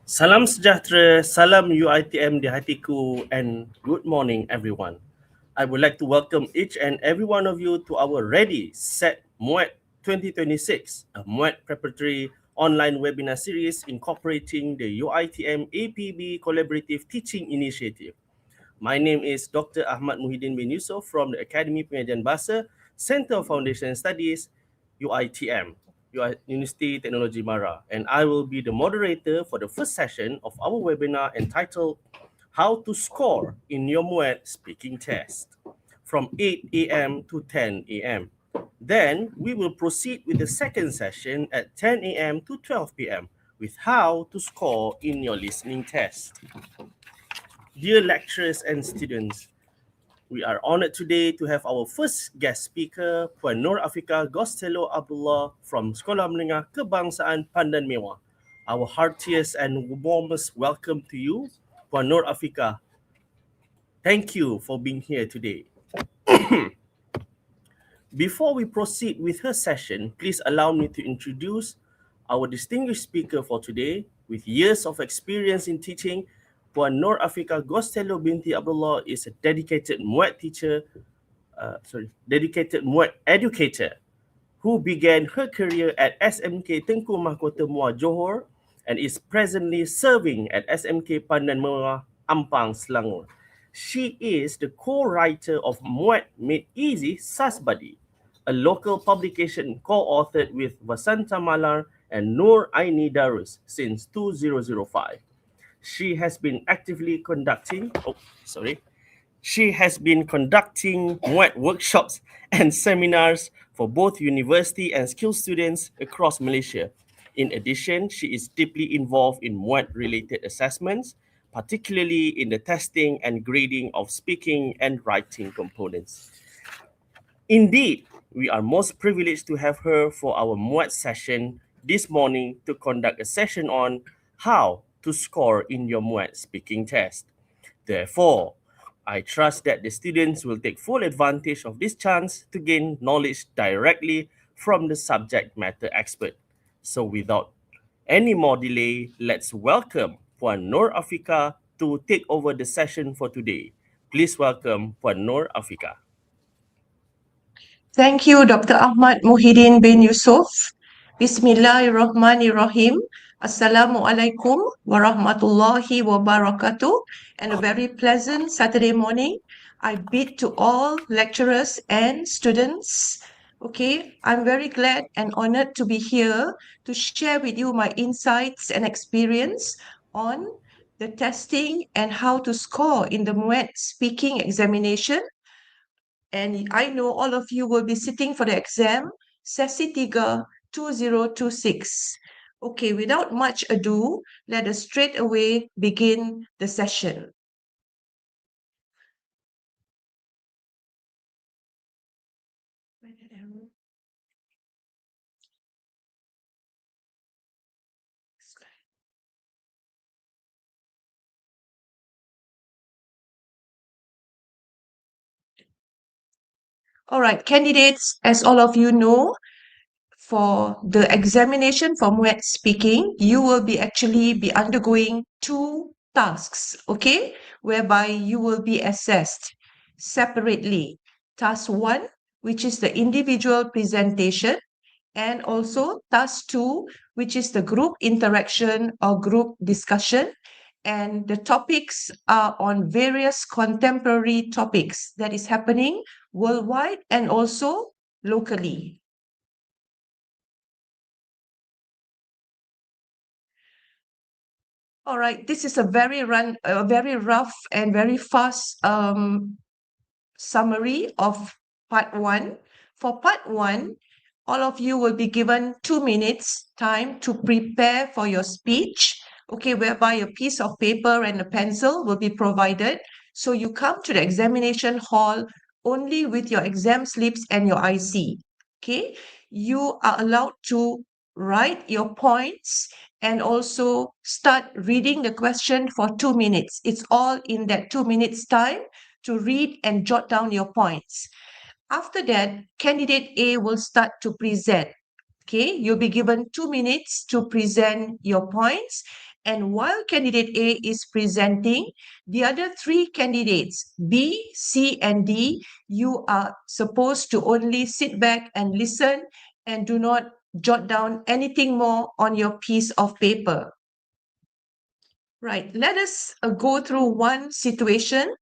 Salam sejahtera, salam UiTM di hatiku, and good morning everyone. I would like to welcome each and every one of you to our Ready, Set, Muet 2026, a Muet preparatory online webinar series incorporating the UiTM APB Collaborative Teaching Initiative. My name is Dr. Ahmad Muhyiddin bin Yusof from the Academy Pengajian Bahasa, Center of Foundation Studies, UiTM, University Technology Mara, and I will be the moderator for the first session of our webinar entitled How to Score in Your Muet Speaking Test from 8 a.m. to 10 a.m. Then we will proceed with the second session at 10 a.m. to 12 p.m. with how to score in your listening test. Dear lecturers and students, we are honored today to have our first guest speaker, Puan Nur Afika Gostello Abdullah from Sekolah Menengah Kebangsaan Pandan Mewah. Our heartiest and warmest welcome to you, Puan Nur Afika. Thank you for being here today. Before we proceed with her session, please allow me to introduce our distinguished speaker for today. With years of experience in teaching, Puan Nur Afika Gostello binti Abdullah is a dedicated Muet Muet educator who began her career at SMK Tengku Mahkota Muar Johor and is presently serving at SMK Pandan Mewah Ampang, Selangor. She is the co-writer of Muet Made Easy SAS Buddy, a local publication co-authored with Vasanta Malar and Nur Aini Darus since 2005. She has been actively conducting, she has been conducting Muet workshops and seminars for both university and skill students across Malaysia. In addition, she is deeply involved in Muet-related assessments, particularly in the testing and grading of speaking and writing components. Indeed, we are most privileged to have her for our Muet session this morning to conduct a session on how to score in your Muet speaking test. Therefore, I trust that the students will take full advantage of this chance to gain knowledge directly from the subject matter expert. So without any more delay, let's welcome Puan Nur Afika to take over the session for today. Please welcome Puan Nur Afika. Thank you, Dr. Ahmad Muhyiddin bin Yusof. Bismillahirrahmanirrahim. Assalamualaikum warahmatullahi wabarakatuh. And a very pleasant Saturday morning. I bid to all lecturers and students. Okay, I'm very glad and honored to be here to share with you my insights and experience on the testing and how to score in the Muet speaking examination. And I know all of you will be sitting for the exam, Sesi 3 2026. Okay, without much ado, let us straight away begin the session. All right, candidates, as all of you know, for the examination for Muet speaking, you will be actually be undergoing two tasks, okay, whereby you will be assessed separately. Task 1, which is the individual presentation, and also task 2, which is the group interaction or group discussion. And the topics are on various contemporary topics that is happening worldwide and also locally. All right, this is a very rough and very fast summary of part 1. For part 1, all of you will be given 2 minutes time to prepare for your speech, okay, whereby a piece of paper and a pencil will be provided. So you come to the examination hall only with your exam slips and your IC, okay? You are allowed to write your points and also start reading the question for 2 minutes. It's all in that 2 minutes time to read and jot down your points. After that, candidate A will start to present. Okay, you'll be given 2 minutes to present your points, And while candidate A is presenting, the other three candidates, B, C, and D, you are supposed to only sit back and listen and do not jot down anything more on your piece of paper. Right, let us go through one situation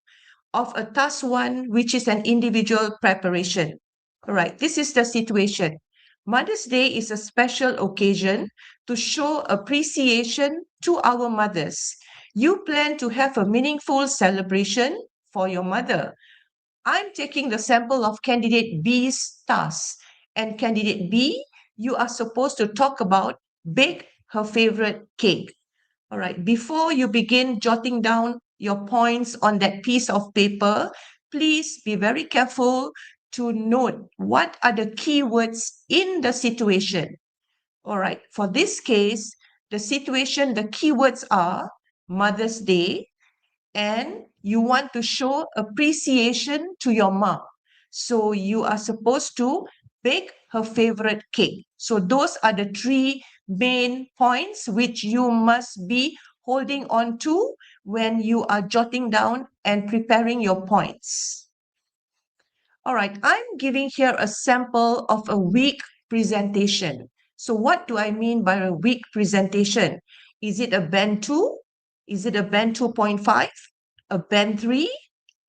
of a task one, which is an individual preparation. All right, this is the situation. Mother's Day is a special occasion to show appreciation to our mothers. You plan to have a meaningful celebration for your mother. I'm taking the sample of candidate B's task. And candidate B, you are supposed to talk about bake her favorite cake. All right, before you begin jotting down your points on that piece of paper, please be very careful to note what are the keywords in the situation. All right, for this case, the situation, the keywords are Mother's Day, and you want to show appreciation to your mom. So you are supposed to bake her favorite cake. So those are the three main points which you must be holding on to when you are jotting down and preparing your points. All right, I'm giving here a sample of a weak presentation. So what do I mean by a weak presentation? Is it a band 2? Is it a band 2.5? A band 3?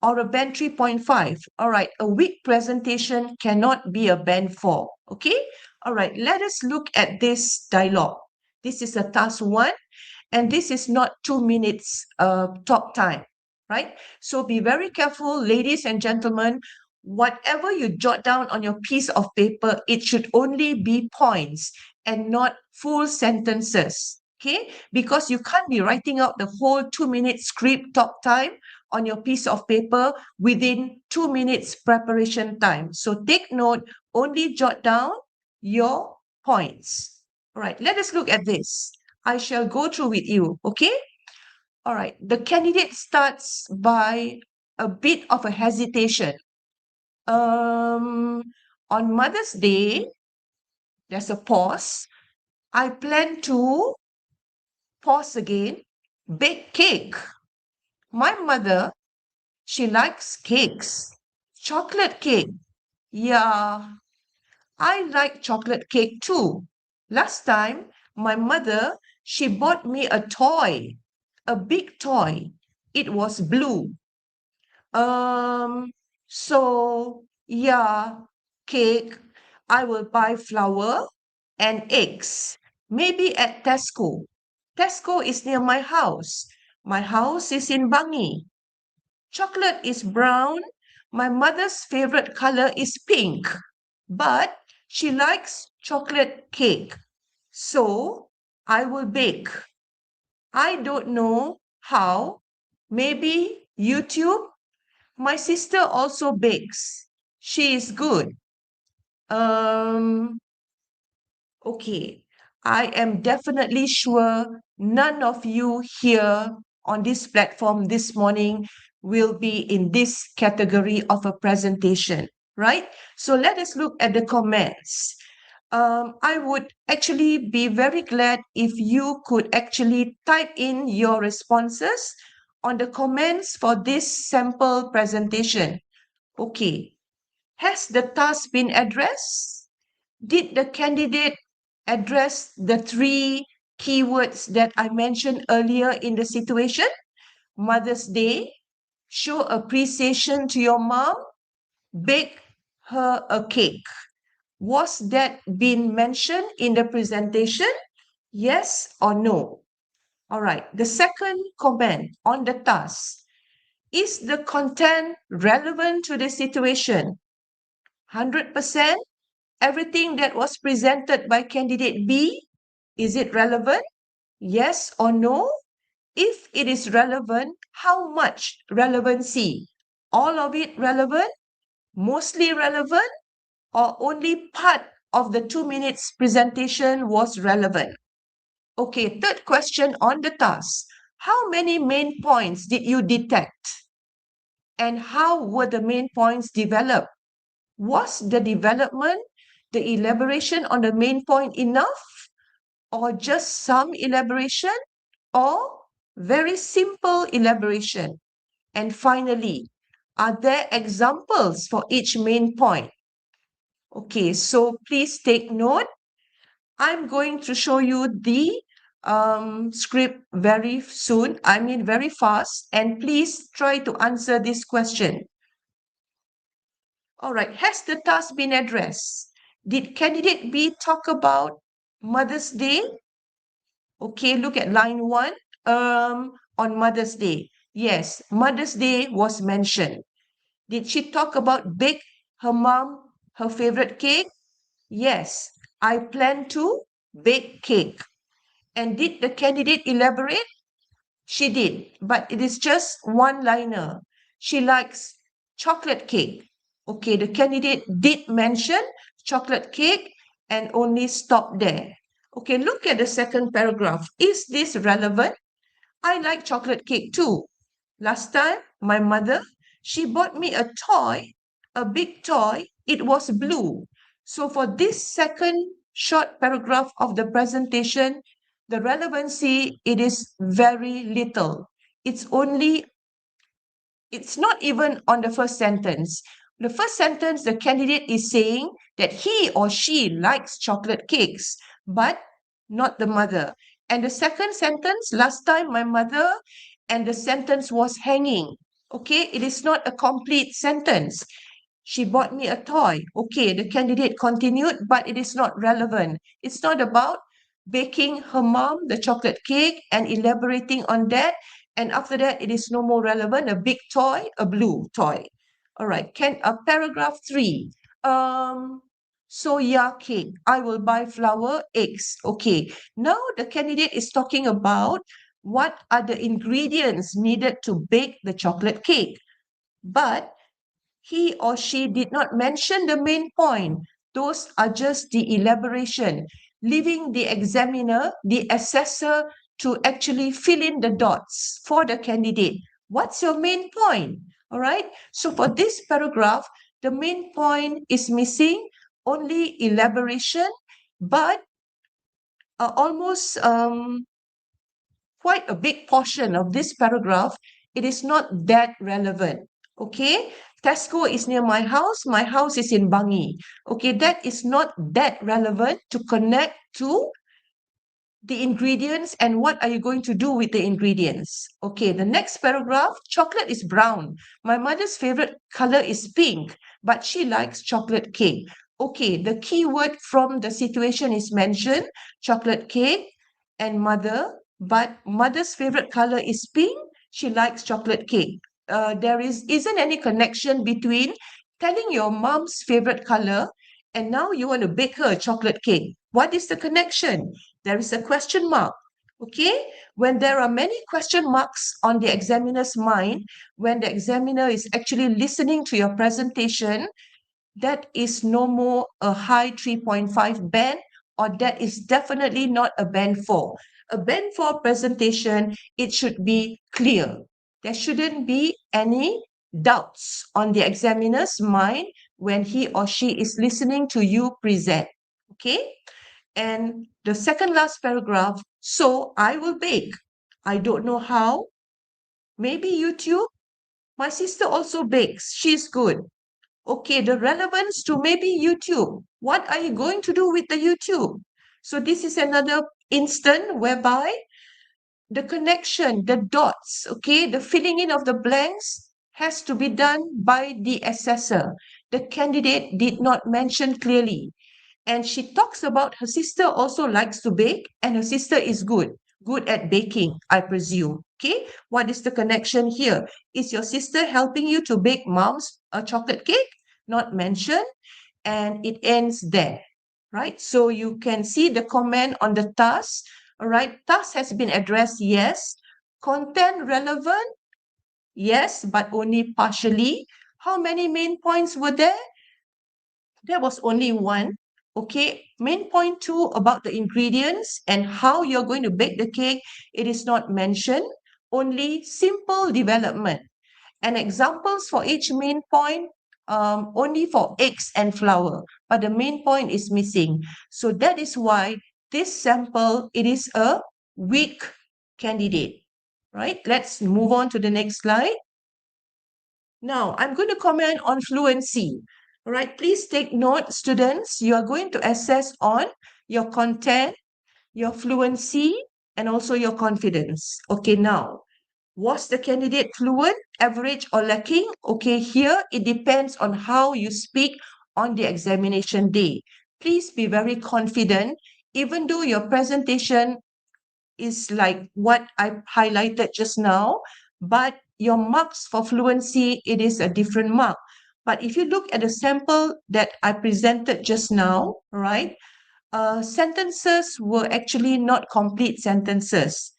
Or a band 3.5? All right, a weak presentation cannot be a band 4. Okay? All right, let us look at this dialogue. This is a task 1, and this is not 2 minutes talk time, right? So be very careful, ladies and gentlemen. Whatever you jot down on your piece of paper, it should only be points and not full sentences. Okay, because you can't be writing out the whole 2 minute script talk time on your piece of paper within 2 minutes preparation time. So take note, only jot down your points. All right, let us look at this. I shall go through with you, okay? All right, the candidate starts by a bit of a hesitation. Um, on Mother's Day, there's a pause. I plan to pause again, bake cake. My mother, she likes cakes. Chocolate cake. Yeah, I like chocolate cake too. Last time, my mother, she bought me a toy, a big toy. It was blue. Um, so yeah, cake. I will buy flour and eggs. Maybe at Tesco. Tesco is near my house. My house is in Bangi. Chocolate is brown. My mother's favorite color is pink, but she likes chocolate cake. So I will bake. I don't know how. Maybe YouTube. My sister also bakes. She is good. Um, okay. I am definitely sure none of you here on this platform this morning will be in this category of a presentation, right? So let us look at the comments. I would actually be very glad if you could actually type in your responses on the comments for this sample presentation. Okay. Has the task been addressed? Did the candidate address the three keywords that I mentioned earlier in the situation? Mother's Day, show appreciation to your mom, bake her a cake. Was that been mentioned in the presentation? Yes or no? All right. The second comment on the task. Is the content relevant to the situation? 100%? Everything that was presented by candidate B, is it relevant? Yes or no? If it is relevant, how much relevancy? All of it relevant? Mostly relevant? Or only part of the 2 minutes presentation was relevant? Okay, third question on the task. How many main points did you detect? And how were the main points developed? Was the development, the elaboration on the main point enough? Or just some elaboration? or very simple elaboration? And finally, are there examples for each main point? Okay, so please take note. I'm going to show you the script very soon, I mean very fast, and please try to answer this question. All right, has the task been addressed? Did candidate B talk about Mother's Day? Okay, look at line 1. On Mother's Day. Yes, Mother's Day was mentioned. Did she talk about bake her mom her favorite cake? Yes, I plan to bake cake. And did the candidate elaborate? She did, but it is just one-liner. She likes chocolate cake. Okay, the candidate did mention chocolate cake and only stop there. Okay, look at the second paragraph. Is this relevant? I like chocolate cake too. Last time, my mother, she bought me a toy, a big toy. It was blue. So for this second short paragraph of the presentation, the relevancy, it is very little. It's not even on the first sentence. The first sentence, the candidate is saying that he or she likes chocolate cakes, but not the mother. And the second sentence, last time my mother, and the sentence was hanging. Okay, it is not a complete sentence. She bought me a toy. Okay, the candidate continued, but it is not relevant. It's not about baking her mom the chocolate cake and elaborating on that. And after that, it is no more relevant. A big toy, a blue toy. All right. Paragraph 3. Soya cake. I will buy flour, eggs. Okay. Now the candidate is talking about what are the ingredients needed to bake the chocolate cake. But he or she did not mention the main point. Those are just the elaboration, leaving the examiner, the assessor, to actually fill in the dots for the candidate. What's your main point? All right. So for this paragraph, the main point is missing, only elaboration, but almost quite a big portion of this paragraph, it is not that relevant. Okay, Tesco is near my house is in Bangi. Okay, that is not that relevant to connect to the ingredients and what are you going to do with the ingredients. Okay, the next paragraph, chocolate is brown. My mother's favorite color is pink, but she likes chocolate cake. Okay, the key word from the situation is mentioned, chocolate cake and mother, but mother's favorite color is pink. She likes chocolate cake. There isn't any connection between telling your mom's favorite color and now you want to bake her a chocolate cake. What is the connection? There is a question mark. Okay, when there are many question marks on the examiner's mind, when the examiner is actually listening to your presentation, that is no more a high 3.5 band, or that is definitely not a band 4. A band 4 presentation, it should be clear. There shouldn't be any doubts on the examiner's mind when he or she is listening to you present. Okay? And the second last paragraph, so I will bake. I don't know how. Maybe YouTube. My sister also bakes. She's good. Okay, the relevance to maybe YouTube. What are you going to do with the YouTube? So this is another instant whereby the connection, the dots, okay, the filling in of the blanks has to be done by the assessor. The candidate did not mention clearly. And she talks about her sister also likes to bake and her sister is good at baking, I presume. Okay, what is the connection here? Is your sister helping you to bake mom's chocolate cake? Not mentioned, and it ends there, right? So you can see the comment on the task. All right, task has been addressed, yes. Content relevant, yes, but only partially. How many main points were there? There was only one. Okay, main point 2 about the ingredients and how you're going to bake the cake, it is not mentioned. Only simple development. And examples for each main point, only for eggs and flour, but the main point is missing. So that is why this sample, it is a weak candidate, right? Let's move on to the next slide. Now, I'm going to comment on fluency. All right, please take note, students. You are going to assess on your content, your fluency, and also your confidence. Okay, now, was the candidate fluent, average, or lacking? Okay, here it depends on how you speak on the examination day. Please be very confident, even though your presentation is like what I highlighted just now, but your marks for fluency, it is a different mark. But if you look at the sample that I presented just now, right, sentences were actually not complete sentences.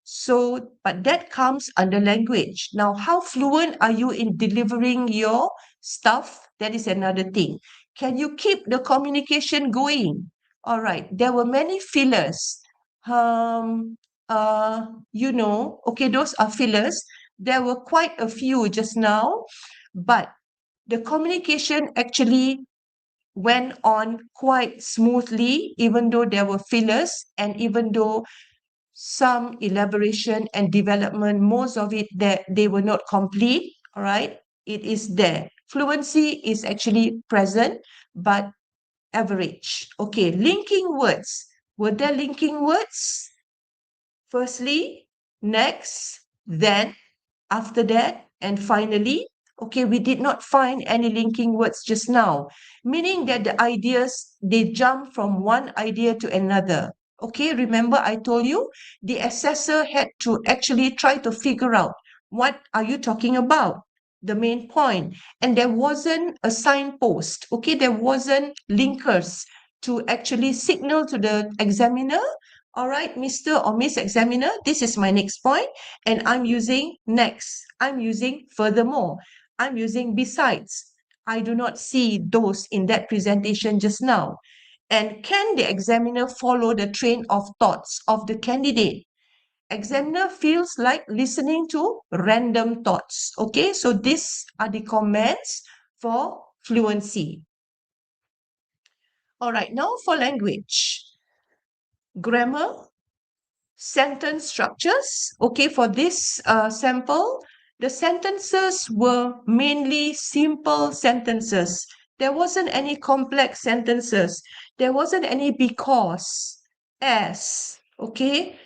So, but that comes under language. Now, how fluent are you in delivering your stuff? That is another thing. Can you keep the communication going? All right. There were many fillers. Um, okay, those are fillers. There were quite a few just now, but the communication actually went on quite smoothly, even though there were fillers and even though some elaboration and development, most of it that they were not complete, all right? It is there. Fluency is actually present, but average. Okay, linking words. Were there linking words? Firstly, next, then, after that, and finally. Okay, we did not find any linking words just now, meaning that the ideas, they jump from one idea to another. Okay, remember I told you the assessor had to actually try to figure out what are you talking about, the main point, and there wasn't a signpost. Okay, there wasn't linkers to actually signal to the examiner, all right, Mr. or Miss Examiner, this is my next point, and I'm using next. I'm using furthermore. I'm using besides. I do not see those in that presentation just now. And can the examiner follow the train of thoughts of the candidate? Examiner feels like listening to random thoughts. Okay, so these are the comments for fluency. All right, now for language. Grammar, sentence structures. Okay, for this sample, the sentences were mainly simple sentences. There wasn't any complex sentences. There wasn't any because, as, okay?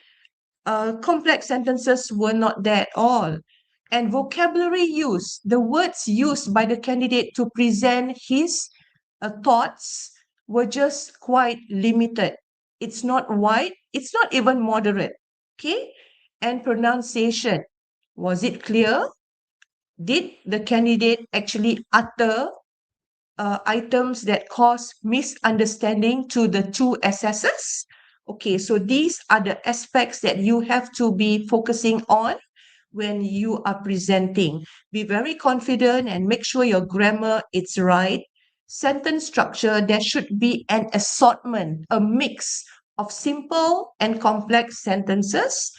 Complex sentences were not there at all. And vocabulary use, the words used by the candidate to present his thoughts were just quite limited. It's not wide, it's not even moderate. Okay? And pronunciation, was it clear? Did the candidate actually utter items that cause misunderstanding to the two assessors? Okay, so these are the aspects that you have to be focusing on when you are presenting. Be very confident and make sure your grammar is right. Sentence structure, there should be an assortment, a mix of simple and complex sentences,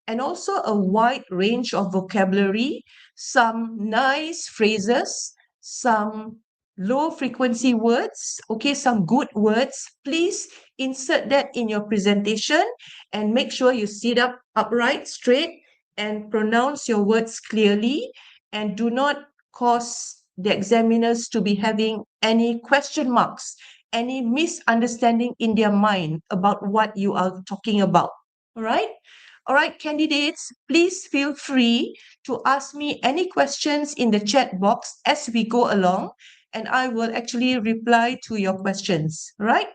and also a wide range of vocabulary, some nice phrases, some low frequency words, okay, some good words. Please insert that in your presentation and make sure you sit up upright, straight, and pronounce your words clearly, and do not cause the examiners to be having any question marks, any misunderstanding in their mind about what you are talking about. All right? All right, candidates, please feel free to ask me any questions in the chat box as we go along, and I will actually reply to your questions, right?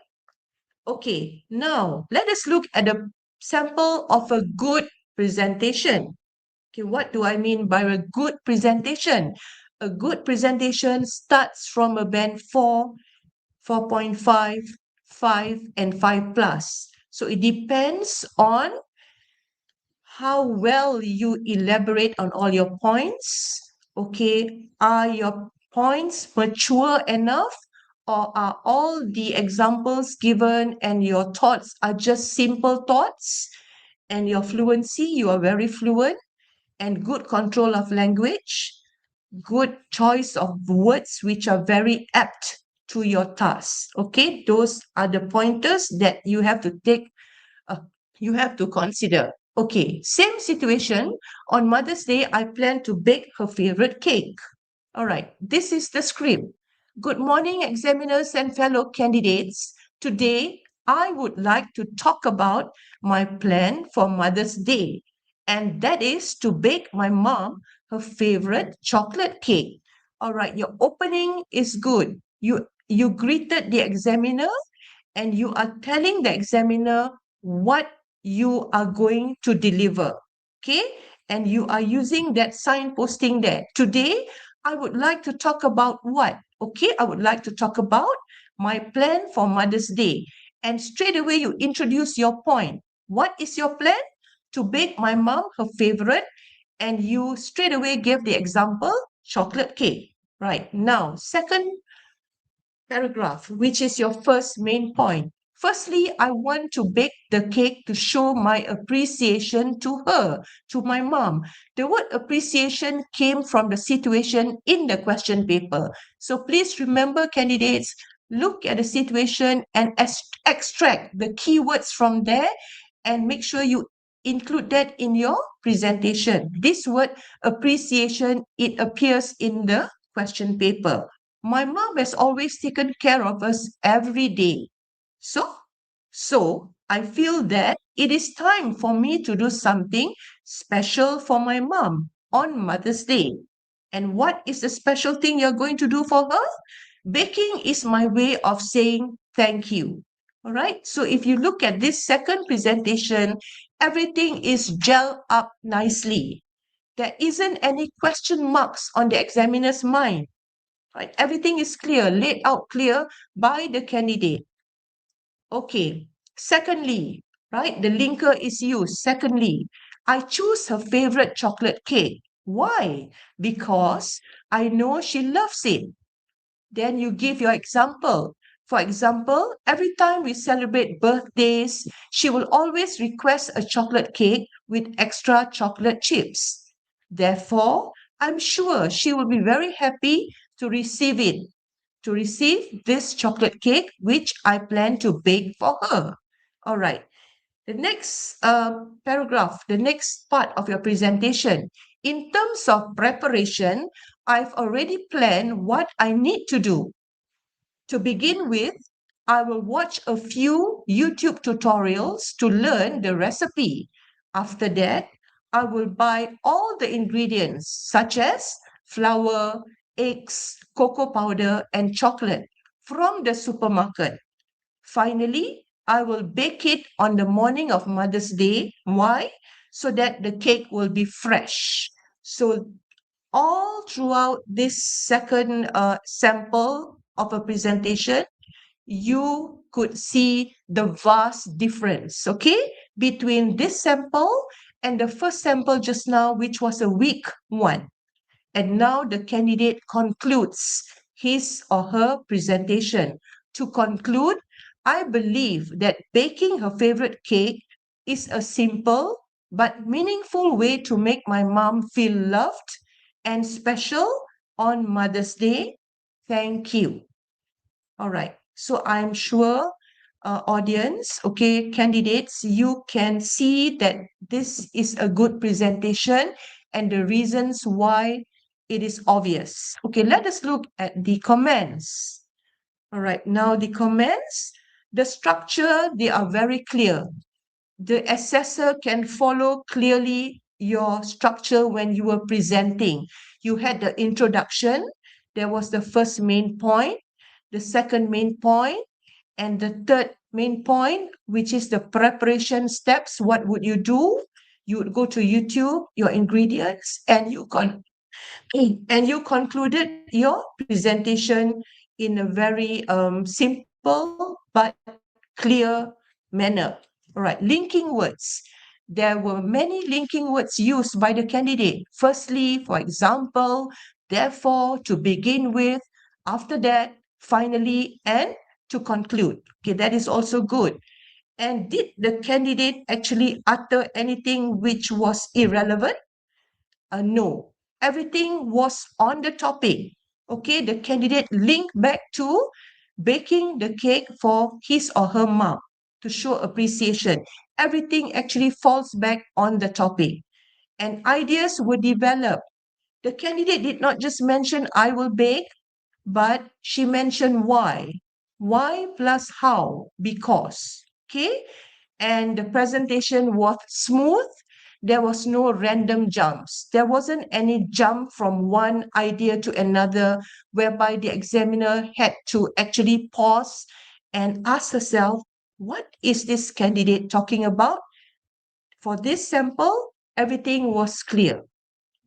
Okay, now let us look at a sample of a good presentation. Okay, what do I mean by a good presentation? A good presentation starts from a band 4, 4.5, 5, and 5 plus. So it depends on how well you elaborate on all your points. Okay, are your points mature enough, or are all the examples given and your thoughts are just simple thoughts? And your fluency, you are very fluent, and good control of language, good choice of words which are very apt to your task. Okay, those are the pointers that you have to take, you have to consider. Okay, same situation. On Mother's Day, I plan to bake her favorite cake. All right, this is the script. Good morning, examiners and fellow candidates. Today, I would like to talk about my plan for Mother's Day, and that is to bake my mom her favorite chocolate cake. All right, your opening is good. You greeted the examiner and you are telling the examiner what you are going to deliver. Okay? And you are using that signposting there. Today, I would like to talk about what? Okay, I would like to talk about my plan for Mother's Day. And straight away, you introduce your point. What is your plan? To bake my mom her favorite. And you straight away give the example chocolate cake. Right now, second paragraph, which is your first main point. Firstly, I want to bake the cake to show my appreciation to her, to my mom. The word appreciation came from the situation in the question paper. So please remember, candidates, look at the situation and extract the keywords from there and make sure you include that in your presentation. This word appreciation, it appears in the question paper. My mom has always taken care of us every day. So, so I feel that it is time for me to do something special for my mom on Mother's Day. And what is the special thing you're going to do for her? Baking is my way of saying thank you. All right. So if you look at this second presentation, everything is gelled up nicely. There isn't any question marks on the examiner's mind. Right? Everything is clear, laid out clear by the candidate. Okay. Secondly, right, the linker is used. Secondly, I choose her favorite chocolate cake. Why? Because I know she loves it. Then you give your example. For example, every time we celebrate birthdays, she will always request a chocolate cake with extra chocolate chips. Therefore, I'm sure she will be very happy to receive it, to receive this chocolate cake, which I plan to bake for her. All right. The next paragraph, the next part of your presentation. In terms of preparation, I've already planned what I need to do. To begin with, I will watch a few YouTube tutorials to learn the recipe. After that, I will buy all the ingredients such as flour, eggs, cocoa powder, and chocolate from the supermarket. Finally, I will bake it on the morning of Mother's Day. Why? So that the cake will be fresh. So all throughout this second sample of a presentation, you could see the vast difference, okay, between this sample and the first sample just now, which was a weak one. And now the candidate concludes his or her presentation. To conclude, I believe that baking her favorite cake is a simple but meaningful way to make my mom feel loved and special on Mother's Day. Thank you. All right. So I'm sure, audience, okay, candidates, you can see that this is a good presentation and the reasons why it is obvious. Okay, let us look at the comments. All right, now the comments, the structure, they are very clear. The assessor can follow clearly your structure when you were presenting. You had the introduction, there was the first main point, the second main point, and the third main point, which is the preparation steps. What would you do? You would go to YouTube, your ingredients, and you concluded your presentation in a very simple but clear manner. All right, linking words. There were many linking words used by the candidate. Firstly, for example, therefore, to begin with, after that, finally, and to conclude. Okay, that is also good. And did the candidate actually utter anything which was irrelevant? No. Everything was on the topic. Okay, the candidate linked back to baking the cake for his or her mom. to show appreciation. Everything actually falls back on the topic, and ideas were developed. The candidate did not just mention, I will bake, but she mentioned why. Why plus how? Because. Okay? And the presentation was smooth. There was no random jumps. There wasn't any jump from one idea to another, whereby the examiner had to actually pause and ask herself, what is this candidate talking about? For this sample, everything was clear.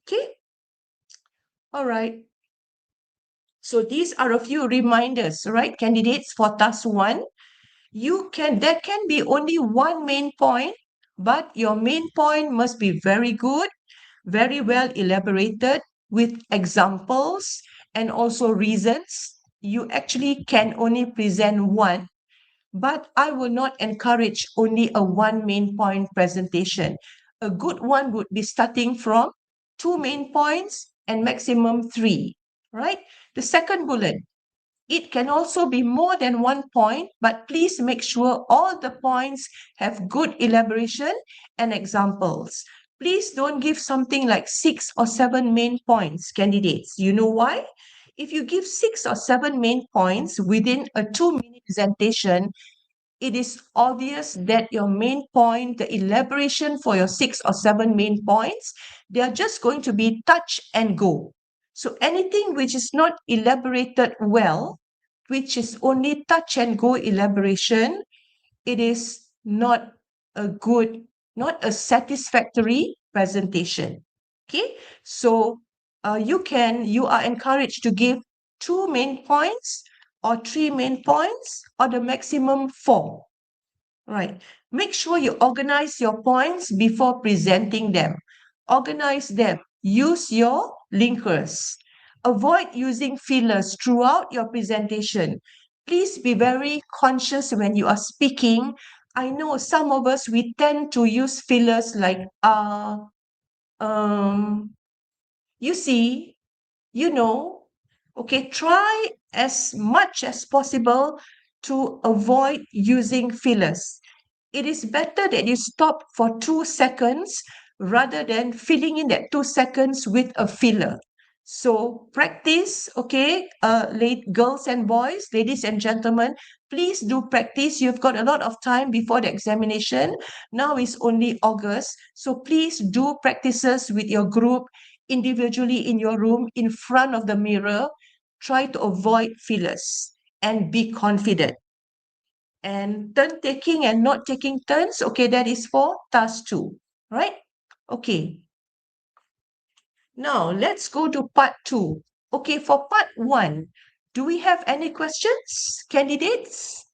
Okay? All right. So these are a few reminders, right, candidates, for task 1. There can be only one main point, but your main point must be very good, very well elaborated with examples and also reasons. You actually can only present one, but I will not encourage only a one main point presentation. A good one would be starting from 2 main points and maximum 3, right? The second bullet, it can also be more than 1 point, but please make sure all the points have good elaboration and examples. Please don't give something like 6 or 7 main points, candidates. You know why? If you give 6 or 7 main points within a 2-minute presentation, it is obvious that your main point, the elaboration for your 6 or 7 main points, they are just going to be touch and go. So anything which is not elaborated well, which is only touch and go elaboration, it is not a good, not a satisfactory presentation. Okay, so you are encouraged to give 2 main points or 3 main points or the maximum 4. Right. Make sure you organize your points before presenting them. Organize them. Use your linkers. Avoid using fillers throughout your presentation. Please be very conscious when you are speaking. I know some of us, we tend to use fillers like, um, you see, you know. Okay, try as much as possible to avoid using fillers. It is better that you stop for 2 seconds rather than filling in that 2 seconds with a filler. So practice, okay, girls and boys, ladies and gentlemen, please do practice. You've got a lot of time before the examination. Now is only August. So please do practices with your group, individually in your room, in front of the mirror. Try to avoid fillers and be confident. And turn taking and not taking turns, okay, that is for task 2, right? Okay. Now let's go to part 2. Okay, for part 1, do we have any questions, candidates?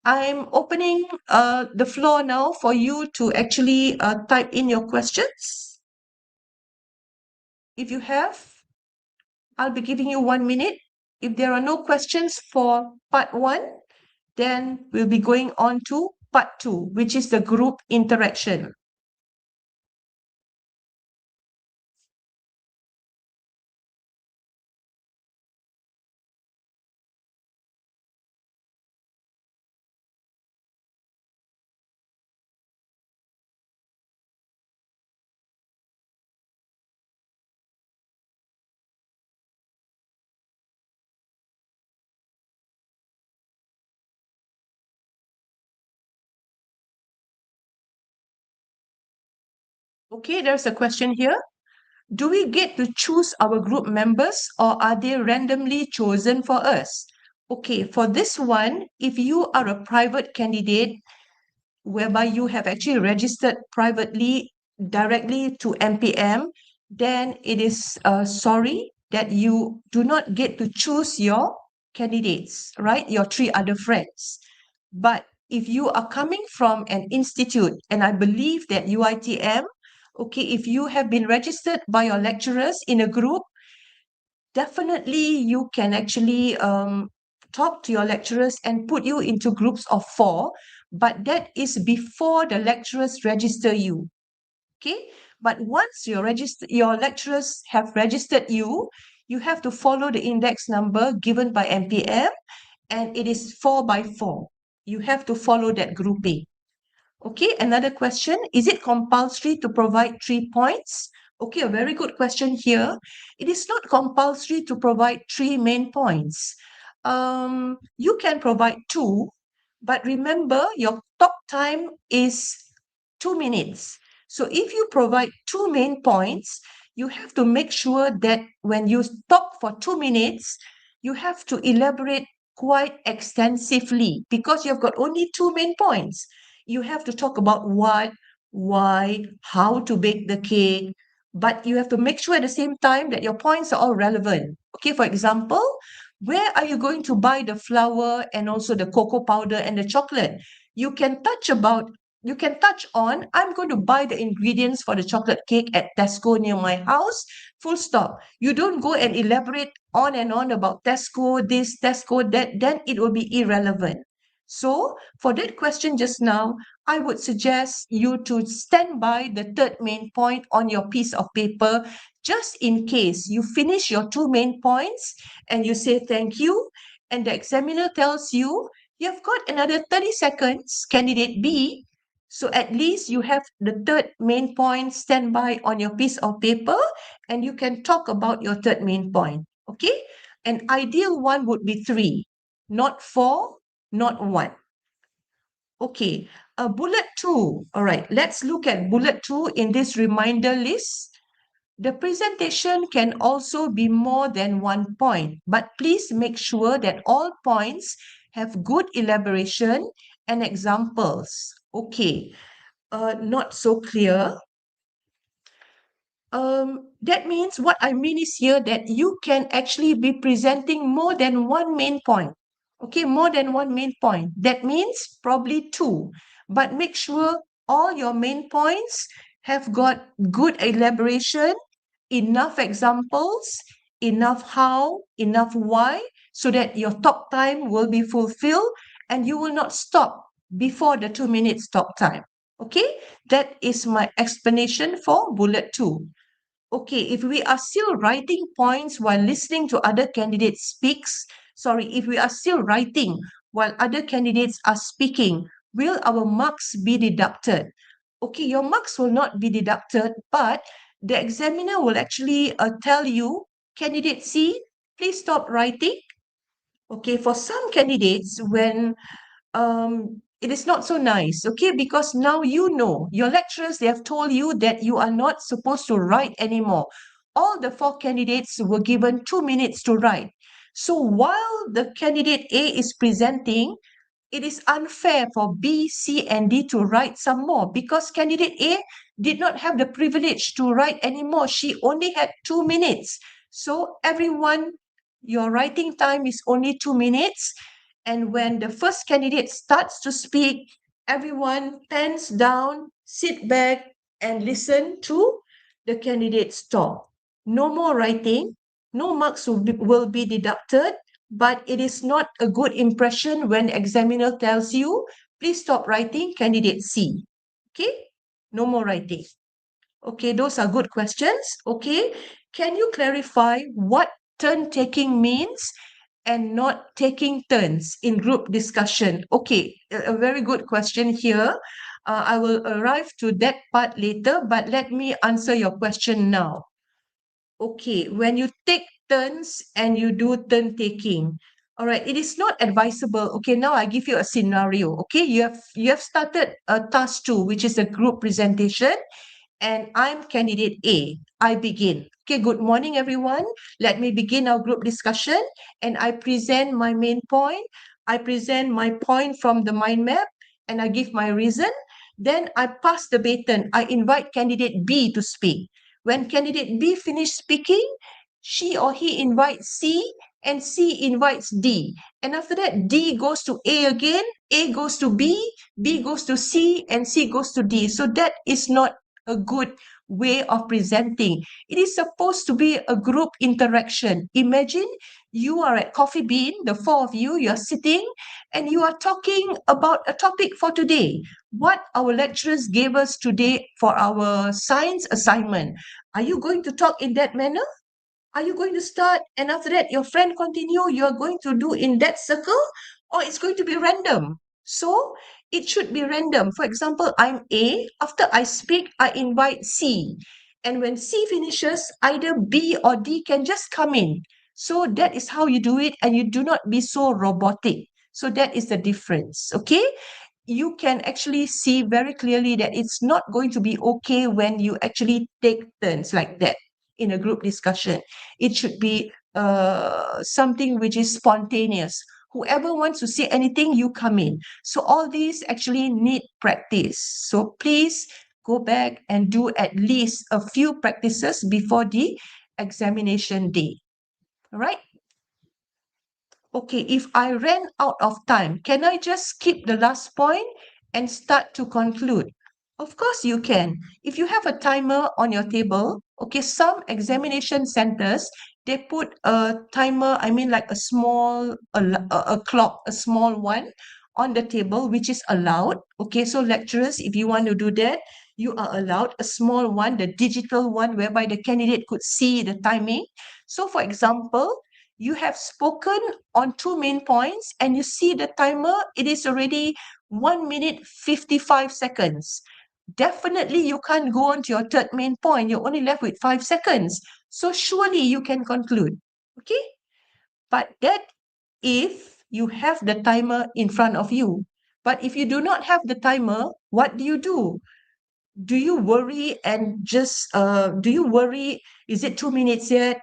I'm opening the floor now for you to actually type in your questions. If you have, I'll be giving you 1 minute. If there are no questions for part 1, then we'll be going on to part 2, which is the group interaction. Okay, there's a question here. Do we get to choose our group members or are they randomly chosen for us? Okay, for this one, if you are a private candidate whereby you have actually registered privately directly to MPM, then it is sorry that you do not get to choose your candidates, right? Your 3 other friends. But if you are coming from an institute, and I believe that UITM, okay, if you have been registered by your lecturers in a group, definitely you can actually talk to your lecturers and put you into groups of 4, but that is before the lecturers register you. Okay, but once your lecturers have registered you, you have to follow the index number given by MPM, and it is 4 by 4. You have to follow that grouping. Okay, another question. Is it compulsory to provide 3 points? Okay, a very good question here. It is not compulsory to provide 3 main points. You can provide two, but remember your talk time is 2 minutes. So if you provide 2 main points, you have to make sure that when you talk for 2 minutes, you have to elaborate quite extensively because you've got only 2 main points. You have to talk about what, why, how to bake the cake, but you have to make sure at the same time that your points are all relevant. Okay, for example, where are you going to buy the flour and also the cocoa powder and the chocolate? You can touch on, I'm going to buy the ingredients for the chocolate cake at Tesco near my house, full stop. You don't go and elaborate on and on about Tesco, this, Tesco, that, then it will be irrelevant. So for that question just now, I would suggest you to stand by the third main point on your piece of paper, just in case you finish your 2 main points and you say thank you, and the examiner tells you, you've got another 30 seconds, candidate B. So at least you have the third main point stand by on your piece of paper and you can talk about your third main point. Okay? An ideal one would be 3, not 4, not 1. Okay, bullet 2. All right, let's look at bullet 2 in this reminder list. The presentation can also be more than 1 point, but please make sure that all points have good elaboration and examples. Okay, not so clear. That means what I mean is here that you can actually be presenting more than 1 main point. Okay, more than 1 main point. That means probably 2. But make sure all your main points have got good elaboration, enough examples, enough how, enough why, so that your talk time will be fulfilled and you will not stop before the 2 minutes talk time. Okay, that is my explanation for bullet 2. Okay, if we are still writing points while listening to other candidates if we are still writing while other candidates are speaking, will our marks be deducted? Okay, your marks will not be deducted, but the examiner will actually tell you, candidate C, please stop writing. Okay, for some candidates, when it is not so nice, okay? Because now you know, your lecturers, they have told you that you are not supposed to write anymore. All the 4 candidates were given 2 minutes to write. So while the candidate A is presenting, it is unfair for B, C, and D to write some more because candidate A did not have the privilege to write anymore. She only had 2 minutes. So everyone, your writing time is only 2 minutes. And when the first candidate starts to speak, everyone pens down, sit back, and listen to the candidate's talk. No more writing, no marks will be deducted, but it is not a good impression when examiner tells you, please stop writing candidate C. Okay, no more writing. Okay, those are good questions. Okay, can you clarify what turn taking means and not taking turns in group discussion? Okay, a very good question here. I will arrive to that part later, but let me answer your question now. Okay, when you take turns and you do turn taking, all right, it is not advisable. Okay, now I give you a scenario. Okay, you have started a task 2, which is a group presentation, and I'm candidate A. I begin. Okay, good morning, everyone. Let me begin our group discussion, and I present my main point. I present my point from the mind map, and I give my reason. Then I pass the baton. I invite candidate B to speak. When candidate B finished speaking, she or he invites C, and C invites D. And after that, D goes to A again, A goes to B goes to C, and C goes to D. So that is not a good way of presenting. It is supposed to be a group interaction. Imagine you are at Coffee Bean, the 4 of you, you are sitting and you are talking about a topic for today. What our lecturers gave us today for our science assignment. Are you going to talk in that manner? Are you going to start and after that your friend continue, you are going to do in that circle, or it's going to be random? So it should be random. For example, I'm A. After I speak, I invite C. And when C finishes, either B or D can just come in. So that is how you do it, and you do not be so robotic. So that is the difference. Okay, you can actually see very clearly that it's not going to be okay when you actually take turns like that in a group discussion. It should be something which is spontaneous. Whoever wants to say anything, you come in. So all these actually need practice. So please go back and do at least a few practices before the examination day. All right. Okay, if I ran out of time, can I just skip the last point and start to conclude? Of course you can. If you have a timer on your table, okay, some examination centers, they put a timer, I mean like a small, a clock, a small one on the table, which is allowed. Okay, so lecturers, if you want to do that, you are allowed a small one, the digital one, whereby the candidate could see the timing. So for example, you have spoken on two main points and you see the timer, it is already 1 minute 55 seconds. Definitely you can't go on to your third main point. You're only left with 5 seconds. So surely you can conclude. Okay? But that if you have the timer in front of you. But if you do not have the timer, what do you do? Do you worry and just, do you worry, is it 2 minutes yet?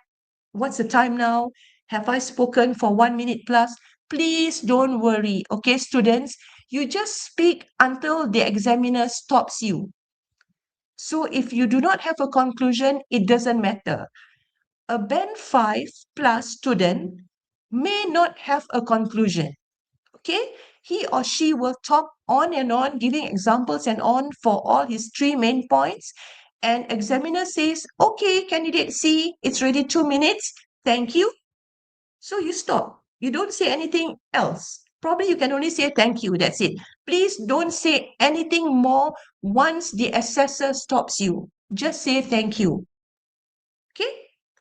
What's the time now? Have I spoken for 1 minute plus? Please don't worry, okay, students? You just speak until the examiner stops you. So if you do not have a conclusion, it doesn't matter. A band 5 plus student may not have a conclusion. Okay, he or she will talk on and on, giving examples and on for all his three main points. And examiner says, okay, candidate C, it's ready 2 minutes. Thank you. So you stop. You don't say anything else. Probably you can only say thank you. That's it. Please don't say anything more once the assessor stops you. Just say thank you. Okay?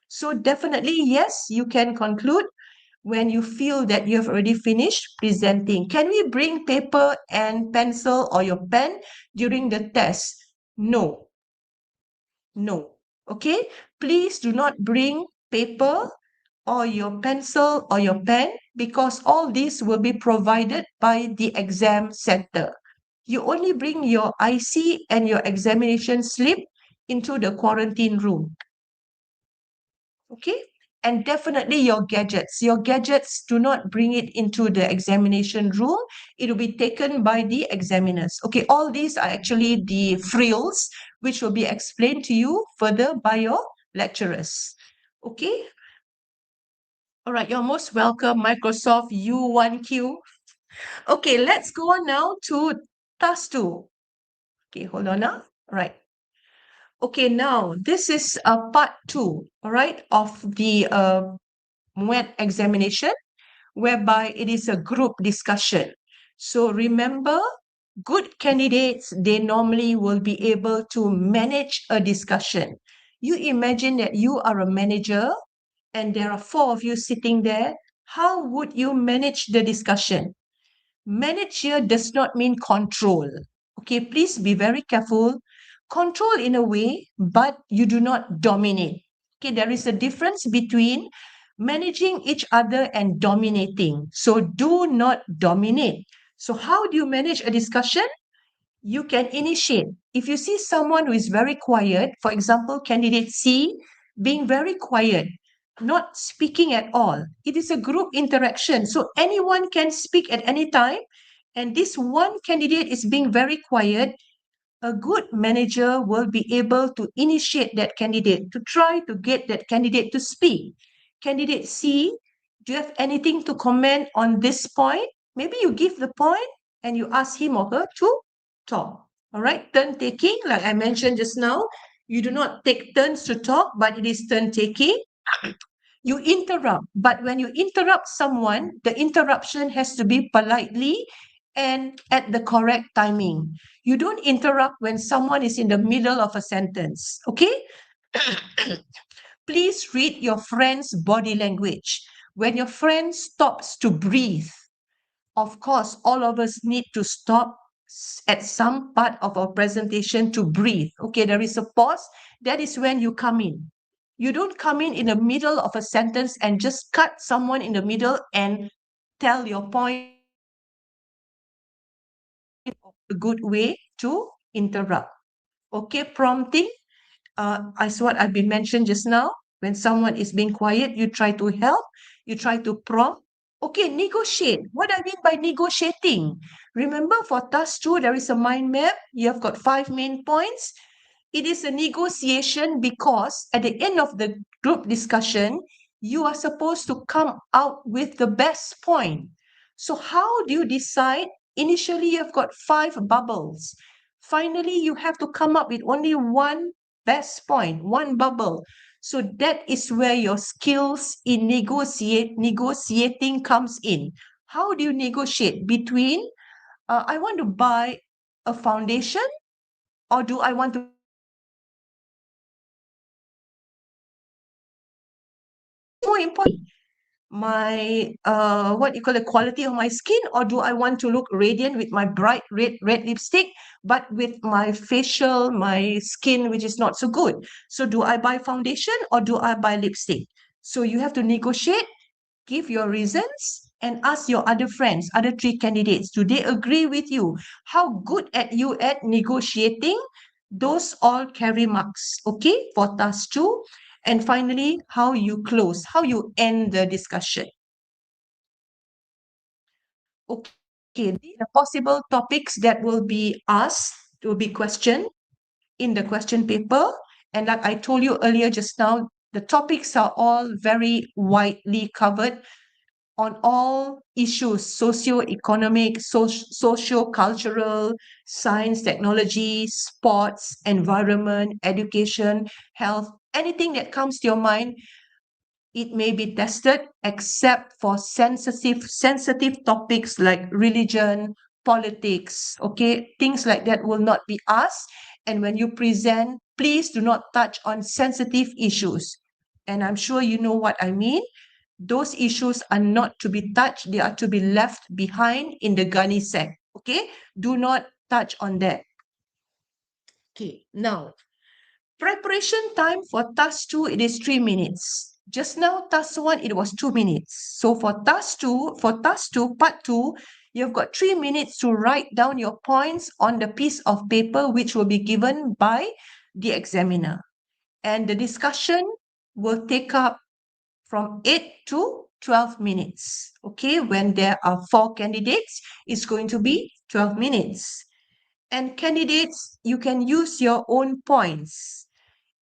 So definitely, yes, you can conclude when you feel that you have already finished presenting. Can we bring paper and pencil or your pen during the test? No. No. Okay? Please do not bring paper or your pencil or your pen because all these will be provided by the exam center. You only bring your IC and your examination slip into the quarantine room. Okay? And definitely your gadgets. Your gadgets, do not bring it into the examination room. It will be taken by the examiners. Okay, all these are actually the frills which will be explained to you further by your lecturers. Okay? All right, you're most welcome, Microsoft U1Q. Okay, let's go on now to task 2. Okay, hold on now. All right. Okay, now this is part 2, all right, of the Muet examination, whereby it is a group discussion. So remember, good candidates, they normally will be able to manage a discussion. You imagine that you are a manager and there are 4 of you sitting there. How would you manage the discussion? Manage here does not mean control. Okay, please be very careful. Control in a way, but you do not dominate. Okay, there is a difference between managing each other and dominating. So do not dominate. So how do you manage a discussion? You can initiate. If you see someone who is very quiet, for example, candidate C being very quiet, not speaking at all, it is a group interaction. So anyone can speak at any time. And this one candidate is being very quiet. A good manager will be able to initiate that candidate, to try to get that candidate to speak. Candidate C, do you have anything to comment on this point? Maybe you give the point and you ask him or her to talk. All right, turn taking, like I mentioned just now, you do not take turns to talk, but it is turn taking. You interrupt, but when you interrupt someone, the interruption has to be politely and at the correct timing. You don't interrupt when someone is in the middle of a sentence, okay? Please read your friend's body language. When your friend stops to breathe of course, all of us need to stop at some part of our presentation to breathe. Okay, there is a pause. That is when you come in. You don't come in the middle of a sentence and just cut someone in the middle and tell your point a good way to interrupt. Okay, prompting as what I've been mentioned just now, when someone is being quiet, you try to help, you try to prompt. Okay, negotiate. What I mean by negotiating? Remember for task 2, there is a mind map. You have got 5 main points. It is a negotiation because at the end of the group discussion, you are supposed to come out with the best point. So how do you decide? Initially, you've got 5 bubbles. Finally, you have to come up with only one best point, one bubble. So that is where your skills in negotiating comes in. How do you negotiate between, I want to buy a foundation, or do I want to buy lipstick? Which is more important? My what you call the quality of my skin, or do I want to look radiant with my bright red lipstick, but with my facial, my skin which is not so good? So do I buy foundation or do I buy lipstick? So you have to negotiate, give your reasons, and ask your other friends, other 3 candidates, do they agree with you? How good at you at negotiating? Those all carry marks, okay, for task 2. And finally, how you close, how you end the discussion. Okay, these are possible topics that will be asked, will be questioned in the question paper. And like I told you earlier just now, the topics are all very widely covered on all issues, socio-economic, socio-cultural, science, technology, sports, environment, education, health, anything that comes to your mind, it may be tested except for sensitive topics like religion, politics, okay? Things like that will not be asked. And when you present, please do not touch on sensitive issues. And I'm sure you know what I mean. Those issues are not to be touched. They are to be left behind in the gunny sack, okay? Do not touch on that. Okay, now, preparation time for task 2, it is 3 minutes. Just now, task 1, it was 2 minutes. So for task 2, part 2, you've got 3 minutes to write down your points on the piece of paper which will be given by the examiner. And the discussion will take up from 8 to 12 minutes. Okay, when there are 4 candidates, it's going to be 12 minutes. And candidates, you can use your own points.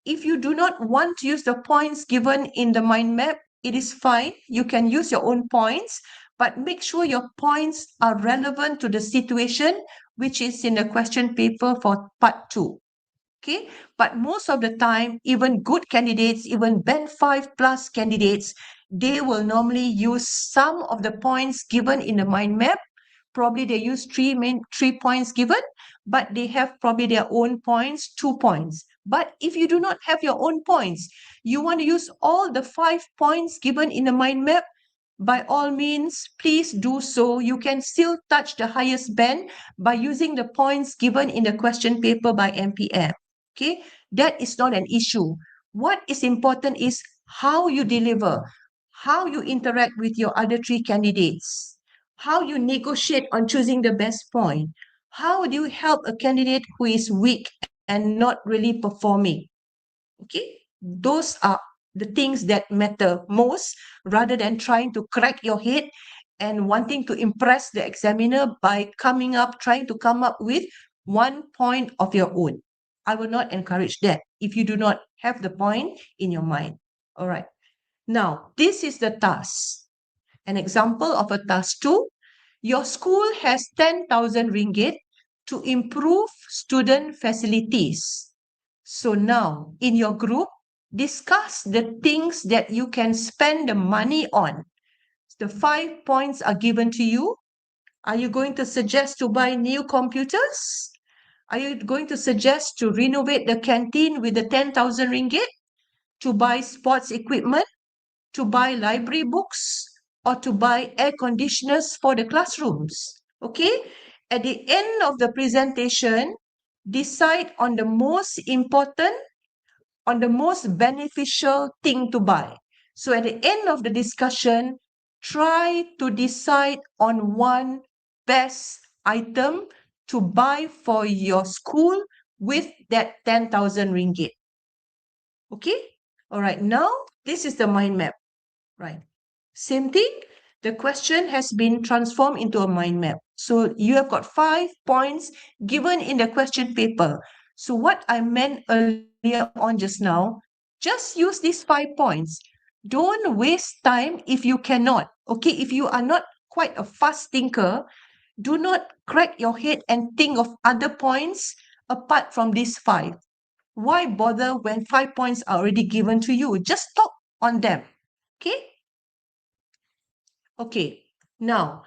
If you do not want to use the points given in the mind map, it is fine. You can use your own points, but make sure your points are relevant to the situation which is in the question paper for part 2. Okay, but most of the time, even good candidates, even Band 5 plus candidates, they will normally use some of the points given in the mind map. Probably they use 3 points given, but they have probably their own points, 2 points. But if you do not have your own points, you want to use all the 5 points given in the mind map, by all means, please do so. You can still touch the highest band by using the points given in the question paper by MPM. Okay, that is not an issue. What is important is how you deliver, how you interact with your other 3 candidates, how you negotiate on choosing the best point, how do you help a candidate who is weak and not really performing. Okay, those are the things that matter most, rather than trying to crack your head and wanting to impress the examiner by trying to come up with one point of your own. I will not encourage that if you do not have the point in your mind. All right. Now, this is the task. An example of a task 2. Your school has 10,000 ringgit to improve student facilities. So now, in your group, discuss the things that you can spend the money on. The 5 points are given to you. Are you going to suggest to buy new computers? Are you going to suggest to renovate the canteen with the 10,000 ringgit? To buy sports equipment? To buy library books? or to buy air conditioners for the classrooms. Okay? At the end of the presentation, decide on the most important, on the most beneficial thing to buy. So at the end of the discussion, try to decide on one best item to buy for your school with that 10,000 ringgit. Okay? All right. Now, this is the mind map. Right. Same thing. The question has been transformed into a mind map. So you have got 5 points given in the question paper. So what I meant earlier on just now, just use these 5 points. Don't waste time if you cannot. Okay, if you are not quite a fast thinker, do not crack your head and think of other points apart from these five. Why bother when 5 points are already given to you? Just talk on them. Okay? Okay. Now,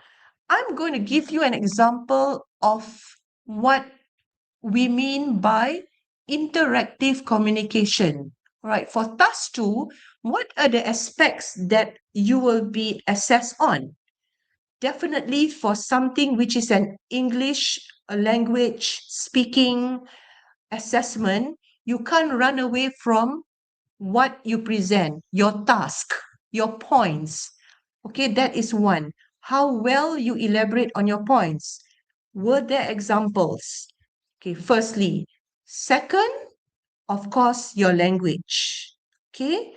I'm going to give you an example of what we mean by interactive communication. All right. For task 2, what are the aspects that you will be assessed on? Definitely for something which is an English language speaking assessment, you can't run away from what you present, your task, your points. Okay, that is one. How well you elaborate on your points. Were there examples? Okay, firstly. Second, of course, your language. Okay,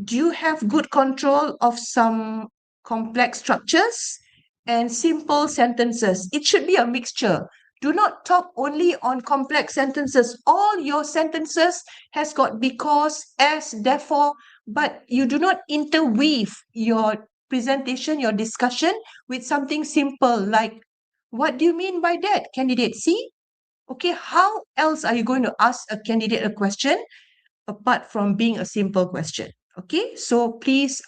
do you have good control of some complex structures and simple sentences? It should be a mixture. Do not talk only on complex sentences. All your sentences has got because, as, therefore, but you do not interweave your presentation, your discussion with something simple like, what do you mean by that, candidate? See? Okay, how else are you going to ask a candidate a question apart from being a simple question? Okay, so please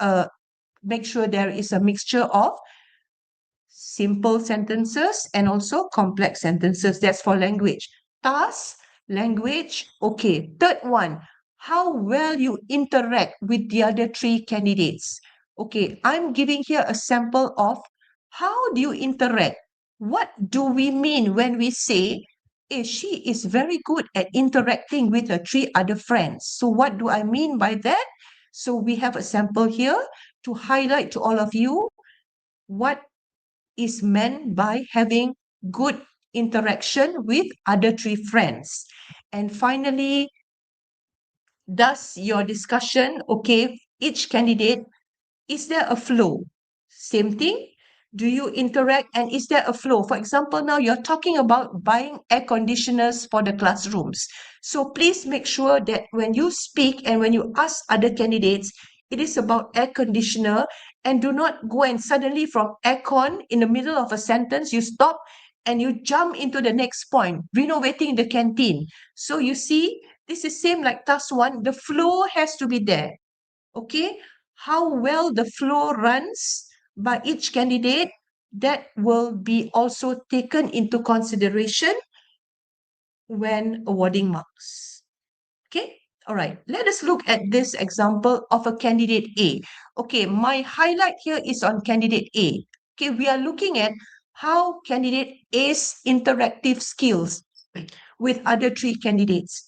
make sure there is a mixture of simple sentences and also complex sentences. That's for language. Task, language, okay. Third one, how well you interact with the other three candidates. Okay, I'm giving here a sample of how do you interact? What do we mean when we say, she is very good at interacting with her three other friends. So what do I mean by that? So we have a sample here to highlight to all of you what is meant by having good interaction with other three friends. And finally, does your discussion, okay, each candidate, is there a flow? Same thing. Do you interact and is there a flow? For example, now you're talking about buying air conditioners for the classrooms. So please make sure that when you speak and when you ask other candidates, it is about air conditioner and do not go and suddenly from aircon in the middle of a sentence, you stop and you jump into the next point, renovating the canteen. So you see, this is same like task 1. The flow has to be there. Okay, how well the flow runs by each candidate, that will be also taken into consideration when awarding marks. Okay, all right, let us look at this example of a candidate A. Okay, my highlight here is on candidate A. Okay, we are looking at how candidate A's interactive skills with other three candidates.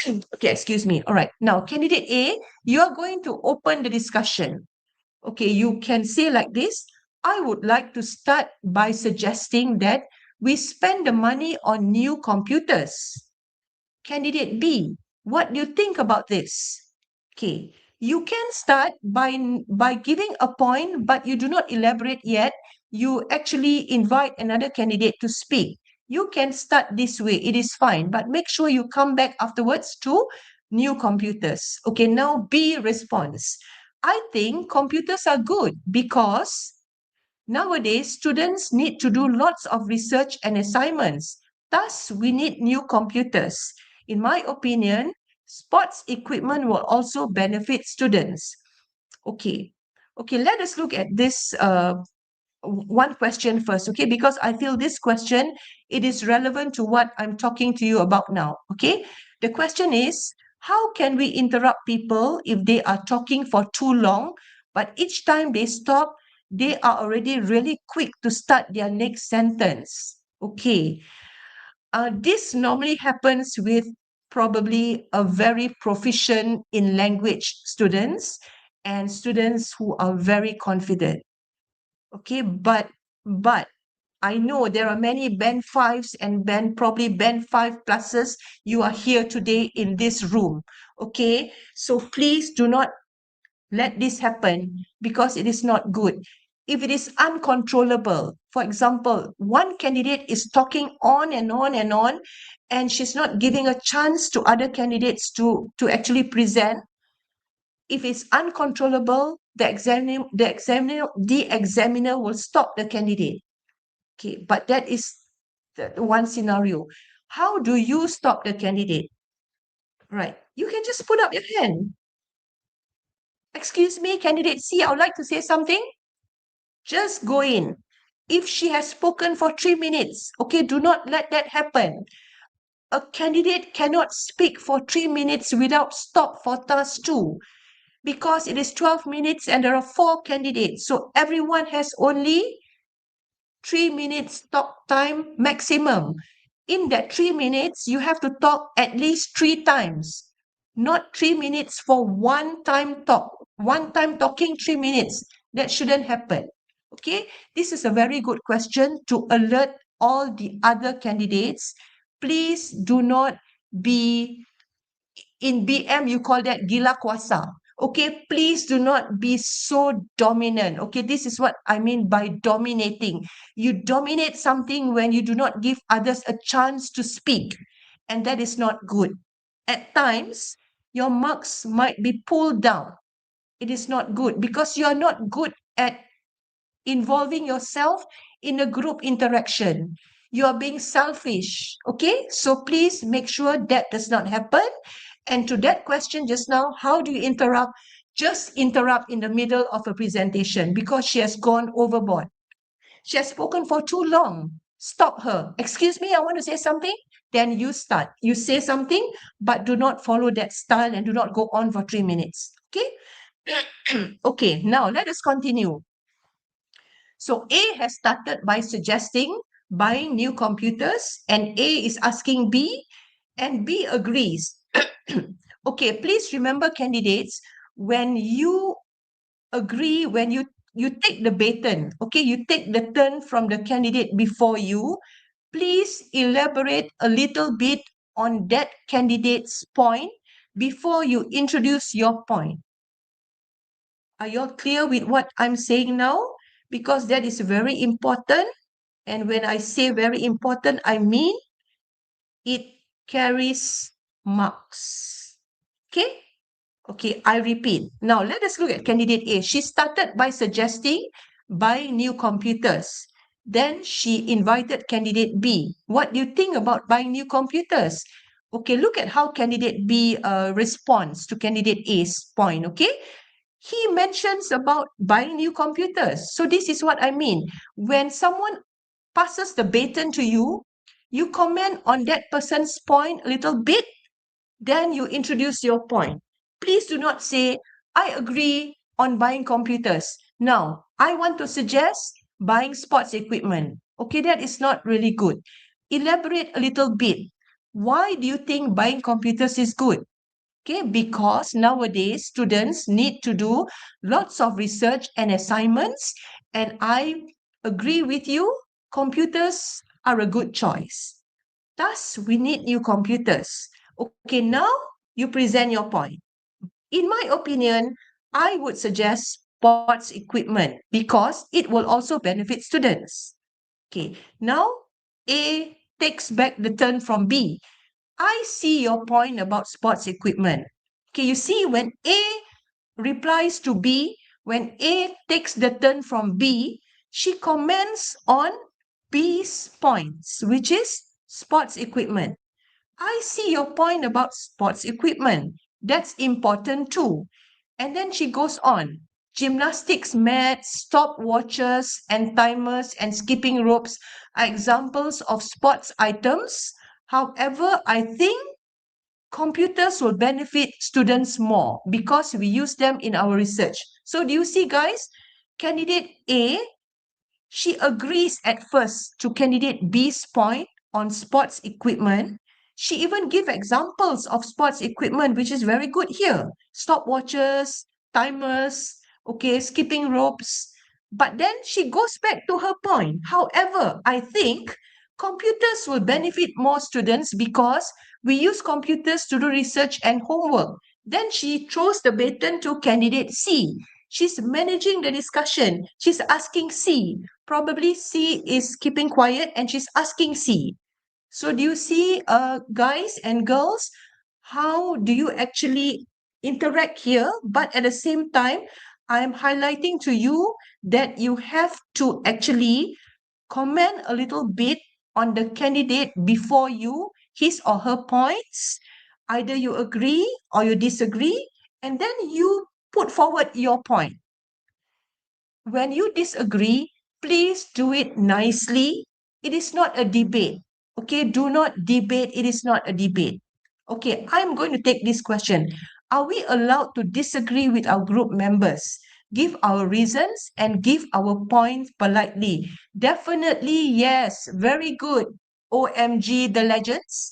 Okay, excuse me. All right. Now, candidate A, you are going to open the discussion. Okay, you can say like this. I would like to start by suggesting that we spend the money on new computers. Candidate B, what do you think about this? Okay, you can start by giving a point, but you do not elaborate yet. You actually invite another candidate to speak. You can start this way, it is fine, but make sure you come back afterwards to new computers. Okay, now B response. I think computers are good because nowadays students need to do lots of research and assignments. Thus, we need new computers. In my opinion, sports equipment will also benefit students. Okay. Okay, let us look at this one question first, okay? Because I feel this question, it is relevant to what I'm talking to you about now, okay? The question is, how can we interrupt people if they are talking for too long, but each time they stop, they are already really quick to start their next sentence. Okay. This normally happens with probably a very proficient in language students and students who are very confident. Okay, but I know there are many band fives and probably band five pluses. You are here today in this room. Okay, so please do not let this happen because it is not good. If it is uncontrollable, for example, one candidate is talking on and on and on, and she's not giving a chance to other candidates to actually present. If it's uncontrollable, the examiner will stop the candidate. Okay, but that is the one scenario. How do you stop the candidate? Right, you can just put up your hand. Excuse me, candidate C, I would like to say something. Just go in. If she has spoken for 3 minutes, okay, do not let that happen. A candidate cannot speak for 3 minutes without stop for task 2 because it is 12 minutes and there are 4 candidates. So everyone has only 3 minutes talk time maximum. In that 3 minutes, you have to talk at least 3 times, not 3 minutes for one time talk. One time talking 3 minutes. That shouldn't happen. Okay, this is a very good question to alert all the other candidates. Please do not be, in BM, you call that gila kuasa. Okay, please do not be so dominant. Okay, this is what I mean by dominating. You dominate something when you do not give others a chance to speak, and that is not good. At times, your marks might be pulled down. It is not good because you are not good at involving yourself in a group interaction. You are being selfish. Okay, so please make sure that does not happen. And to that question just now, how do you interrupt? Just interrupt in the middle of a presentation because she has gone overboard. She has spoken for too long. Stop her. Excuse me, I want to say something. Then you start. You say something, but do not follow that style and do not go on for 3 minutes. Okay? Okay, now let us continue. So A has started by suggesting buying new computers, and A is asking B, and B agrees. Okay, please remember, candidates, when you agree, when you take the baton, okay, you take the turn from the candidate before you, please elaborate a little bit on that candidate's point before you introduce your point. Are you all clear with what I'm saying now? Because that is very important. And when I say very important, I mean it carries marks. Okay? Okay, I repeat. Now, let us look at candidate A. She started by suggesting buying new computers. Then she invited candidate B. What do you think about buying new computers? Okay, look at how candidate B responds to candidate A's point, okay? He mentions about buying new computers. So this is what I mean. When someone passes the baton to you, you comment on that person's point a little bit, then you introduce your point. Please do not say, I agree on buying computers. Now, I want to suggest buying sports equipment. Okay, that is not really good. Elaborate a little bit. Why do you think buying computers is good? Okay, because nowadays students need to do lots of research and assignments, and I agree with you, computers are a good choice. Thus, we need new computers. Okay, now you present your point. In my opinion, I would suggest sports equipment because it will also benefit students. Okay, now A takes back the turn from B. I see your point about sports equipment. Okay, you see, when A replies to B, when A takes the turn from B, she comments on B's points, which is sports equipment. I see your point about sports equipment. That's important too. And then she goes on. Gymnastics mats, stopwatches, and timers and skipping ropes are examples of sports items. However, I think computers will benefit students more because we use them in our research. So do you see, guys? Candidate A, she agrees at first to candidate B's point on sports equipment. She even give examples of sports equipment, which is very good here. Stopwatches, timers, okay, skipping ropes. But then she goes back to her point. However, I think computers will benefit more students because we use computers to do research and homework. Then she throws the baton to candidate C. She's managing the discussion. She's asking C. Probably C is keeping quiet and she's asking C. So do you see, guys and girls, how do you actually interact here? But at the same time, I'm highlighting to you that you have to actually comment a little bit on the candidate before you, his or her points. Either you agree or you disagree, and then you put forward your point. When you disagree, please do it nicely. It is not a debate. Okay, do not debate. It is not a debate. Okay, I'm going to take this question. Are we allowed to disagree with our group members? Give our reasons and give our points politely. Definitely, yes. Very good. OMG, the legends.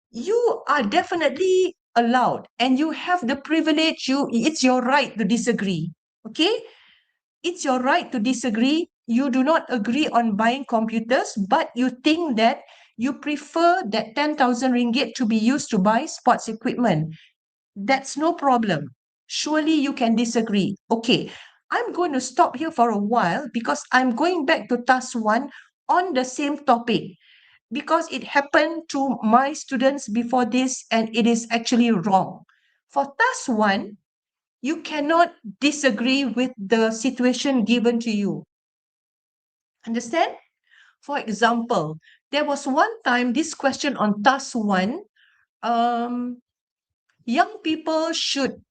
You are definitely allowed and you have the privilege. It's your right to disagree. Okay? It's your right to disagree. You do not agree on buying computers, but you think that you prefer that 10,000 ringgit to be used to buy sports equipment. That's no problem. Surely you can disagree. Okay, I'm going to stop here for a while because I'm going back to task 1 on the same topic because it happened to my students before this and it is actually wrong. For task 1, you cannot disagree with the situation given to you. Understand? For example, there was one time this question on task 1, young people should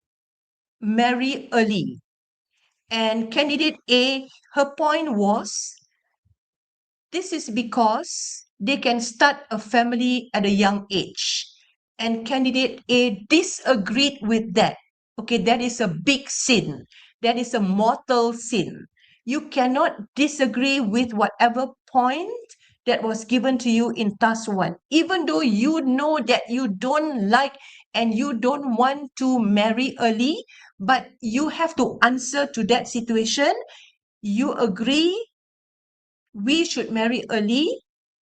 marry early. And candidate A, her point was, this is because they can start a family at a young age. And candidate A disagreed with that. Okay, that is a big sin. That is a mortal sin. You cannot disagree with whatever point that was given to you in task 1. Even though you know that you don't like and you don't want to marry early, but you have to answer to that situation. You agree we should marry early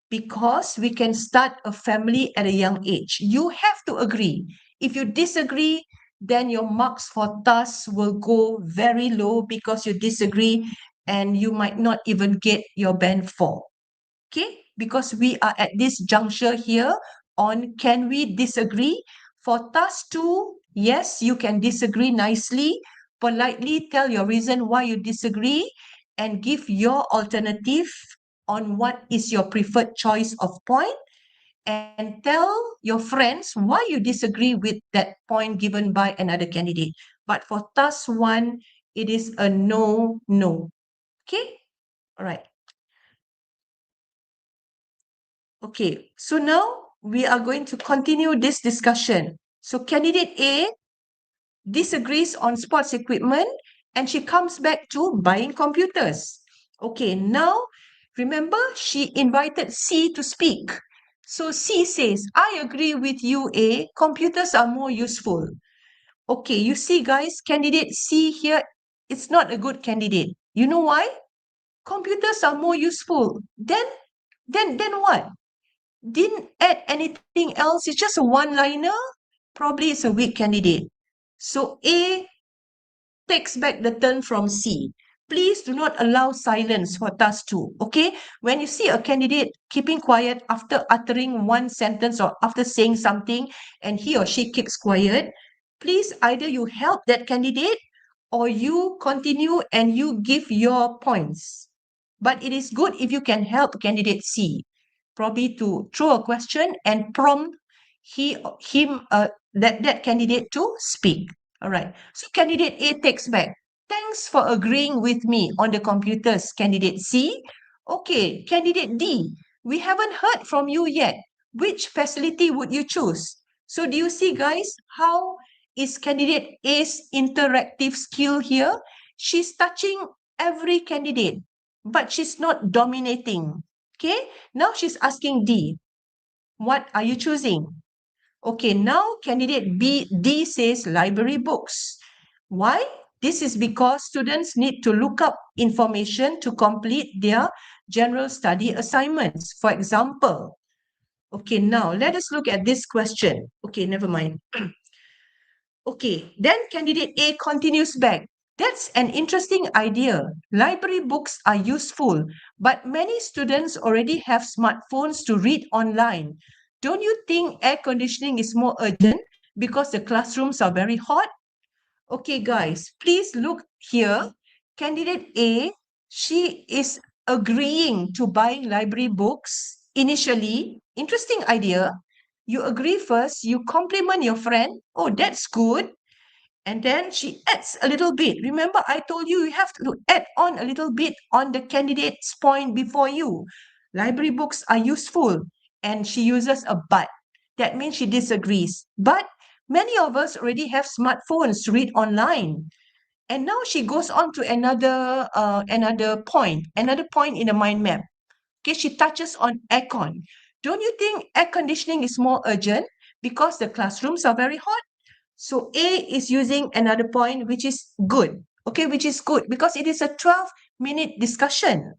because we can start a family at a young age. You have to agree. If you disagree, then your marks for tasks will go very low because you disagree and you might not even get your band 4. Okay? Because we are at this juncture here on can we disagree? For task 2, yes, you can disagree nicely. Politely tell your reason why you disagree and give your alternative on what is your preferred choice of point and tell your friends why you disagree with that point given by another candidate. But for task 1, it is a no, no. Okay? All right. Okay, so now we are going to continue this discussion. So candidate A disagrees on sports equipment and she comes back to buying computers. Okay, now remember she invited C to speak. So C says, I agree with you, A. Computers are more useful. Okay, you see guys, candidate C here, it's not a good candidate. You know why? Computers are more useful. Then what? Didn't add anything else. It's just a one-liner. Probably it's a weak candidate. So A takes back the turn from C. Please do not allow silence for task 2. Okay? When you see a candidate keeping quiet after uttering one sentence or after saying something and he or she keeps quiet, please either you help that candidate or you continue and you give your points. But it is good if you can help candidate C, probably to throw a question and prompt that candidate to speak. All right. So candidate A takes back. Thanks for agreeing with me on the computers, candidate C. Okay, candidate D, we haven't heard from you yet. Which facility would you choose? So do you see, guys, how is candidate A's interactive skill here? She's touching every candidate, but she's not dominating. Okay, now she's asking D, what are you choosing? Okay, now candidate D says library books. Why? This is because students need to look up information to complete their general study assignments. For example, okay, now let us look at this question. Okay, never mind. Okay, then candidate A continues back. That's an interesting idea. Library books are useful, but many students already have smartphones to read online. Don't you think air conditioning is more urgent because the classrooms are very hot? Okay, guys, please look here. Candidate A, she is agreeing to buying library books initially. Interesting idea. You agree first, you compliment your friend. Oh, that's good. And then she adds a little bit. Remember, I told you you have to add on a little bit on the candidate's point before you. Library books are useful. And she uses a but. That means she disagrees. But many of us already have smartphones to read online. And now she goes on to another point in the mind map. Okay, she touches on aircon. Don't you think air conditioning is more urgent because the classrooms are very hot? So A is using another point, which is good. Okay, which is good because it is a 12-minute discussion.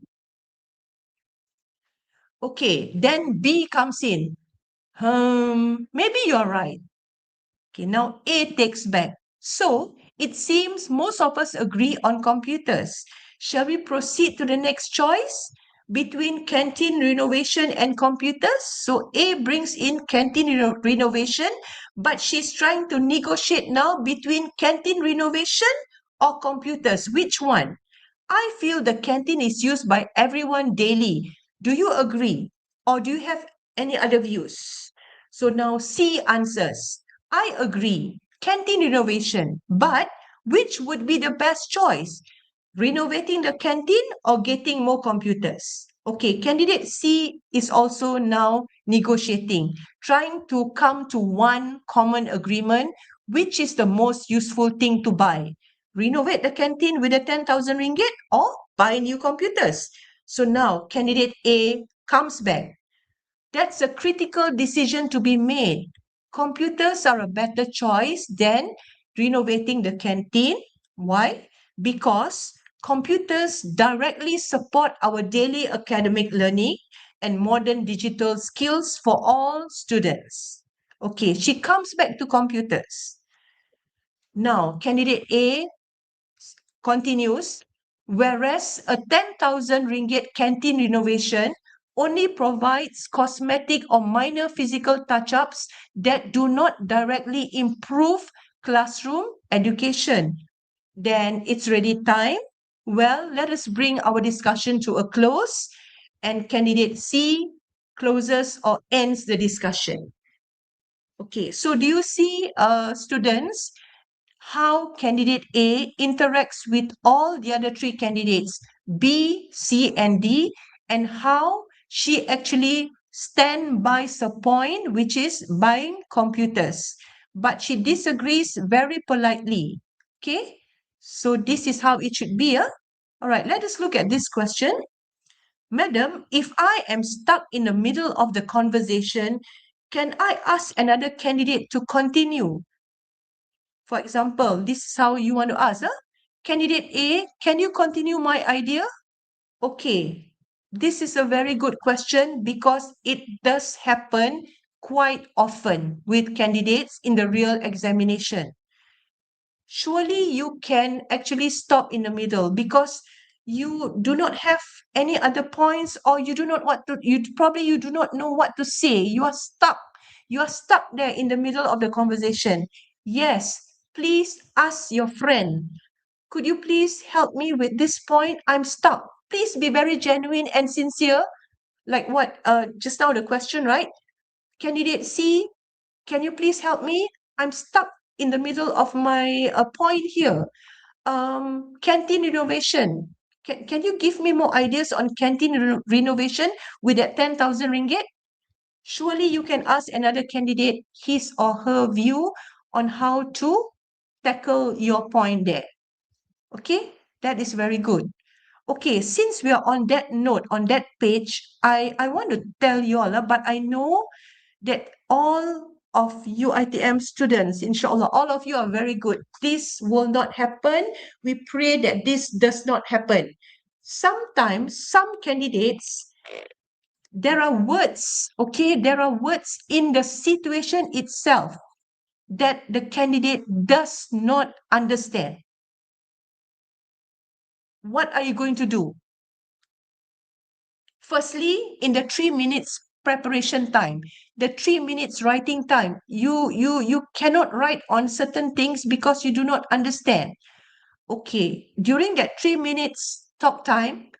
Okay, then B comes in. Maybe you're right. Okay, now A takes back. So it seems most of us agree on computers. Shall we proceed to the next choice between canteen renovation and computers? So A brings in canteen renovation, but she's trying to negotiate now between canteen renovation or computers. Which one? I feel the canteen is used by everyone daily. Do you agree? Or do you have any other views? So now C answers. I agree. Canteen renovation. But which would be the best choice? Renovating the canteen or getting more computers? Okay, candidate C is also now negotiating, trying to come to one common agreement, which is the most useful thing to buy. Renovate the canteen with the 10,000 ringgit or buy new computers. So now candidate A comes back. That's a critical decision to be made. Computers are a better choice than renovating the canteen. Why? Because computers directly support our daily academic learning and modern digital skills for all students. Okay, she comes back to computers. Now, candidate A continues, whereas a 10,000 ringgit canteen renovation only provides cosmetic or minor physical touch-ups that do not directly improve classroom education. Then it's ready time. Well, let us bring our discussion to a close, and candidate C closes or ends the discussion. Okay, so do you see, students, how candidate A interacts with all the other three candidates, B, C, and D, and how she actually stand by her point, which is buying computers. But she disagrees very politely. Okay, so this is how it should be. All right, let us look at this question. Madam, if I am stuck in the middle of the conversation, can I ask another candidate to continue? For example, this is how you want to ask. Candidate A, can you continue my idea? Okay, this is a very good question because it does happen quite often with candidates in the real examination. Surely you can actually stop in the middle because you do not have any other points, or you do not what to you do not know what to say. You are stuck there in the middle of the conversation. Yes, please ask your friend, could you please help me with this point? I'm stuck. Please be very genuine and sincere, like what just now the question, right? Candidate C, can you please help me? I'm stuck in the middle of my point here. Canteen renovation. Can you give me more ideas on canteen renovation with that 10,000 ringgit? Surely you can ask another candidate his or her view on how to tackle your point there. Okay, that is very good. Okay, since we are on that note, on that page, I want to tell you all, but I know that all of you ITM students, inshallah, all of you are very good. This will not happen. We pray that this does not happen. Sometimes, some candidates, there are words, okay, there are words in the situation itself that the candidate does not understand. What are you going to do? Firstly, in the 3 minutes preparation time, the 3 minutes writing time, you cannot write on certain things because you do not understand. Okay, during that 3 minutes talk time,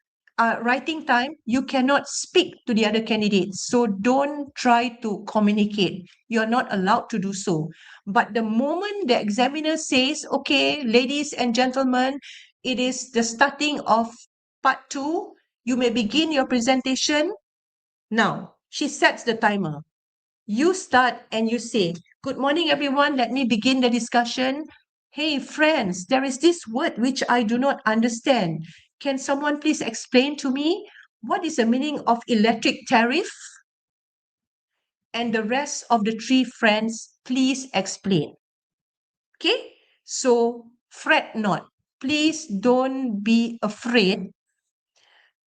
writing time, you cannot speak to the other candidates. So don't try to communicate. You're not allowed to do so. But the moment the examiner says, okay, ladies and gentlemen, it is the starting of part 2, you may begin your presentation now. She sets the timer. You start and you say, good morning, everyone. Let me begin the discussion. Hey, friends, there is this word which I do not understand. Can someone please explain to me what is the meaning of electric tariff? And the rest of the 3 friends, please explain. Okay? So, fret not. Please don't be afraid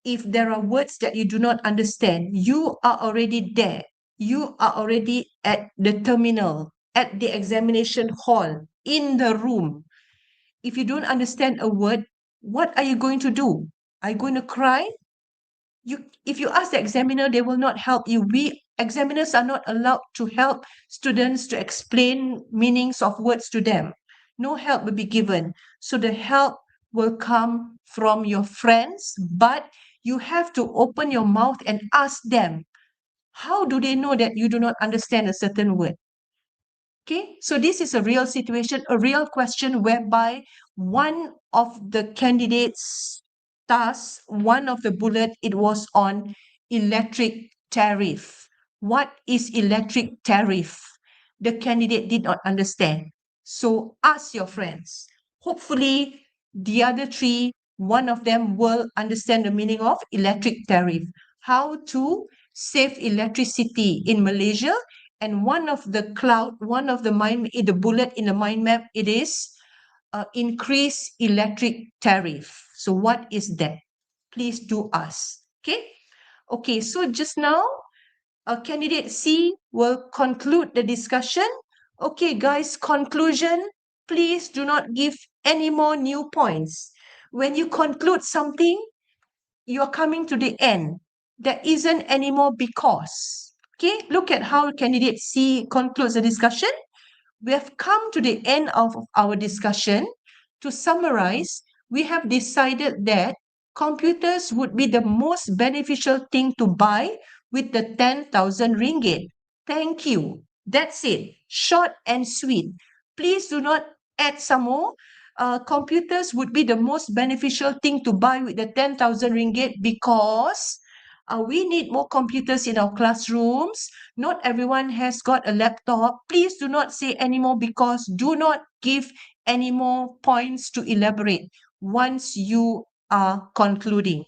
if there are words that you do not understand. You are already there. You are already at the terminal, at the examination hall, in the room. If you don't understand a word, what are you going to do? Are you going to cry? If you ask the examiner, they will not help you. We examiners are not allowed to help students to explain meanings of words to them. No help will be given. So the help will come from your friends, but you have to open your mouth and ask them. How do they know that you do not understand a certain word? Okay, so this is a real situation, a real question whereby one of the candidates' task, one of the bullet, it was on electric tariff. What is electric tariff? The candidate did not understand. So ask your friends. Hopefully, the other 3, one of them will understand the meaning of electric tariff. How to save electricity in Malaysia, and one of the the bullet in the mind map, it is increase electric tariff. So what is that? Please do ask. Okay. Okay. So just now, candidate C will conclude the discussion. Okay, guys, conclusion. Please do not give any more new points. When you conclude something, you're coming to the end. There isn't any more because. Okay, look at how candidate C concludes the discussion. We have come to the end of our discussion. To summarize, we have decided that computers would be the most beneficial thing to buy with the 10,000 ringgit. Thank you. That's it. Short and sweet. Please do not add some more. Computers would be the most beneficial thing to buy with the 10,000 ringgit because we need more computers in our classrooms. Not everyone has got a laptop. Please do not say anymore because do not give any more points to elaborate once you are concluding.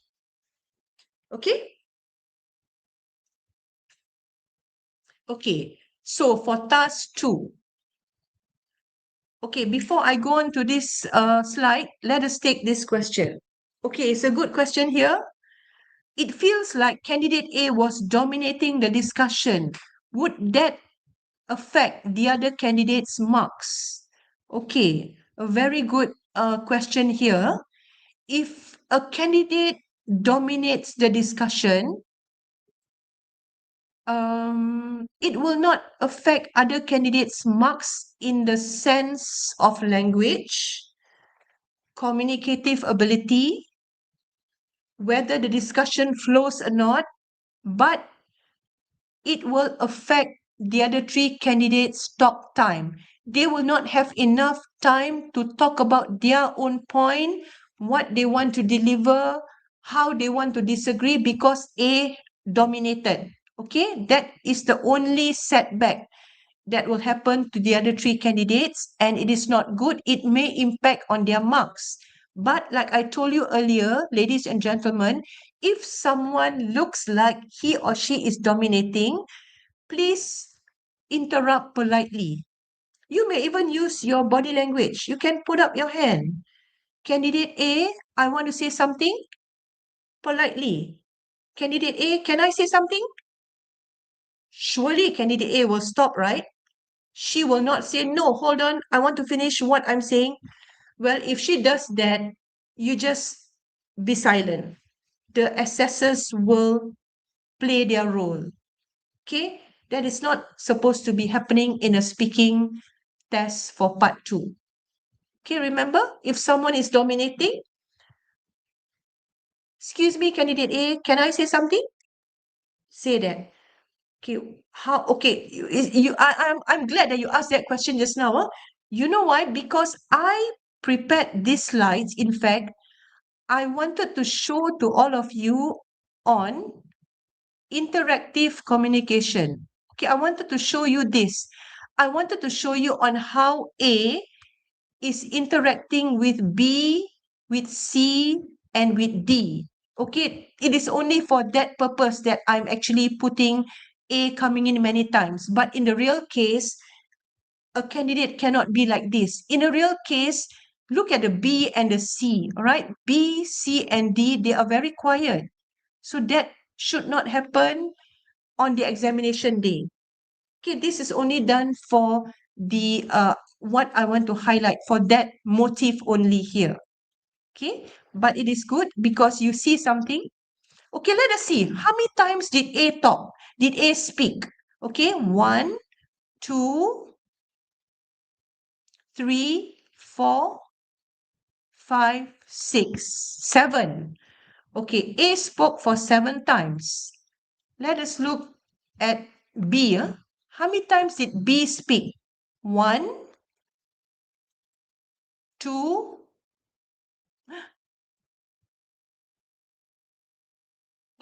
Okay? Okay. So for task 2. Okay, before I go on to this slide, let us take this question. Okay, it's a good question here. It feels like candidate A was dominating the discussion. Would that affect the other candidates' marks? Okay, a very good question here. If a candidate dominates the discussion, it will not affect other candidates' marks in the sense of language, communicative ability, whether the discussion flows or not, but it will affect the other 3 candidates' talk time. They will not have enough time to talk about their own point, what they want to deliver, how they want to disagree because A dominated. Okay, that is the only setback that will happen to the other 3 candidates, and it is not good. It may impact on their marks. But like I told you earlier, ladies and gentlemen, if someone looks like he or she is dominating, please interrupt politely. You may even use your body language. You can put up your hand. Candidate A, I want to say something politely. Candidate A, can I say something? Surely candidate A will stop, right? She will not say, no, hold on, I want to finish what I'm saying. Well, if she does that, you just be silent. The assessors will play their role. Okay? That is not supposed to be happening in a speaking test for part 2. Okay, remember, if someone is dominating, excuse me, candidate A, can I say something? Say that. Okay, how? Okay, I'm glad that you asked that question just now. Huh? You know why? Because I prepared these slides. In fact, I wanted to show to all of you on interactive communication. Okay, I wanted to show you this. I wanted to show you on how A is interacting with B, with C, and with D. Okay, it is only for that purpose that I'm actually putting A coming in many times. But in the real case, a candidate cannot be like this. In a real case, look at the B and the C, all right? B, C, and D, they are very quiet. So that should not happen on the examination day. Okay, this is only done for the what I want to highlight for that motive only here. Okay, but it is good because you see something. Okay, let us see. How many times did A talk? Did A speak? Okay, 1, 2, 3, 4, 5, 6, 7. Okay, A spoke for 7 times. Let us look at B. How many times did B speak? 1, 2.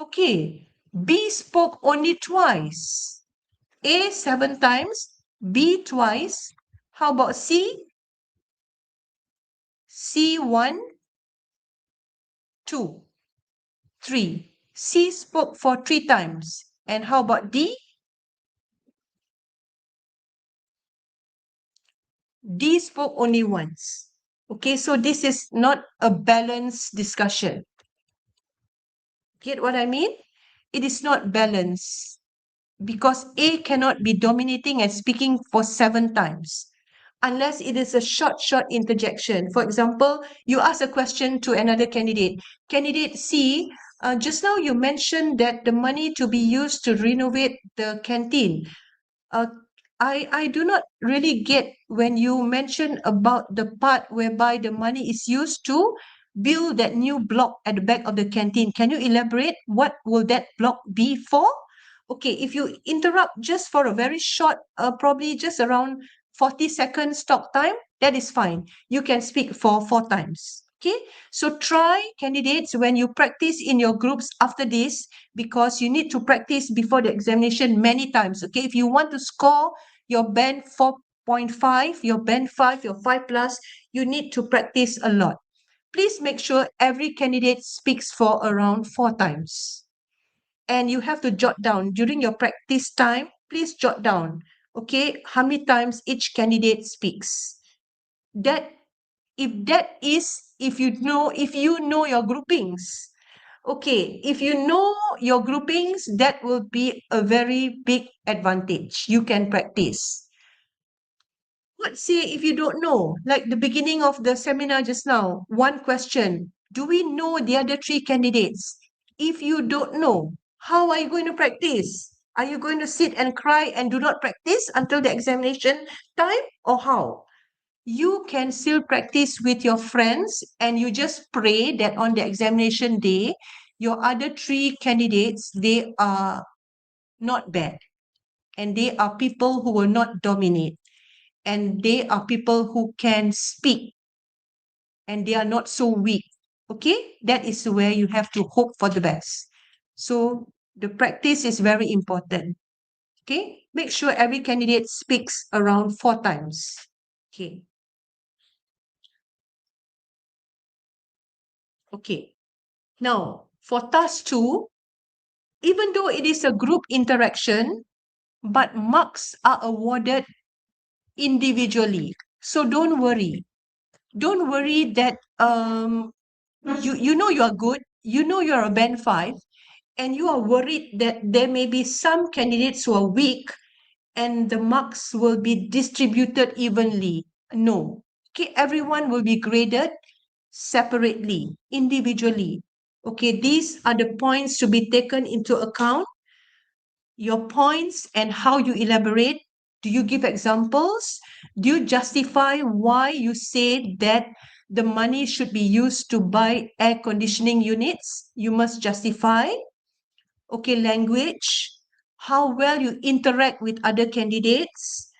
Okay, B spoke only twice. A 7 times, B twice. How about C? C 1, 2, 3. C spoke for 3 times. And how about D? D spoke only once. Okay, so this is not a balanced discussion. Get what I mean? It is not balanced because A cannot be dominating and speaking for 7 times unless it is a short interjection. For example, you ask a question to another candidate. Candidate C, just now you mentioned that the money to be used to renovate the canteen. Uh, I do not really get when you mention about the part whereby the money is used to build that new block at the back of the canteen. Can you elaborate? What will that block be for? Okay, if you interrupt just for a very short, probably just around 40 seconds talk time, that is fine. You can speak for 4 times. Okay, so try candidates when you practice in your groups after this because you need to practice before the examination many times. Okay, if you want to score your band 4.5, your band 5, your 5 plus, you need to practice a lot. Please make sure every candidate speaks for around 4 times. And you have to jot down during your practice time, please jot down, okay, how many times each candidate speaks. That if you know your groupings. Okay, if you know your groupings, that will be a very big advantage. You can practice. What say if you don't know? Like the beginning of the seminar just now, one question. Do we know the other 3 candidates? If you don't know, how are you going to practice? Are you going to sit and cry and do not practice until the examination time or how? You can still practice with your friends and you just pray that on the examination day, your other 3 candidates, they are not bad and they are people who will not dominate and they are people who can speak and they are not so weak. Okay, that is where you have to hope for the best. So the practice is very important. Okay, make sure every candidate speaks around 4 times. Okay. Okay. Now, for task 2, even though it is a group interaction, but marks are awarded individually. So don't worry. Don't worry that you know you are good, you know you're a band 5, and you are worried that there may be some candidates who are weak and the marks will be distributed evenly. No. Okay, everyone will be graded separately, individually. Okay, these are the points to be taken into account. Your points and how you elaborate. Do you give examples? Do you justify why you say that the money should be used to buy air conditioning units? You must justify. Okay, language, how well you interact with other candidates.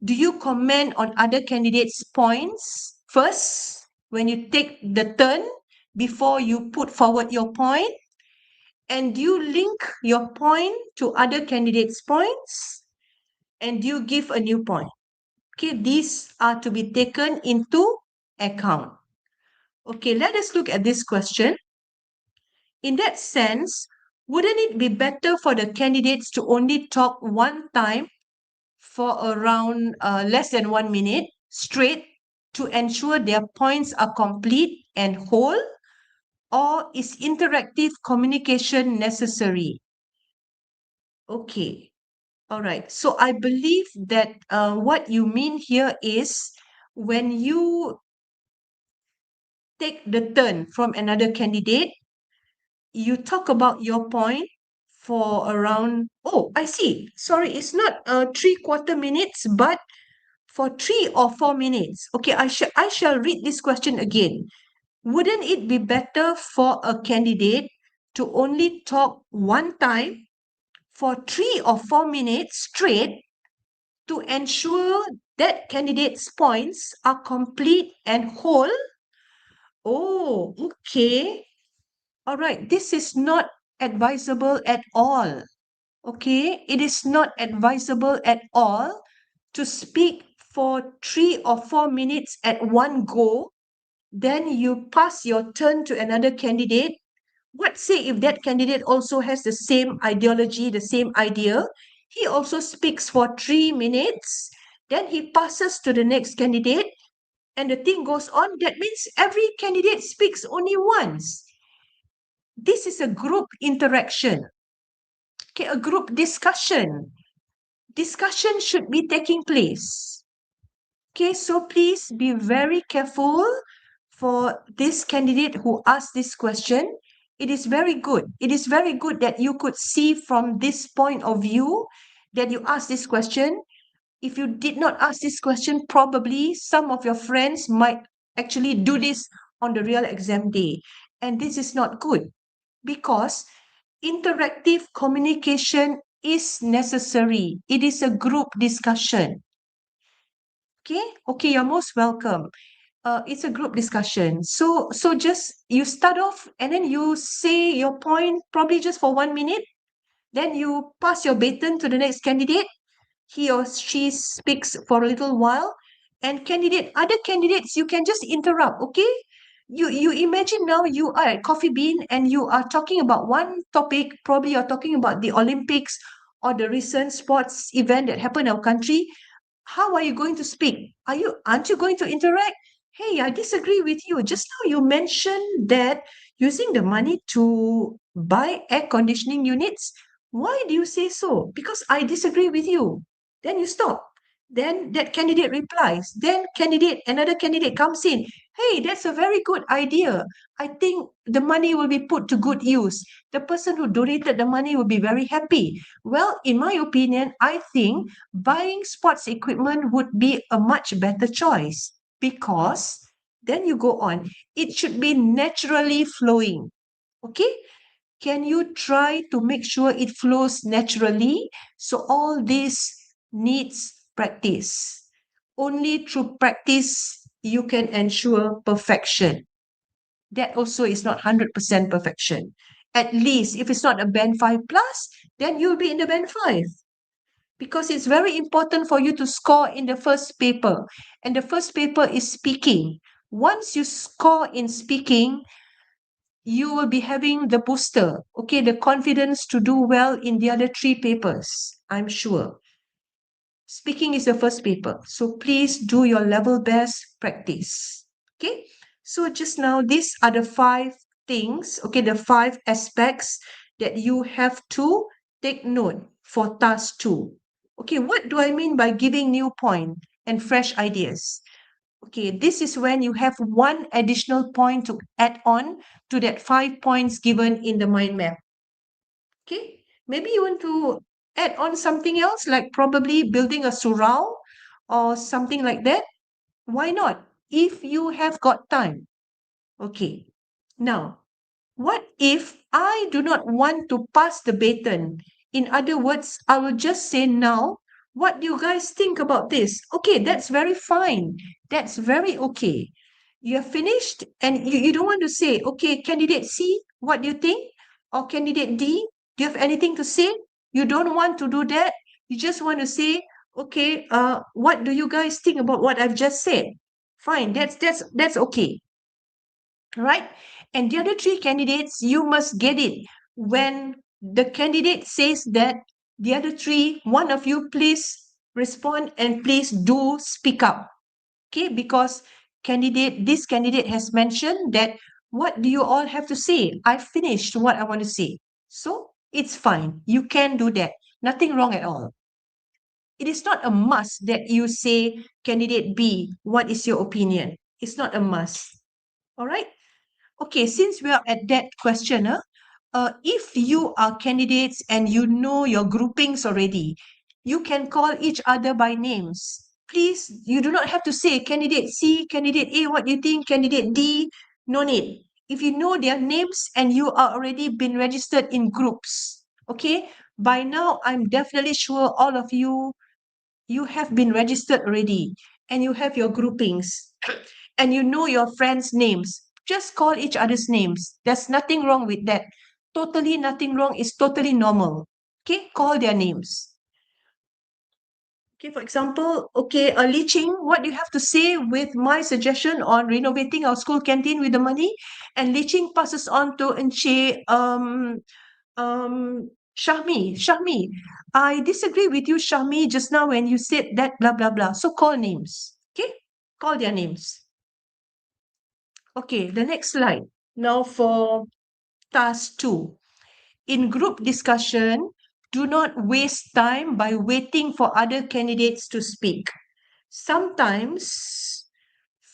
Do you comment on other candidates' points first when you take the turn before you put forward your point? And do you link your point to other candidates' points? And do you give a new point? Okay, these are to be taken into account. Okay, let us look at this question. In that sense, wouldn't it be better for the candidates to only talk one time for around less than 1 minute straight to ensure their points are complete and whole? Or is interactive communication necessary? Okay, all right. So I believe that what you mean here is when you take the turn from another candidate, you talk about your point for around, oh, I see. Sorry, it's not 3/4 minutes, but for 3 or 4 minutes. Okay, I shall read this question again. Wouldn't it be better for a candidate to only talk one time for 3 or 4 minutes straight to ensure that candidate's points are complete and whole? Oh, okay. All right. This is not advisable at all. Okay. It is not advisable at all to speak for 3 or 4 minutes at one go. Then you pass your turn to another candidate. What say if that candidate also has the same ideology, the same idea? He also speaks for 3 minutes. Then he passes to the next candidate, and the thing goes on. That means every candidate speaks only once. This is a group interaction, okay, a group discussion. Discussion should be taking place. Okay, so please be very careful for this candidate who asked this question. It is very good. It is very good that you could see from this point of view that you asked this question. If you did not ask this question, probably some of your friends might actually do this on the real exam day. And this is not good because interactive communication is necessary. It is a group discussion. Okay, you're most welcome. It's a group discussion. So just you start off and then you say your point probably just for 1 minute. Then you pass your baton to the next candidate. He or she speaks for a little while, and other candidates, you can just interrupt. Okay, you imagine now you are at Coffee Bean and you are talking about one topic. Probably you're talking about the Olympics or the recent sports event that happened in our country. How are you going to speak? Aren't you going to interact? Hey, I disagree with you. Just now you mentioned that using the money to buy air conditioning units. Why do you say so? Because I disagree with you. Then you stop. Then that candidate replies. Then another candidate comes in. Hey, that's a very good idea. I think the money will be put to good use. The person who donated the money will be very happy. Well, in my opinion, I think buying sports equipment would be a much better choice because then you go on. It should be naturally flowing. Okay? Can you try to make sure it flows naturally? So all this needs practice. Only through practice you can ensure perfection. That also is not 100% perfection. At least if it's not a band 5 plus, then you'll be in the band 5 because it's very important for you to score in the first paper. And the first paper is speaking. Once you score in speaking, you will be having the booster, okay, the confidence to do well in the other three papers, I'm sure. Speaking is the first paper, so please do your level best practice. Okay, so just now, these are the five things, okay, the five aspects that you have to take note for task 2. Okay, what do I mean by giving new point and fresh ideas? Okay, this is when you have one additional point to add on to that 5 points given in the mind map. Okay, maybe you want to add on something else, like probably building a surau or something like that. Why not? If you have got time. Okay, now, what if I do not want to pass the baton? In other words, I will just say now, what do you guys think about this? Okay, that's very fine. That's very okay. You have finished and you don't want to say, okay, candidate C, what do you think? Or candidate D, do you have anything to say? You don't want to do that. You just want to say, okay, what do you guys think about what I've just said? Fine, that's okay, right? And the other three candidates, you must get it. When the candidate says that, the other three, one of you, please respond and please do speak up. Okay, because this candidate has mentioned that, what do you all have to say? I finished what I want to say. So it's fine. You can do that. Nothing wrong at all. It is not a must that you say, candidate B, what is your opinion? It's not a must. All right. Okay, since we are at that question, if you are candidates and you know your groupings already, you can call each other by names. Please, you do not have to say candidate C, candidate A, what do you think, candidate D? No need. If you know their names and you are already been registered in groups, okay? By now, I'm definitely sure all of you, you have been registered already and you have your groupings and you know your friends' names. Just call each other's names. There's nothing wrong with that. Totally nothing wrong. It's totally normal. Okay, call their names. Okay, for example, okay, Li Ching, what do you have to say with my suggestion on renovating our school canteen with the money? And Li Ching passes on to Enche Shahmi, I disagree with you, Shahmi, just now when you said that, blah, blah, blah. So call names. Okay, call their names. Okay, the next slide. Now for task 2. In group discussion, do not waste time by waiting for other candidates to speak. Sometimes,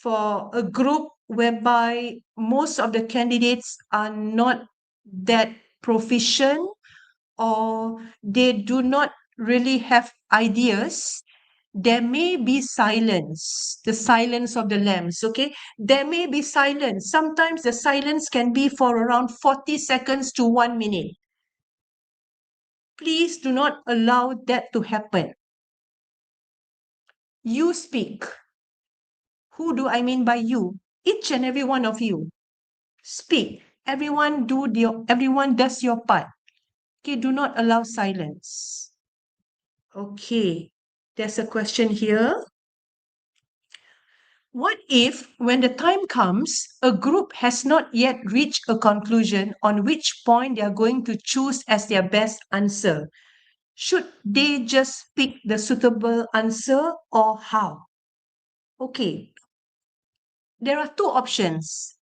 for a group whereby most of the candidates are not that proficient or they do not really have ideas, there may be silence, the silence of the lambs, okay? There may be silence. Sometimes the silence can be for around 40 seconds to 1 minute. Please do not allow that to happen. You speak. Who do I mean by you? Each and every one of you. Speak. Everyone does your part. Okay, do not allow silence. Okay, there's a question here. What if, when the time comes, a group has not yet reached a conclusion on which point they are going to choose as their best answer? Should they just pick the suitable answer or how? Okay, there are two options.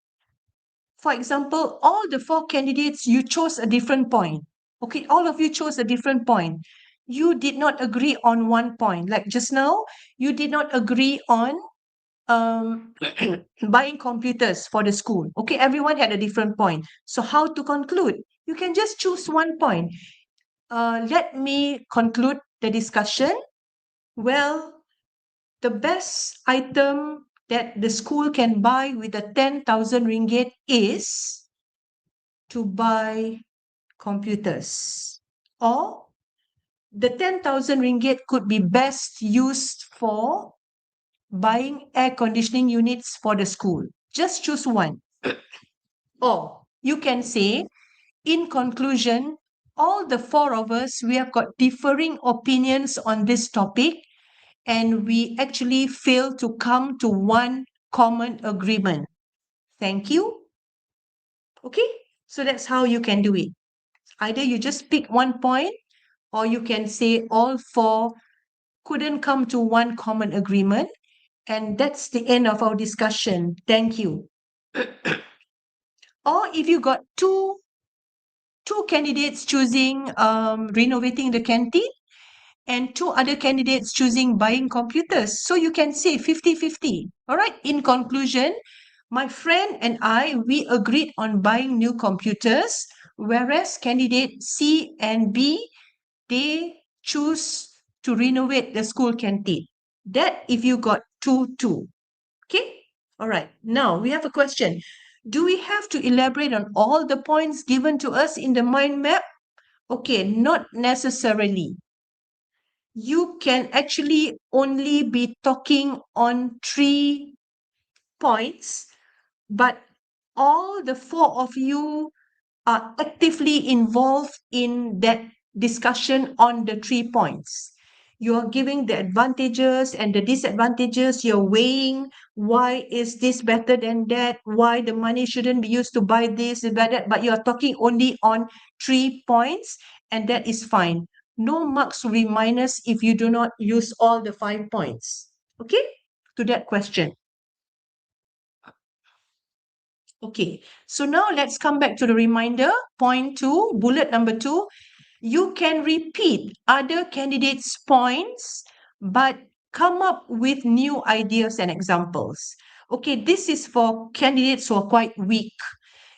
For example, all the 4 candidates, you chose a different point. Okay, all of you chose a different point. You did not agree on one point. Like just now, you did not agree on um, buying computers for the school. Okay, everyone had a different point. So how to conclude? You can just choose one point. Let me conclude the discussion. Well, the best item that the school can buy with the 10,000 ringgit is to buy computers. Or the 10,000 ringgit could be best used for buying air conditioning units for the school. Just choose one. Or you can say, in conclusion, all the 4 of us, we have got differing opinions on this topic, and we actually failed to come to one common agreement. Thank you. Okay, so that's how you can do it. Either you just pick one point, or you can say all four couldn't come to one common agreement. And that's the end of our discussion. Thank you. Or if you got two candidates choosing renovating the canteen, and two other candidates choosing buying computers. So you can say 50-50. All right. In conclusion, my friend and I, we agreed on buying new computers, whereas candidate C and B, they choose to renovate the school canteen. That if you got 2-2. Okay. All right. Now we have a question. Do we have to elaborate on all the points given to us in the mind map? Okay, not necessarily. You can actually only be talking on 3 points, but all the four of you are actively involved in that discussion on the 3 points. You're giving the advantages and the disadvantages, you're weighing why is this better than that, why the money shouldn't be used to buy this, buy that, but you're talking only on 3 points, and that is fine. No marks will be minus if you do not use all the 5 points. Okay, to that question. Okay, so now let's come back to the reminder. Point 2, bullet number 2. You can repeat other candidates' points, but come up with new ideas and examples. Okay, this is for candidates who are quite weak.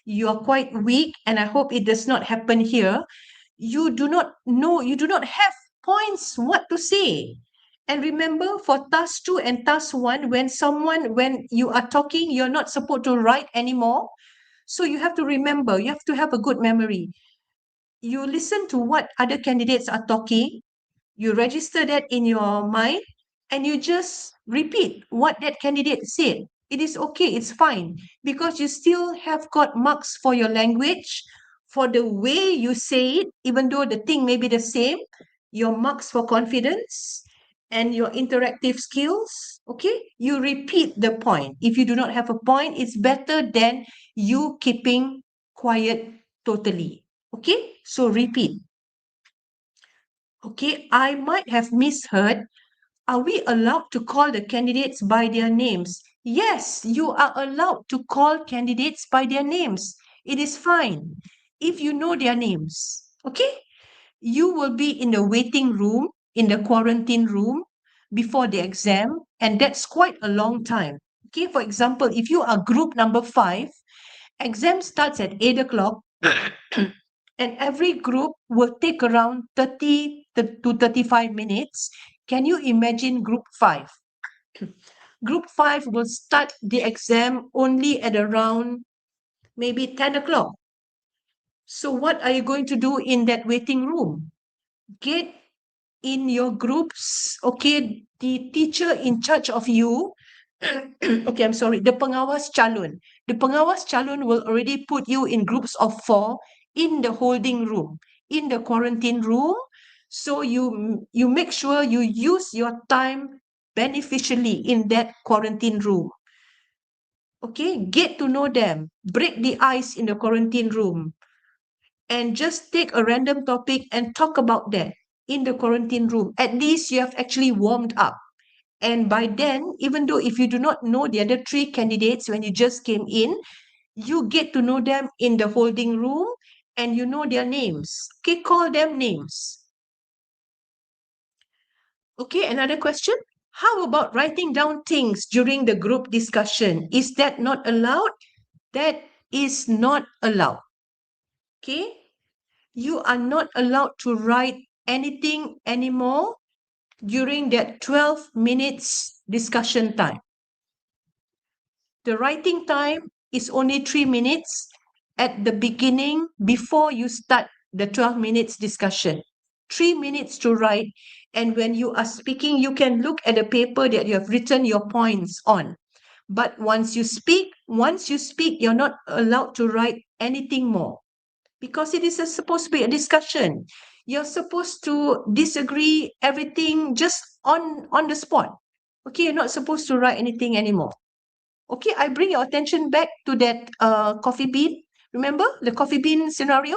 You are quite weak, and I hope it does not happen here. You do not know, you do not have points what to say. And remember, for task 2 and task 1, when you are talking, you're not supposed to write anymore. So you have to remember, you have to have a good memory. You listen to what other candidates are talking, you register that in your mind, and you just repeat what that candidate said. It is okay, it's fine, because you still have got marks for your language, for the way you say it, even though the thing may be the same, your marks for confidence and your interactive skills. Okay, you repeat the point. If you do not have a point, it's better than you keeping quiet totally. Okay, so repeat. Okay, I might have misheard. Are we allowed to call the candidates by their names? Yes, you are allowed to call candidates by their names. It is fine if you know their names. Okay, you will be in the waiting room, in the quarantine room before the exam, and that's quite a long time. Okay, for example, if you are group number 5, exam starts at 8 o'clock, and every group will take around 30 to 35 minutes. Can you imagine group 5? Group 5 will start the exam only at around maybe 10 o'clock. So what are you going to do in that waiting room? Get in your groups. Okay, the teacher in charge of you, okay, I'm sorry, the pengawas calon. The pengawas calon will already put you in groups of 4 in the holding room, in the quarantine room. So you make sure you use your time beneficially in that quarantine room. Okay, get to know them, break the ice in the quarantine room, and just take a random topic and talk about that in the quarantine room. At least you have actually warmed up. And by then, even though if you do not know the other 3 candidates when you just came in, you get to know them in the holding room and you know their names. Okay, call them names. Okay, another question. How about writing down things during the group discussion? Is that not allowed? That is not allowed. Okay, you are not allowed to write anything anymore during that 12 minutes discussion time. The writing time is only 3 minutes at the beginning before you start the 12 minutes discussion. 3 minutes to write, and when you are speaking, you can look at the paper that you have written your points on. But once you speak, you're not allowed to write anything more, because it is supposed to be a discussion. You're supposed to disagree everything just on the spot. Okay, you're not supposed to write anything anymore. Okay, I bring your attention back to that coffee bean. Remember the coffee bean scenario?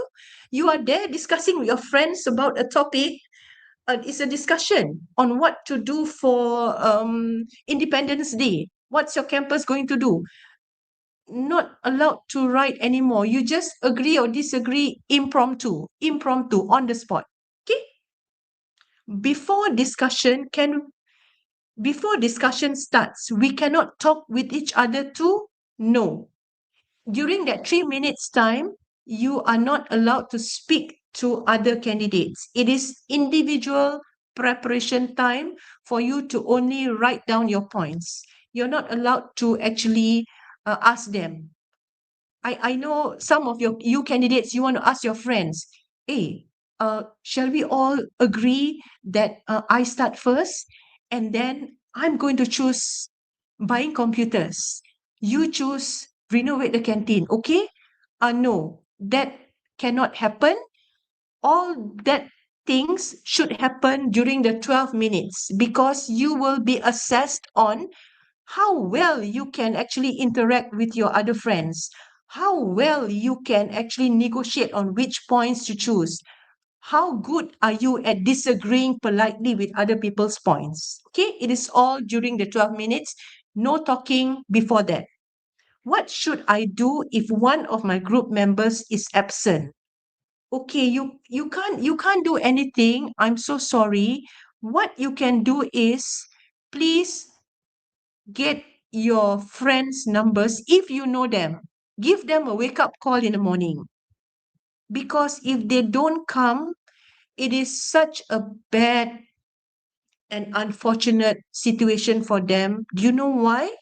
You are there discussing with your friends about a topic. It's a discussion on what to do for Independence Day. What's your campus going to do? Not allowed to write anymore. You just agree or disagree impromptu on the spot. Okay? Before discussion can before discussion starts, we cannot talk with each other too. No. During that 3 minutes time, you are not allowed to speak to other candidates. It is individual preparation time for you to only write down your points. You're not allowed to actually ask them. I know some of you candidates, you want to ask your friends, hey, shall we all agree that I start first and then I'm going to choose buying computers. You choose renovate the canteen, okay? No, that cannot happen. All that things should happen during the 12 minutes because you will be assessed on how well you can actually interact with your other friends, how well you can actually negotiate on which points to choose, how good are you at disagreeing politely with other people's points. Okay, it is all during the 12 minutes, no talking before that. What should I do if one of my group members is absent? Okay, you can't do anything. I'm so sorry. What you can do is please get your friends' numbers if you know them. Give them a wake up call in the morning. Because if they don't come, it is such a bad and unfortunate situation for them. Do you know why?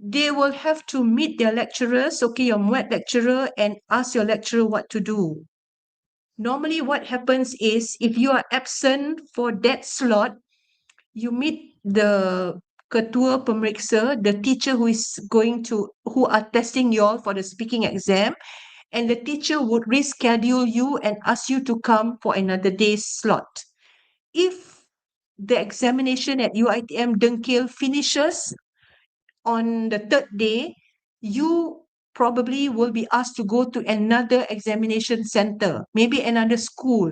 They will have to meet their lecturers, okay, your Muet lecturer, and ask your lecturer what to do. Normally, what happens is if you are absent for that slot, you meet the ketua pemeriksa, the teacher who are testing you all for the speaking exam, and the teacher would reschedule you and ask you to come for another day's slot. If the examination at UiTM Dengkil finishes on the third day, you probably will be asked to go to another examination center, maybe another school,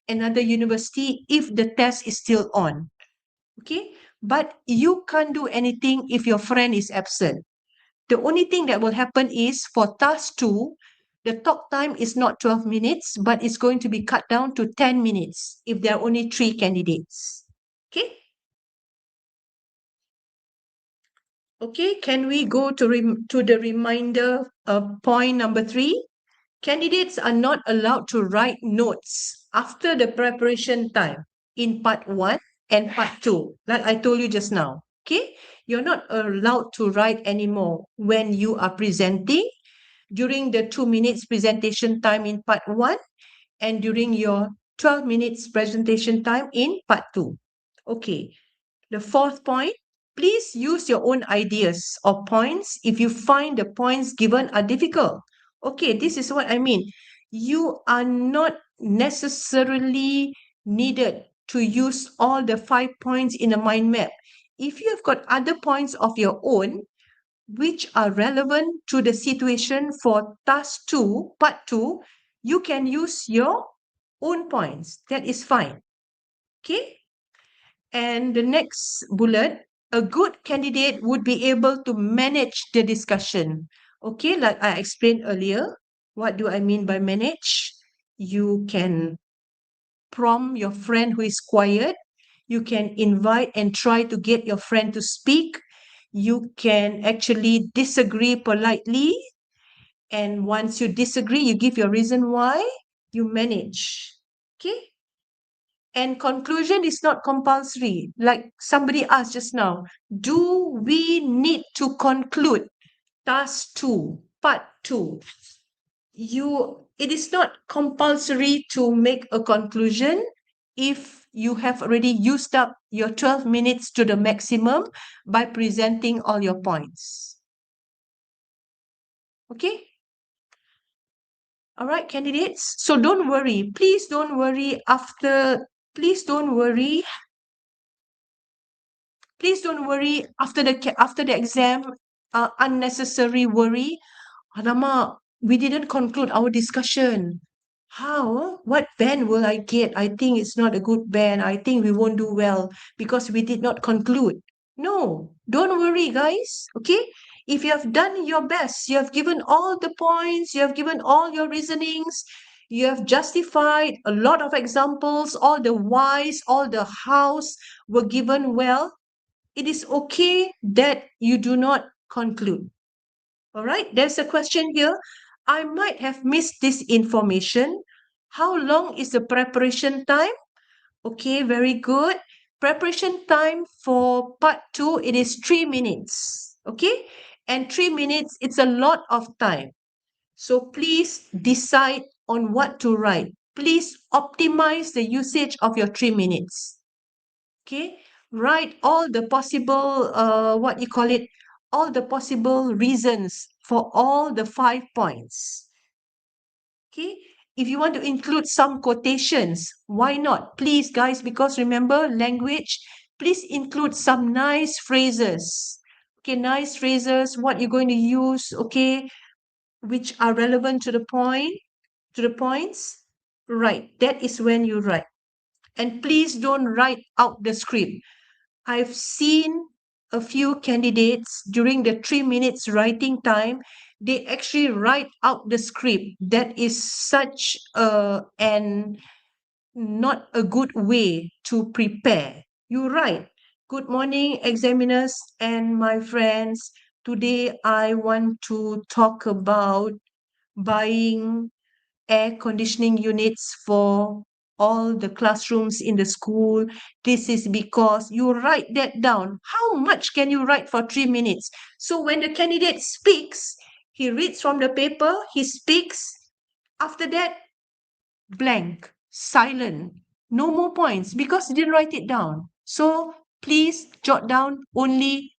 another university if the test is still on. Okay, but you can't do anything if your friend is absent. The only thing that will happen is for task 2, the talk time is not 12 minutes, but it's going to be cut down to 10 minutes if there are only 3 candidates. Okay? Okay, can we go to the reminder point number 3? Candidates are not allowed to write notes after the preparation time in part 1 and part 2, like I told you just now. Okay, you're not allowed to write anymore when you are presenting during the 2 minutes presentation time in part 1 and during your 12 minutes presentation time in part 2. Okay, the fourth point, please use your own ideas or points if you find the points given are difficult. Okay, this is what I mean. You are not necessarily needed to use all the 5 points in a mind map. If you have got other points of your own, which are relevant to the situation for task 2, part 2, you can use your own points. That is fine. Okay? And the next bullet, a good candidate would be able to manage the discussion. Okay, like I explained earlier, what do I mean by manage? You can prompt your friend who is quiet. You can invite and try to get your friend to speak. You can actually disagree politely. And once you disagree, you give your reason why. You manage. Okay? And conclusion is not compulsory. Like somebody asked just now, do we need to conclude task 2, part 2? It is not compulsory to make a conclusion if you have already used up your 12 minutes to the maximum by presenting all your points. Okay? All right, candidates. So don't worry. Please don't worry please don't worry after the exam. Unnecessary worry. Alamak, we didn't conclude our discussion. How? What band will I get? I think it's not a good band. I think we won't do well because we did not conclude. No, don't worry, guys. Okay? If you have done your best, you have given all the points, you have given all your reasonings, you have justified a lot of examples, all the whys, all the hows were given well. It is okay that you do not conclude. All right, there's a question here. I might have missed this information. How long is the preparation time? Okay, very good. Preparation time for part two, it is 3 minutes. Okay, and 3 minutes, it's a lot of time. So please decide on what to write. Please optimize the usage of your 3 minutes. Okay, write all the possible, what you call it, all the possible reasons for all the 5 points. Okay, if you want to include some quotations, why not? Please, guys, because remember, language, please include some nice phrases. Okay, nice phrases, what you're going to use, okay, which are relevant to the point, to the points. Right, that is when you write. And please don't write out the script. I've seen a few candidates during the 3 minutes writing time, they actually write out the script. That is such an not a good way to prepare. You write, good morning, examiners and my friends. Today I want to talk about buying air conditioning units for all the classrooms in the school. This is because you write that down. How much can you write for 3 minutes? So when the candidate speaks, he reads from the paper, he speaks. After that, blank, silent, no more points because he didn't write it down. So please jot down only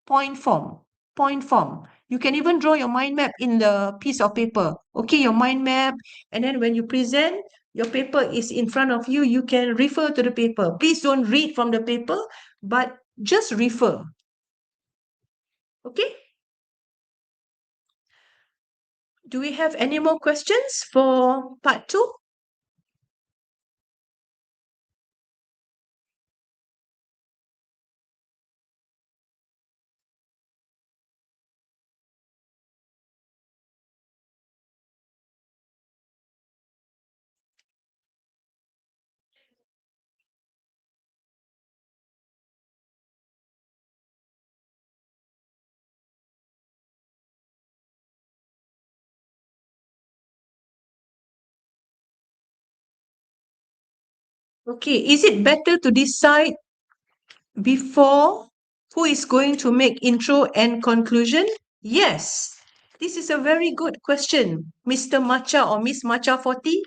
point form, point form. You can even draw your mind map in the piece of paper. Okay, your mind map. And then when you present, your paper is in front of you. You can refer to the paper. Please don't read from the paper, but just refer. Okay? Do we have any more questions for part two? Okay, is it better to decide before who is going to make intro and conclusion? Yes, this is a very good question, Mr. Macha or Miss Macha 40.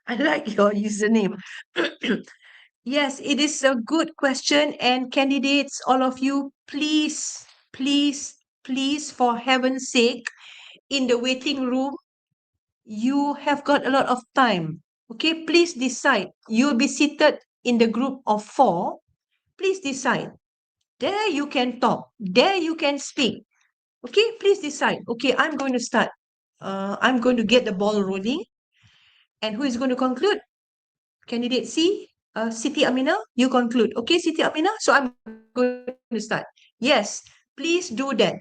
I like your username. Yes, it is a good question. And candidates, all of you, please, please, please, for heaven's sake, in the waiting room, you have got a lot of time. Okay, please decide. You'll be seated in the group of 4. Please decide. There you can talk. There you can speak. Okay, please decide. Okay, I'm going to start. I'm going to get the ball rolling. And who is going to conclude? Candidate C, Siti Amina, you conclude. Okay, Siti Amina, so I'm going to start. Yes, please do that.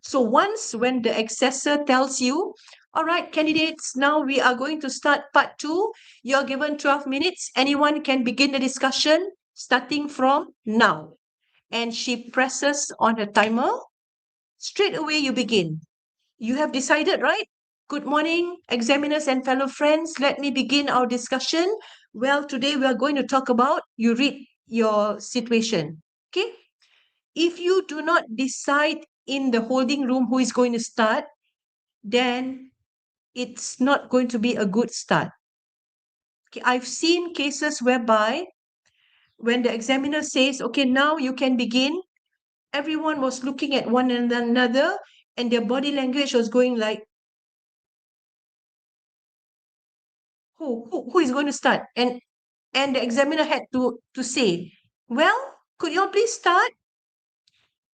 So once when the accessor tells you, all right, candidates, now we are going to start part 2. You're given 12 minutes. Anyone can begin the discussion starting from now. And she presses on the timer. Straight away you begin. You have decided, right? Good morning, examiners and fellow friends. Let me begin our discussion. Well, today we are going to talk about, you read your situation. Okay? If you do not decide in the holding room who is going to start, then it's not going to be a good start. Okay, I've seen cases whereby when the examiner says, okay, now you can begin, everyone was looking at one another and their body language was going like, who is going to start? And the examiner had to say, well, could you all please start?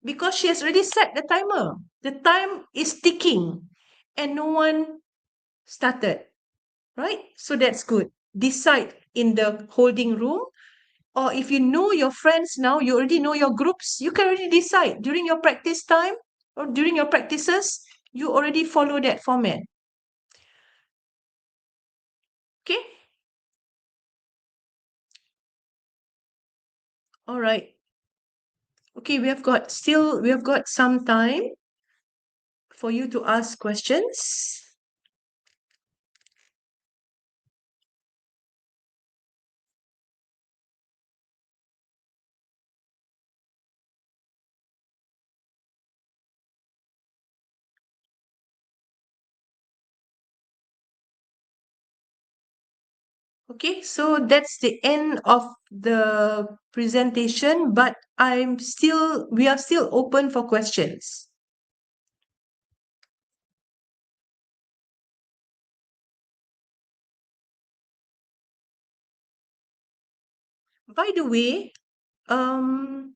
Because she has already set the timer. The time is ticking and no one started, right? So that's good. Decide in the holding room, or if you know your friends now, you already know your groups, you can already decide during your practice time or during your practices, you already follow that format. Okay? All right. Okay, we have got some time for you to ask questions. Okay, so that's the end of the presentation, but we are still open for questions. By the way, um,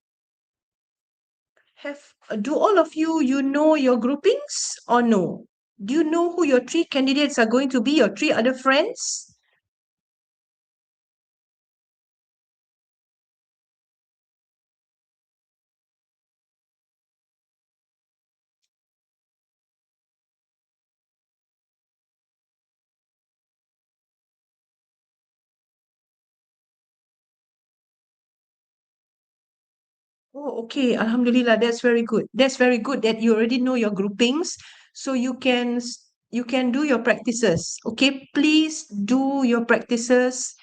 do all of you know your groupings or no? Do you know who your three candidates are going to be, your three other friends? Oh, okay. Alhamdulillah, that's very good. That's very good that you already know your groupings, so you can do your practices. Okay, please do your practices,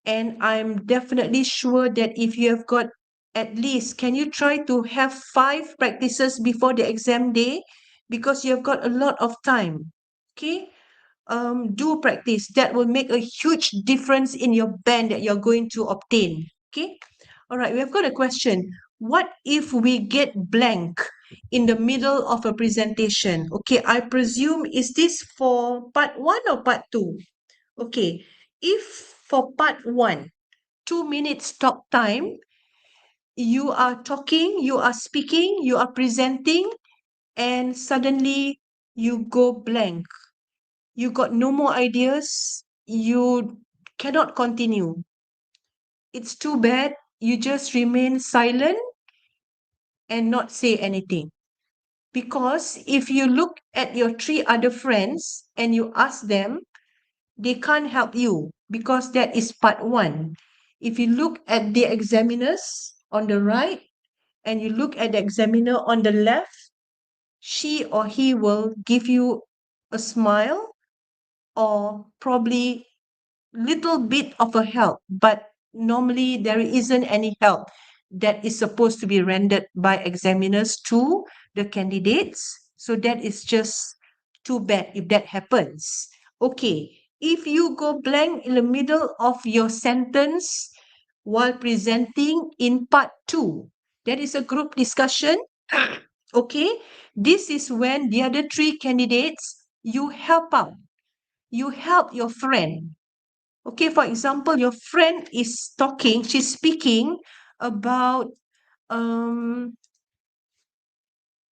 and I'm definitely sure that if you have got at least, can you try to have 5 practices before the exam day, because you have got a lot of time. Okay, do practice. That will make a huge difference in your band that you're going to obtain. Okay. All right. We have got a question. What if we get blank in the middle of a presentation? Okay. I presume, is this for part 1 or part 2? Okay. If for part 1, 2 minutes talk time, you are talking, you are speaking, you are presenting, and suddenly you go blank, you got no more ideas, you cannot continue. It's too bad. You just remain silent and not say anything. Because if you look at your 3 other friends and you ask them, they can't help you because that is part 1. If you look at the examiners on the right and you look at the examiner on the left, she or he will give you a smile or probably little bit of a help, but normally there isn't any help that is supposed to be rendered by examiners to the candidates. So that is just too bad if that happens. Okay, if you go blank in the middle of your sentence while presenting in part 2, that is a group discussion. Okay, this is when the other 3 candidates, you help out. You help your friend. Okay, for example, your friend is talking, she's speaking about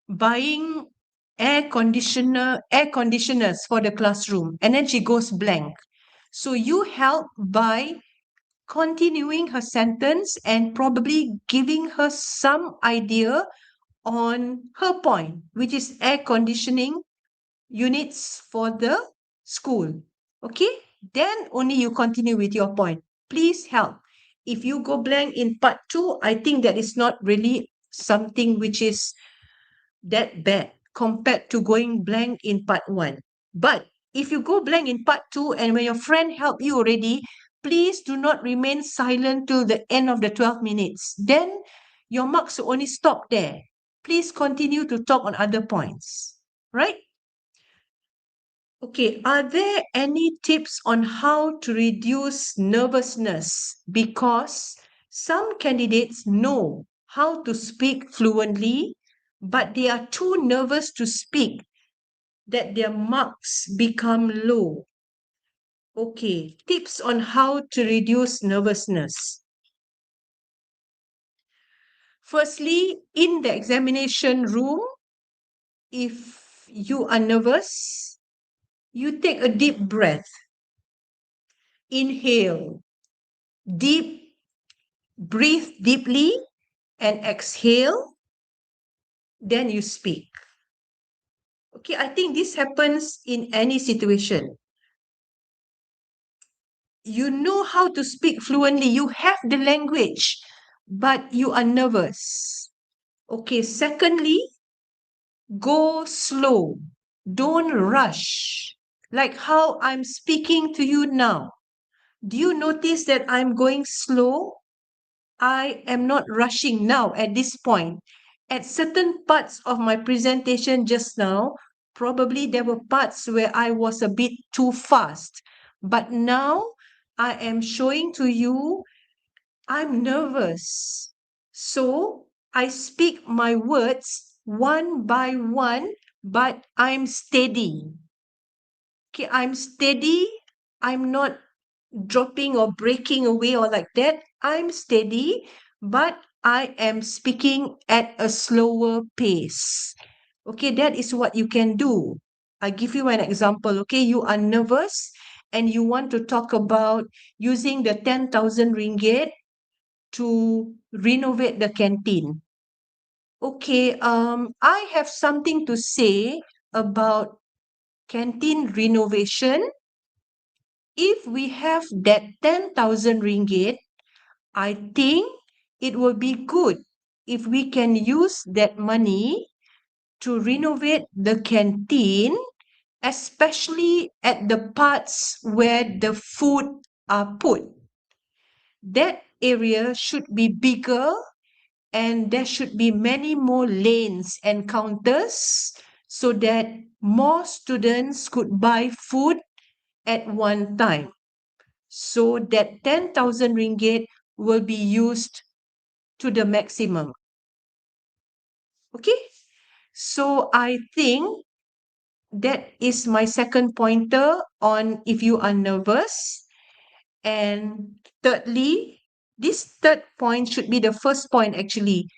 buying air conditioners for the classroom, and then she goes blank. So you help by continuing her sentence and probably giving her some idea on her point, which is air conditioning units for the school. Okay, then only you continue with your point. Please help. If you go blank in part 2, I think that is not really something which is that bad compared to going blank in part 1. But if you go blank in part 2 and when your friend helped you already, please do not remain silent till the end of the 12 minutes. Then your marks will only stop there. Please continue to talk on other points. Right? Okay, are there any tips on how to reduce nervousness? Because some candidates know how to speak fluently, but they are too nervous to speak that their marks become low. Okay, tips on how to reduce nervousness. Firstly, in the examination room, if you are nervous, You take a deep breath, inhale, deep, breathe deeply, and exhale, then you speak. Okay, I think this happens in any situation. You know how to speak fluently, you have the language, but you are nervous. Okay, secondly, go slow. Don't rush. Like how I'm speaking to you now. Do you notice that I'm going slow? I am not rushing now at this point. At certain parts of my presentation just now, probably there were parts where I was a bit too fast. But now I am showing to you I'm nervous. So I speak my words one by one, but I'm steady. Okay, I'm steady. I'm not dropping or breaking away or like that. I'm steady, but I am speaking at a slower pace. Okay, that is what you can do. I give you an example. Okay, you are nervous and you want to talk about using the 10,000 ringgit to renovate the canteen. Okay, I have something to say about canteen renovation. If we have that 10,000 ringgit, I think it will be good if we can use that money to renovate the canteen, especially at the parts where the food are put. That area should be bigger and there should be many more lanes and counters so that more students could buy food at one time. So that 10,000 ringgit will be used to the maximum. Okay, so I think that is my second pointer on if you are nervous. And thirdly, this third point should be the first point actually.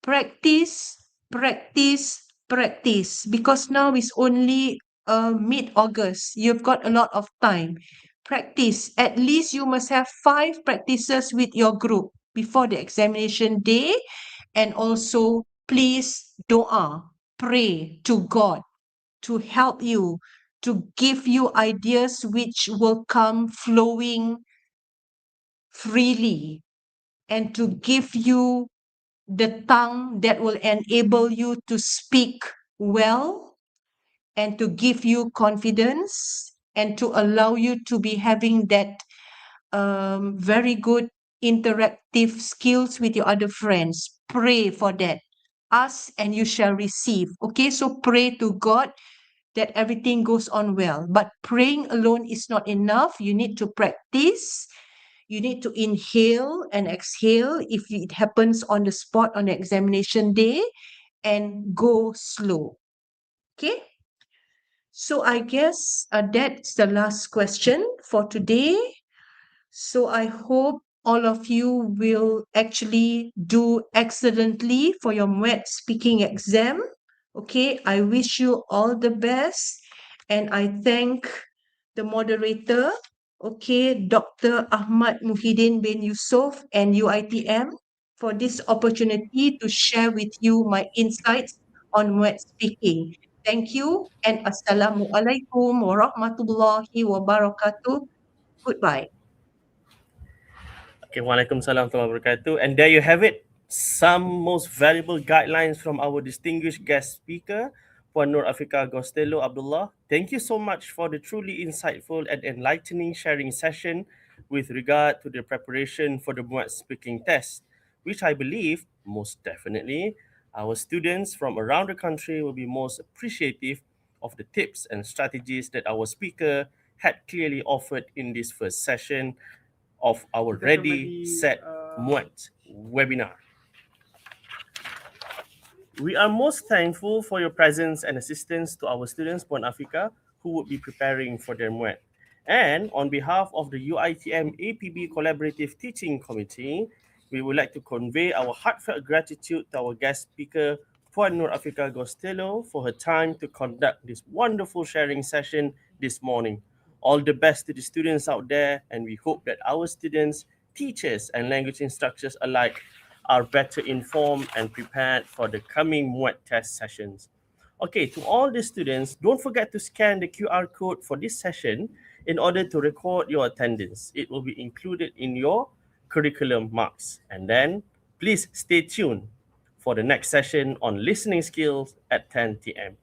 Practice, practice, practice. Because now is only mid-August. You've got a lot of time. Practice. At least you must have 5 practices with your group before the examination day. And also, please dua, pray to God to help you, to give you ideas which will come flowing freely, and to give you the tongue that will enable you to speak well and to give you confidence and to allow you to be having that very good interactive skills with your other friends. Pray for that. Ask and you shall receive. Okay, so pray to God that everything goes on well. But praying alone is not enough. You need to practice. You need to inhale and exhale if it happens on the spot on the examination day and go slow. Okay. So I guess that's the last question for today. So I hope all of you will actually do excellently for your Muet speaking exam. Okay, I wish you all the best and I thank the moderator, okay, Dr. Ahmad Muhyiddin bin Yusof and UITM for this opportunity to share with you my insights on Muet speaking. Thank you and Assalamualaikum warahmatullahi wabarakatuh. Goodbye. Okay, Waalaikumsalam warahmatullahi wabarakatuh. And there you have it. Some most valuable guidelines from our distinguished guest speaker, Puan Nur Afika Gostello Abdullah. Thank you so much for the truly insightful and enlightening sharing session with regard to the preparation for the Muat speaking test, which I believe most definitely our students from around the country will be most appreciative of the tips and strategies that our speaker had clearly offered in this first session of our Ready, Set, Muet webinar. We are most thankful for your presence and assistance to our students, Puan Afika, who would be preparing for their Muet. And on behalf of the UITM APB Collaborative Teaching Committee, we would like to convey our heartfelt gratitude to our guest speaker, Puan Nur Afika Gostello, for her time to conduct this wonderful sharing session this morning. All the best to the students out there, and we hope that our students, teachers, and language instructors alike are better informed and prepared for the coming Muet test sessions. Okay, to all the students, don't forget to scan the QR code for this session in order to record your attendance. It will be included in your curriculum marks. And then please stay tuned for the next session on listening skills at 10 p.m.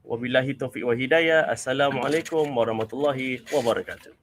Wabillahi taufiq wa hidayah. Assalamualaikum warahmatullahi wabarakatuh.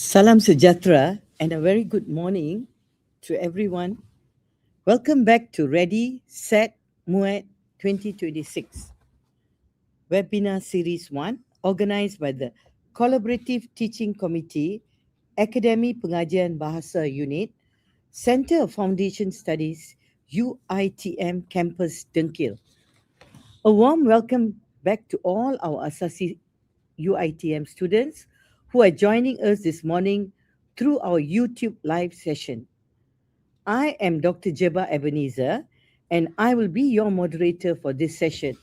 Salam Sejahtera and a very good morning to everyone. Welcome back to Ready, Set, Muet 2026 Webinar Series 1 organized by the Collaborative Teaching Committee, Akademi Pengajian Bahasa Unit, Center of Foundation Studies, UITM Campus Dengkil. A warm welcome back to all our Asasi UITM students who are joining us this morning through our YouTube live session. I am Dr. Jeba Ebenezer and I will be your moderator for this session.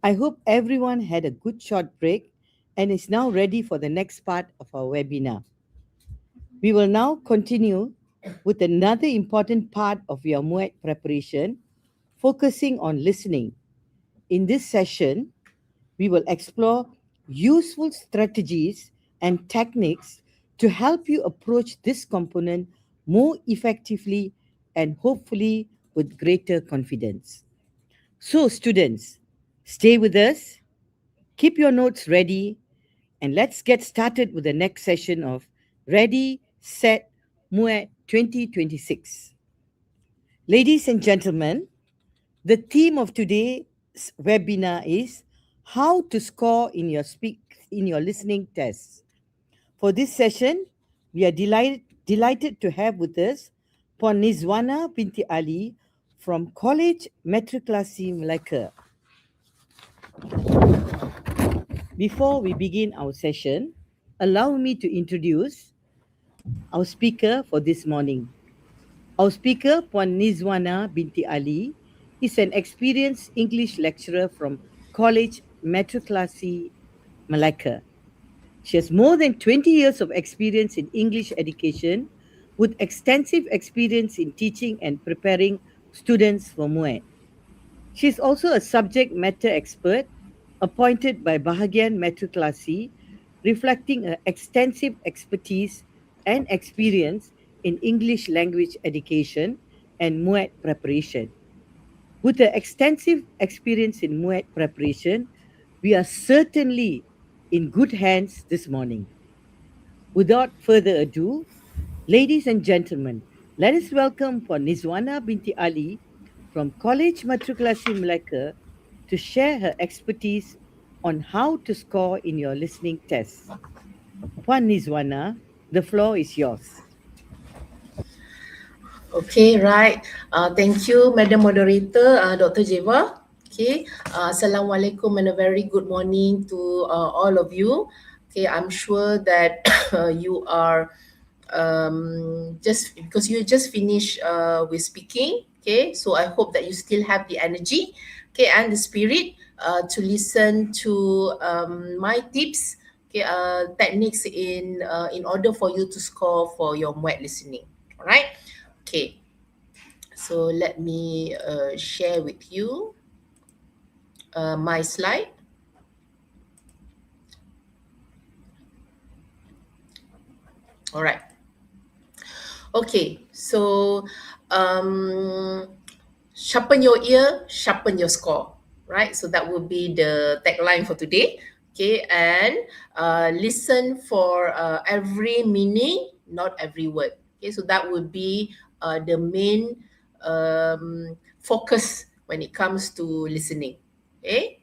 I hope everyone had a good short break and is now ready for the next part of our webinar. We will now continue with another important part of your Muet preparation, focusing on listening. In this session, we will explore useful strategies and techniques to help you approach this component more effectively and hopefully with greater confidence. So, students, stay with us, keep your notes ready, and let's get started with the next session of Ready, Set, Muet 2026. Ladies and gentlemen, the theme of today's webinar is how to score in your listening tests. For this session, we are delighted to have with us Puan Nizwana binti Ali from College Matrikulasi Melaka. Before we begin our session, allow me to introduce our speaker for this morning. Our speaker, Puan Nizwana binti Ali, is an experienced English lecturer from College Matrikulasi Melaka. She has more than 20 years of experience in English education with extensive experience in teaching and preparing students for Muet. She is also a subject matter expert appointed by Bahagian Matrikulasi, reflecting her extensive expertise and experience in English language education and Muet preparation. With her extensive experience in Muet preparation, we are certainly in good hands this morning. Without further ado, ladies and gentlemen, let us welcome Puan Nizwana binti Ali from College Matrikulasi Melaka to share her expertise on how to score in your listening tests. Puan Nizwana, the floor is yours. Okay, right. Thank you, Madam Moderator, Dr. Jeva. Okay, Assalamualaikum and a very good morning to all of you. Okay, I'm sure that you are just because you just finished with speaking. Okay, so I hope that you still have the energy, okay, and the spirit to listen to my tips, okay, techniques in order for you to score for your Muet listening. All right. Okay, so let me share with you my slide. All right. Okay, so sharpen your ear, sharpen your score. Right, so that will be the tagline for today. Okay, and listen for every meaning, not every word. Okay, so that would be the main focus when it comes to listening. Okay.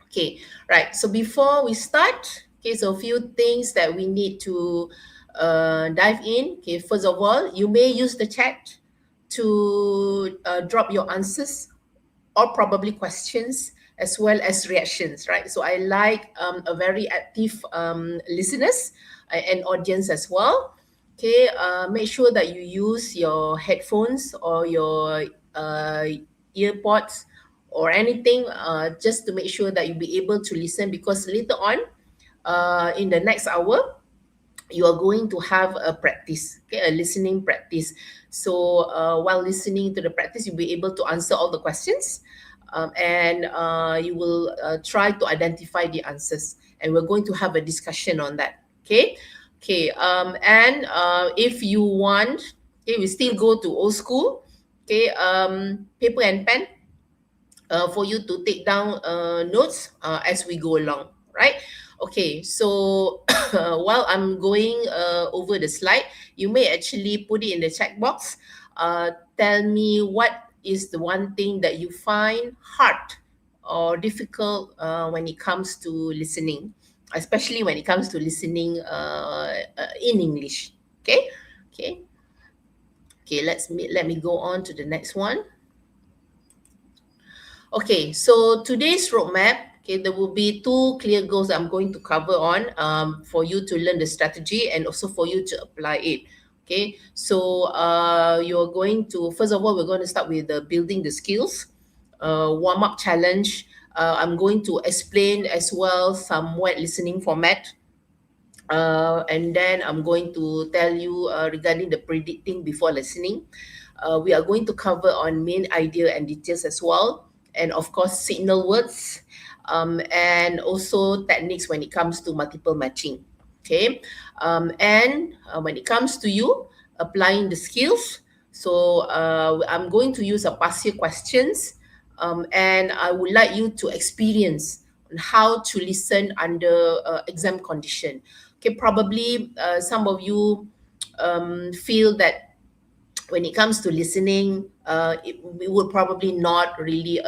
Okay, right. So before we start, okay, so a few things that we need to dive in. Okay, first of all, you may use the chat to drop your answers or probably questions as well as reactions, right? So I like a very active listeners and audience as well. Okay, make sure that you use your headphones or your earpods or anything just to make sure that you'll be able to listen, because later on in the next hour you are going to have a practice, okay, a listening practice. So while listening to the practice, you'll be able to answer all the questions, and you will try to identify the answers, and we're going to have a discussion on that. Okay. Okay, and if you want, okay, we still go to old school. Okay, paper and pen for you to take down notes as we go along, right? Okay, so while I'm going over the slide, you may actually put it in the chat box. Tell me what is the one thing that you find hard or difficult when it comes to listening, especially when it comes to listening in English. Okay, okay, okay. Let me go on to the next one. Okay, so today's roadmap, okay, there will be two clear goals I'm going to cover on for you to learn the strategy and also for you to apply it. Okay, so you're going to, first of all, we're going to start with building the skills, warm-up challenge. I'm going to explain as well some word listening format, and then I'm going to tell you regarding the predicting before listening. We are going to cover on main idea and details as well, and of course signal words, and also techniques when it comes to multiple matching. Okay, and when it comes to you applying the skills, so I'm going to use a past year questions, and I would like you to experience on how to listen under exam condition. Okay, probably some of you feel that when it comes to listening, it would probably not really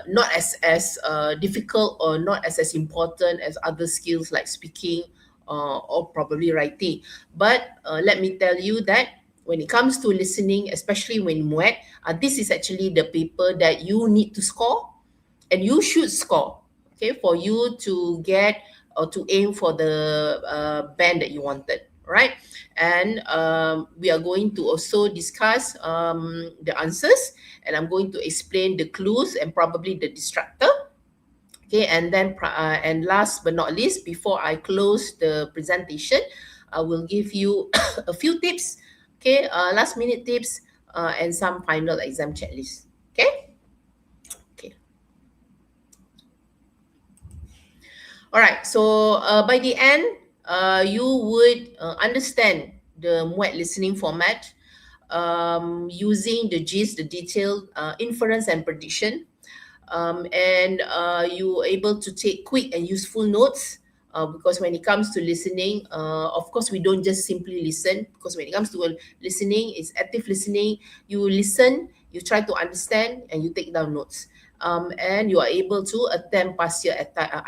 not as difficult or not as important as other skills like speaking or probably writing. But let me tell you that when it comes to listening, especially when Muet, this is actually the paper that you need to score and you should score, okay, for you to get or to aim for the band that you wanted, right? And we are going to also discuss the answers, and I'm going to explain the clues and probably the distractor. Okay, and then and last but not least, before I close the presentation, I will give you a few tips, okay, last minute tips, and some final exam checklist. Okay, okay. All right. So by the end, you would understand the Muet listening format using the gist, the detailed inference and prediction, and you able to take quick and useful notes. Because when it comes to listening, of course, we don't just simply listen. Because when it comes to listening, it's active listening. You listen, you try to understand, and you take down notes. And you are able to attempt past year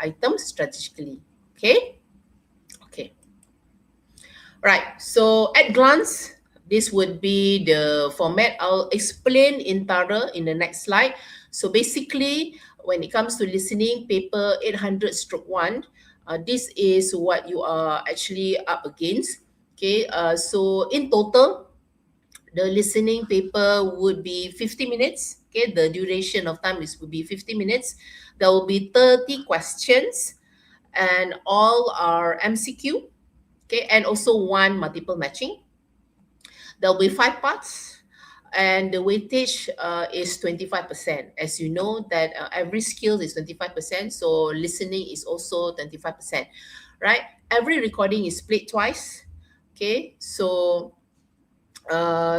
items strategically. Okay? Okay. Right. So at glance, this would be the format. I'll explain in thorough in the next slide. So basically, when it comes to listening, paper 800 stroke 1, this is what you are actually up against. Okay. So in total, the listening paper would be 50 minutes. Okay. The duration of time is would be 50 minutes. There will be 30 questions and all are MCQ. Okay, and also one multiple matching. There'll be 5 parts, and the weightage is 25%. As you know, that every skill is 25%, so listening is also 25%, right? Every recording is played twice. Okay, so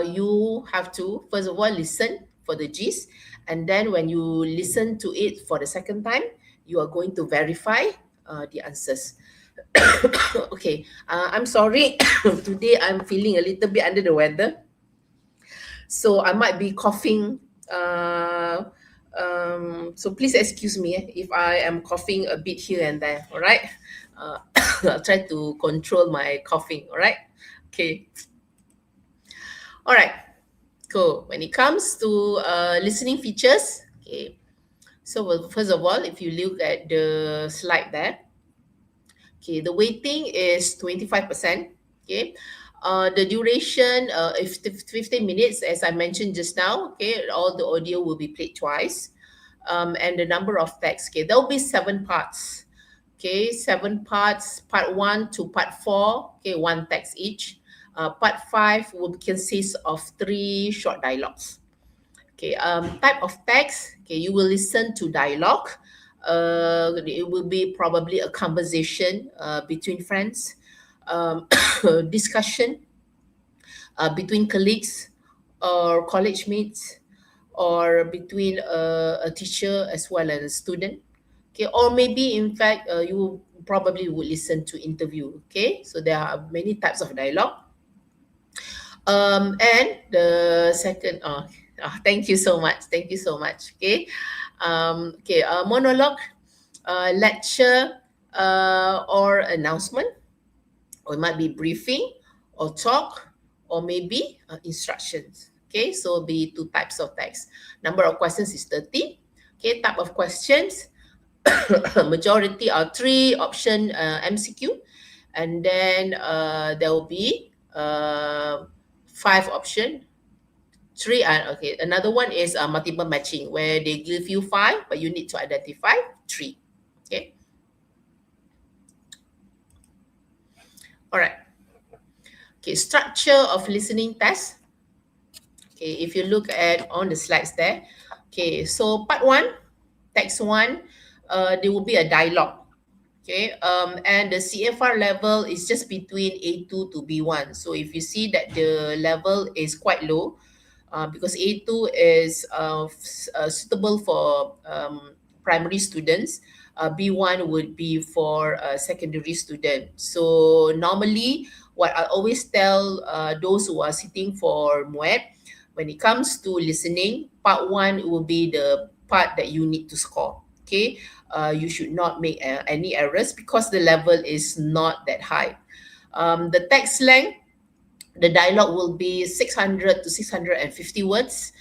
you have to first of all listen for the gist, and then when you listen to it for the second time, you are going to verify the answers. Okay, I'm sorry. Today I'm feeling a little bit under the weather, so I might be coughing. So please excuse me if I am coughing a bit here and there. All right, I'll try to control my coughing. All right, okay, all right, cool. When it comes to listening features, okay. So well, first of all, if you look at the slide there, okay, the weighting is 25%. Okay. The duration is 15 minutes, as I mentioned just now. Okay, all the audio will be played twice. And the number of text, okay, there'll be 7 parts. Okay, 7 parts, part 1 to part 4, okay, 1 text each. Part 5 will consist of 3 short dialogues. Okay, type of text, okay, you will listen to dialogue. It will be probably a conversation between friends, discussion between colleagues or college mates, or between a teacher as well as a student. Okay, or maybe in fact you probably would listen to interview. Okay, so there are many types of dialogue. And the second, thank you so much. Thank you so much. Okay. Okay. Monologue, lecture, or announcement, or it might be briefing, or talk, or maybe instructions. Okay. So be two types of text. Number of questions is 30. Okay. Type of questions. Majority are three option MCQ, and then there will be five option. Three and okay. Another one is multiple matching, where they give you five, but you need to identify three. Okay. All right. Okay. Structure of listening test. Okay. If you look at on the slides there. Okay. So part one, text one, there will be a dialogue. Okay, and the CFR level is just between A2 to B1. So if you see that the level is quite low, because A2 is suitable for primary students, B1 would be for secondary students. So normally, what I always tell those who are sitting for Muet, when it comes to listening, part one will be the part that you need to score. Okay, you should not make any errors because the level is not that high. The text length, the dialogue will be 600 to 650 words.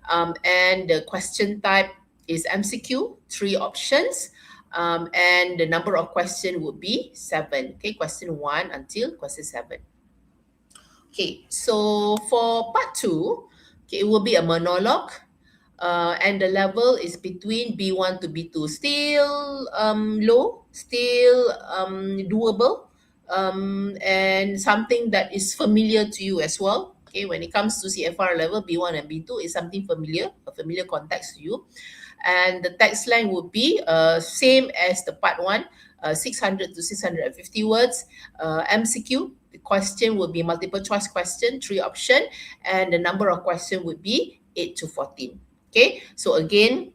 And the question type is MCQ, three options. And the number of question would be 7. Okay, question 1 until question 7. Okay, so for part 2, okay, it will be a monologue. And the level is between B1 to B2. Still low, still doable, and something that is familiar to you as well. Okay, when it comes to CFR level, B1 and B2 is something familiar, a familiar context to you. And the text length would be same as the part 1, 600 to 650 words. MCQ, the question would be multiple choice question, 3 option, and the number of question would be 8 to 14. Okay, so again,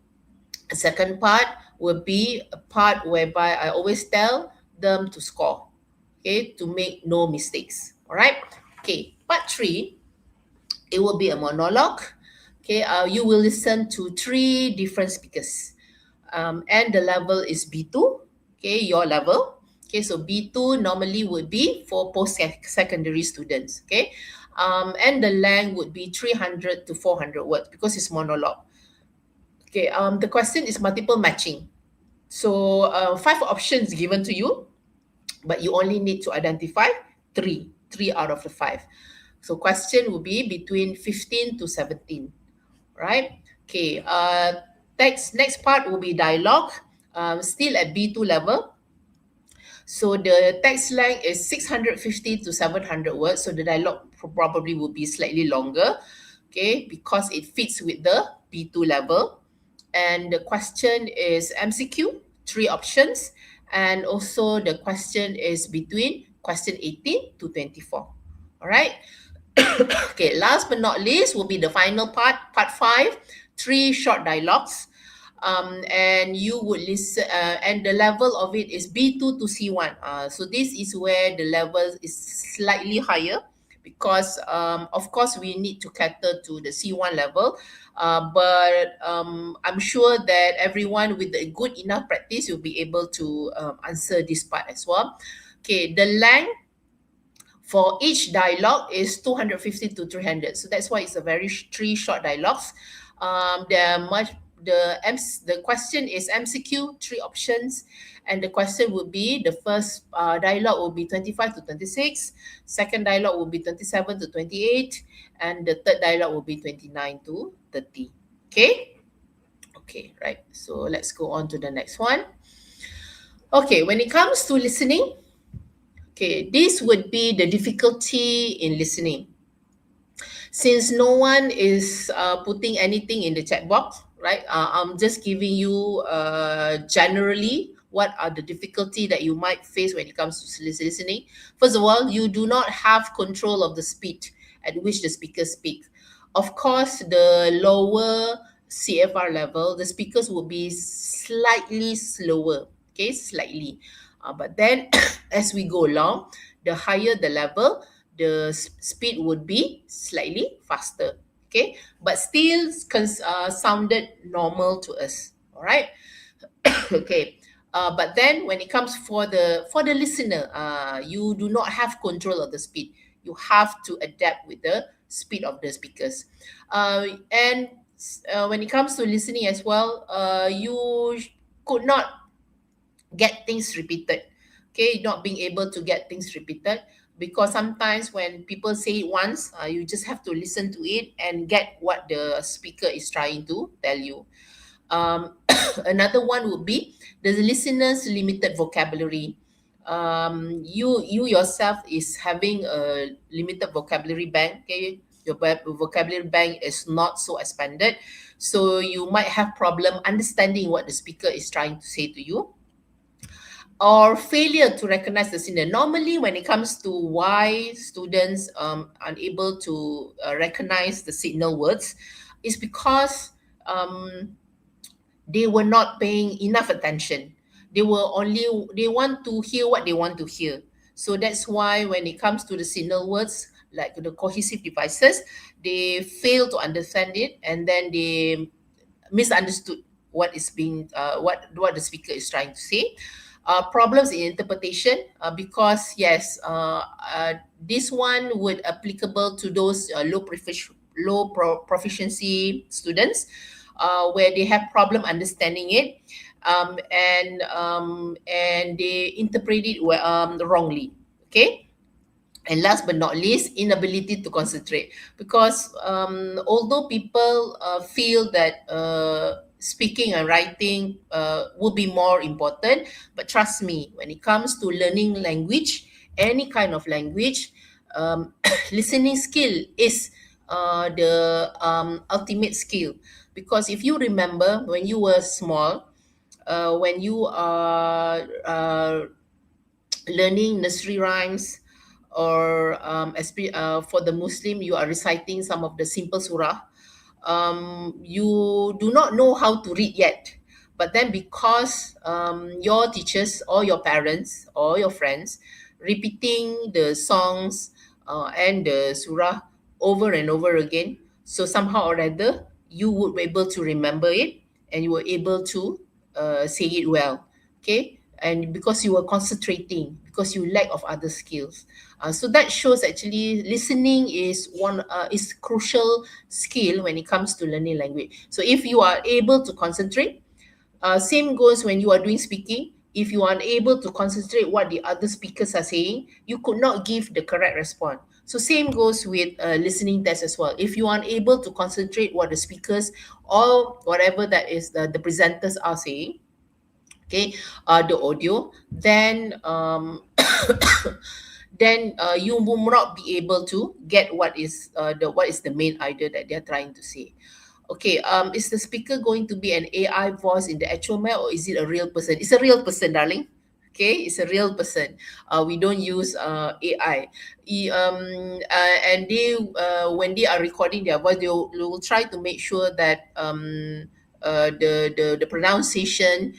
the second part will be a part whereby I always tell them to score, okay, to make no mistakes. All right. Okay, part 3, it will be a monologue. Okay, you will listen to 3 different speakers, and the level is B2. Okay, your level. Okay, so B2 normally would be for post-secondary students. Okay, and the length would be 300 to 400 words because it's monologue. Okay, the question is multiple matching. So 5 options given to you, but you only need to identify 3 out of the 5. So question will be between 15 to 17, right? Okay, next part will be dialogue, still at B2 level. So the text length is 650 to 700 words. So the dialogue probably will be slightly longer, okay, because it fits with the B2 level. And the question is MCQ, 3 options. And also the question is between question 18 to 24. All right. Okay, last but not least will be the final part, part 5, 3 short dialogues. And you would listen, and the level of it is B2 to C1. So this is where the level is slightly higher because, of course, we need to cater to the C1 level. But I'm sure that everyone with a good enough practice will be able to answer this part as well. Okay, the length for each dialogue is 250 to 300. So that's why it's a very 3 short dialogues. The question is MCQ, 3 options, and the question would be the first dialogue will be 25 to 26, second dialogue will be 27 to 28, and the third dialogue will be 29 to 30. Okay? Okay, right. So let's go on to the next one. Okay, when it comes to listening, okay, this would be the difficulty in listening. Since no one is putting anything in the chat box, right? I'm just giving you generally what are the difficulty that you might face when it comes to listening. First of all, you do not have control of the speed at which the speakers speak. Of course, the lower CFR level, the speakers will be slightly slower, okay, slightly. But then as we go along, the higher the level, the speed would be slightly faster. Okay, but still sounded normal to us. All right. Okay. But then when it comes for the listener, you do not have control of the speed. You have to adapt with the speed of the speakers. And when it comes to listening as well, you could not get things repeated. Okay, not being able to get things repeated, because sometimes when people say it once, you just have to listen to it and get what the speaker is trying to tell you. Another one would be the listener's limited vocabulary. You yourself is having a limited vocabulary bank. Okay, your vocabulary bank is not so expanded, so you might have problem understanding what the speaker is trying to say to you, or failure to recognize the signal. Normally, when it comes to why students unable to recognize the signal words, is because they were not paying enough attention. They want to hear what they want to hear. So that's why when it comes to the signal words, like the cohesive devices, they fail to understand it, and then they misunderstood what is being what the speaker is trying to say. Problems in interpretation, because yes, this one would applicable to those proficiency students, where they have problem understanding it, and they interpret it wrongly. Okay. And last but not least, inability to concentrate. Because although people feel that speaking and writing will be more important, but trust me, when it comes to learning language, any kind of language, listening skill is the ultimate skill. Because if you remember when you were small, when you are learning nursery rhymes, or for the Muslim, you are reciting some of the simple surah. You do not know how to read yet, but then because your teachers or your parents or your friends repeating the songs and the surah over and over again, so somehow or other you would be able to remember it, and you were able to say it well. Okay. And because you were concentrating, because you lack of other skills, so that shows actually listening is crucial skill when it comes to learning language. So if you are able to concentrate, same goes when you are doing speaking. If you are unable to concentrate what the other speakers are saying, you could not give the correct response. So same goes with listening test as well. If you are unable to concentrate what the speakers or whatever that is the presenters are saying, okay, the audio, then you will not be able to get what is the main idea that they're trying to say. Okay, is the speaker going to be an AI voice in the actual mail, or is it a real person? It's a real person, darling. Okay, it's a real person. We don't use AI. And they when they are recording their voice, they will try to make sure that the pronunciation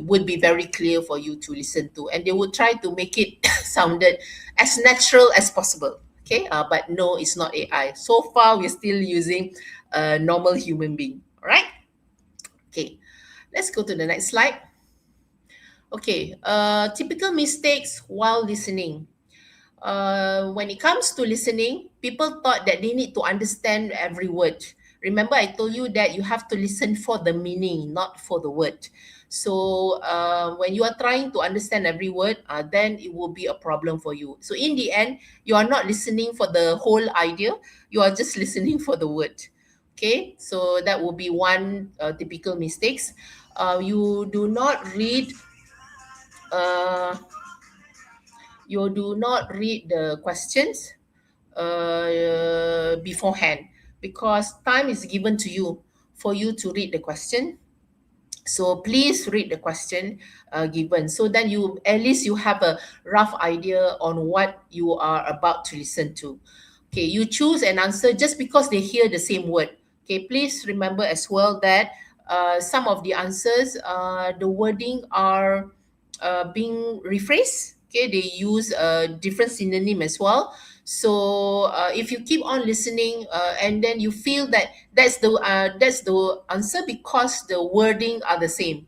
would be very clear for you to listen to, and they would try to make it sounded as natural as possible. Okay, but no, it's not AI. So far, we're still using a normal human being. All right. Okay, let's go to the next slide. Okay, typical mistakes while listening. When it comes to listening, people thought that they need to understand every word. Remember, I told you that you have to listen for the meaning, not for the word. So when you are trying to understand every word, then it will be a problem for you. So in the end, you are not listening for the whole idea. You are just listening for the word. Okay, so that will be one typical mistakes. You do not read. Uh, you do not read the questions beforehand, because time is given to you for you to read the question. So please read the question given, so then you at least you have a rough idea on what you are about to listen to. Okay, you choose an answer just because they hear the same word. Okay, please remember as well that some of the answers, the wording are being rephrased. Okay, they use a different synonym as well. So if you keep on listening and then you feel that that's the answer because the wording are the same,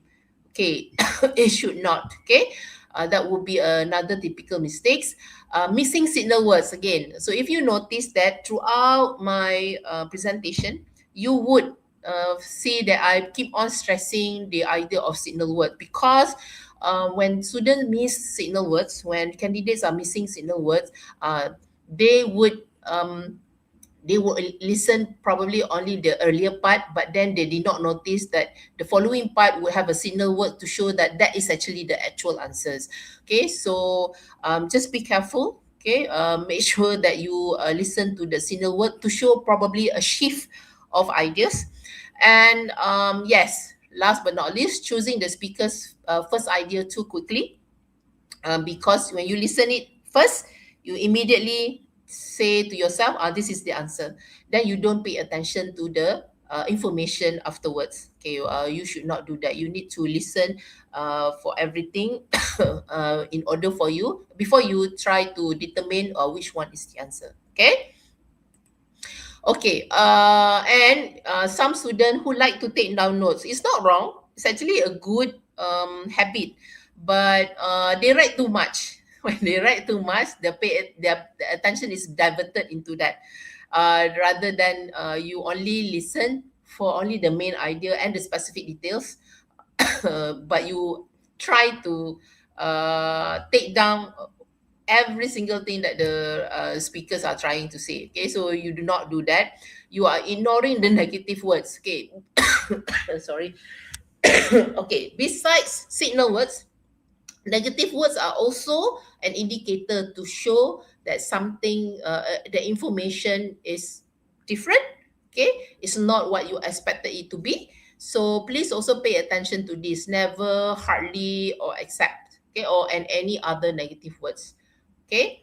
okay, it should not. Okay, that would be another typical mistakes. Missing signal words again. So if you notice that throughout my presentation, you would see that I keep on stressing the idea of signal word because when students miss signal words, when candidates are missing signal words, they would listen probably only the earlier part, but then they did not notice that the following part would have a signal word to show that that is actually the actual answers. Okay, so just be careful. Okay, make sure that you listen to the signal word to show probably a shift of ideas. And yes, last but not least, choosing the speaker's first idea too quickly, because when you listen it first, you immediately say to yourself, this is the answer. Then you don't pay attention to the information afterwards. Okay, you should not do that. You need to listen for everything in order for you before you try to determine which one is the answer. Okay. Okay, and some student who like to take down notes. It's not wrong. It's actually a good habit, but they write too much. When they write too much, their attention is diverted into that, rather than you only listen for only the main idea and the specific details, but you try to take down every single thing that the speakers are trying to say. Okay, so you do not do that. You are ignoring the negative words. Okay, sorry. Okay, besides signal words, negative words are also an indicator to show that something, the information is different. Okay, it's not what you expected it to be. So please also pay attention to this. Never hardly or accept. Okay, or and any other negative words. Okay,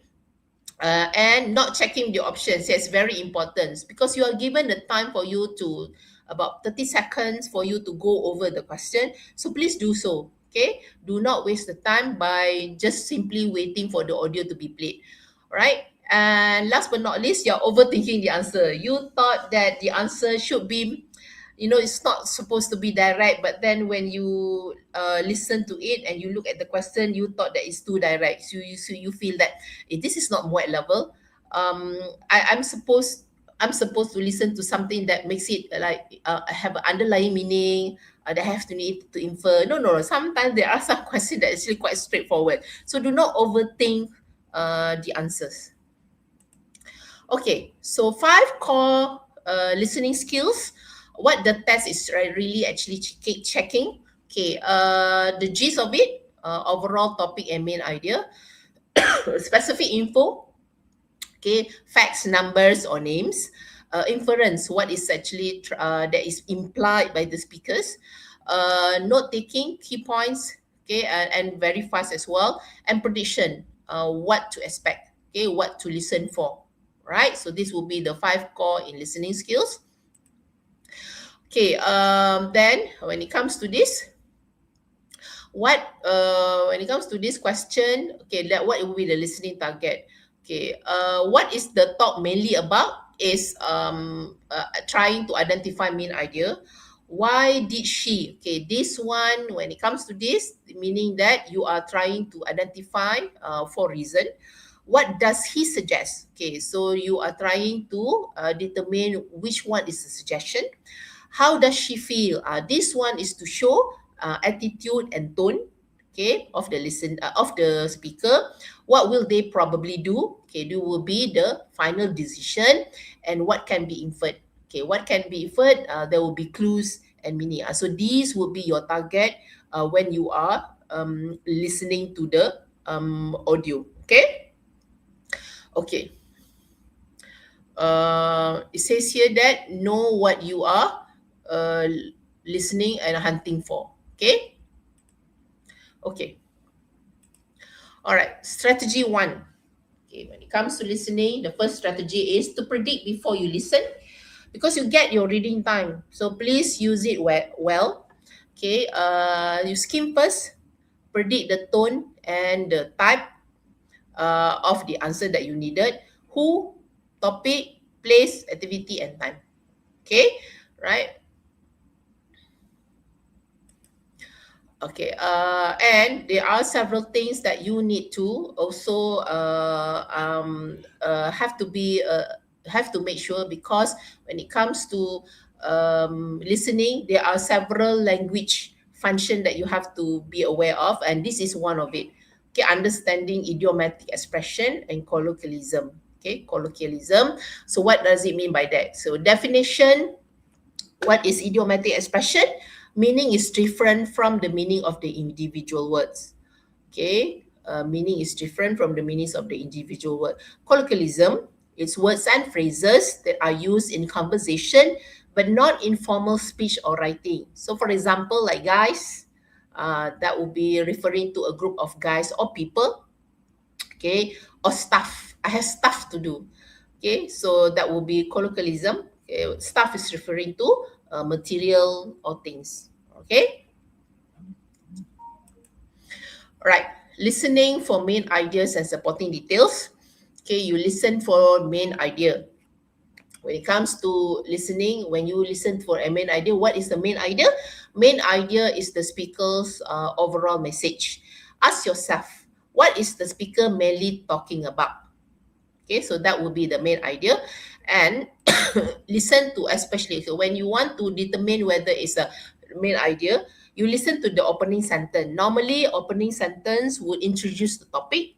and not checking the options. Yes, very important because you are given the time for you to about 30 seconds for you to go over the question. So please do so. Okay, do not waste the time by just simply waiting for the audio to be played. All right. And last but not least, you're overthinking the answer. You thought that the answer should be, it's not supposed to be direct, but then when you listen to it and you look at the question, you thought that it's too direct. So you feel that this is not Muet level. I'm supposed to listen to something that makes it like have an underlying meaning. That have to need to infer. No, no, no. Sometimes there are some questions that are actually quite straightforward. So do not overthink the answers. Okay, so 5 core listening skills. What the test is really actually checking. Okay, the gist of it, overall topic and main idea, specific info, okay, facts, numbers, or names, inference, what is actually that is implied by the speakers, note taking, key points, okay, and very fast as well, and prediction, what to expect, okay, what to listen for, right? So this will be the 5 core in listening skills. Okay, then when it comes to this, when it comes to this question, okay, what will be the listening target? Okay, what is the talk mainly about is trying to identify main idea. Why did she? Okay, this one, when it comes to this, meaning that you are trying to identify for reason. What does he suggest? Okay, so you are trying to determine which one is the suggestion. How does she feel? This one is to show attitude and tone, okay, of the speaker. What will they probably do? Okay, do will be the final decision, and what can be inferred. Okay, what can be inferred? There will be clues and meaning. So these will be your target when you are listening to the audio. Okay. Okay. It says here that know what you are uh, listening and hunting for. Okay. Okay. All right. Strategy 1. Okay. When it comes to listening, the first strategy is to predict before you listen because you get your reading time. So please use it well. Okay. You skim first, predict the tone and the type of the answer that you needed. Who, topic, place, activity, and time. Okay, right? Okay, and there are several things that you need to also have to make sure, because when it comes to listening, there are several language function that you have to be aware of, and this is one of it. Okay, understanding idiomatic expression and colloquialism. Okay, colloquialism. So what does it mean by that? So definition: what is idiomatic expression? Meaning is different from the meaning of the individual words. Okay, meaning is different from the meanings of the individual word. Colloquialism is words and phrases that are used in conversation, but not in formal speech or writing. So, for example, like guys, that would be referring to a group of guys or people. Okay, or stuff. I have stuff to do. Okay, so that will be colloquialism. Okay, stuff is referring to material or things. Okay, right. Listening for main ideas and supporting details. Okay, you listen for main idea. When it comes to listening, when you listen for a main idea, what is the main idea? Main idea is the speaker's overall message. Ask yourself, what is the speaker mainly talking about? Okay, so that would be the main idea. And listen to, especially so when you want to determine whether it's a main idea, you listen to the opening sentence. Normally, opening sentence would introduce the topic,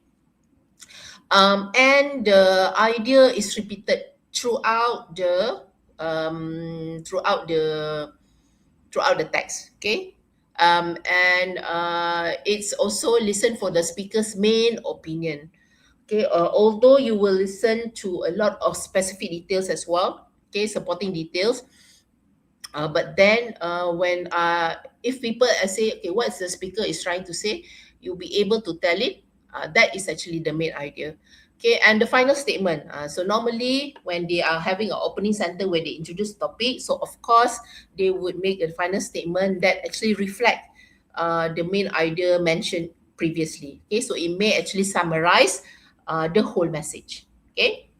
and the idea is repeated throughout the um, throughout the throughout the text. Okay, and it's also listen for the speaker's main opinion. Okay, although you will listen to a lot of specific details as well, okay, supporting details, but then when if people say, okay, what the speaker is trying to say, you'll be able to tell it. That is actually the main idea. Okay, and the final statement. So normally when they are having an opening sentence where they introduce topic, so of course they would make a final statement that actually reflect the main idea mentioned previously. Okay, so it may actually summarize the whole message. Okay.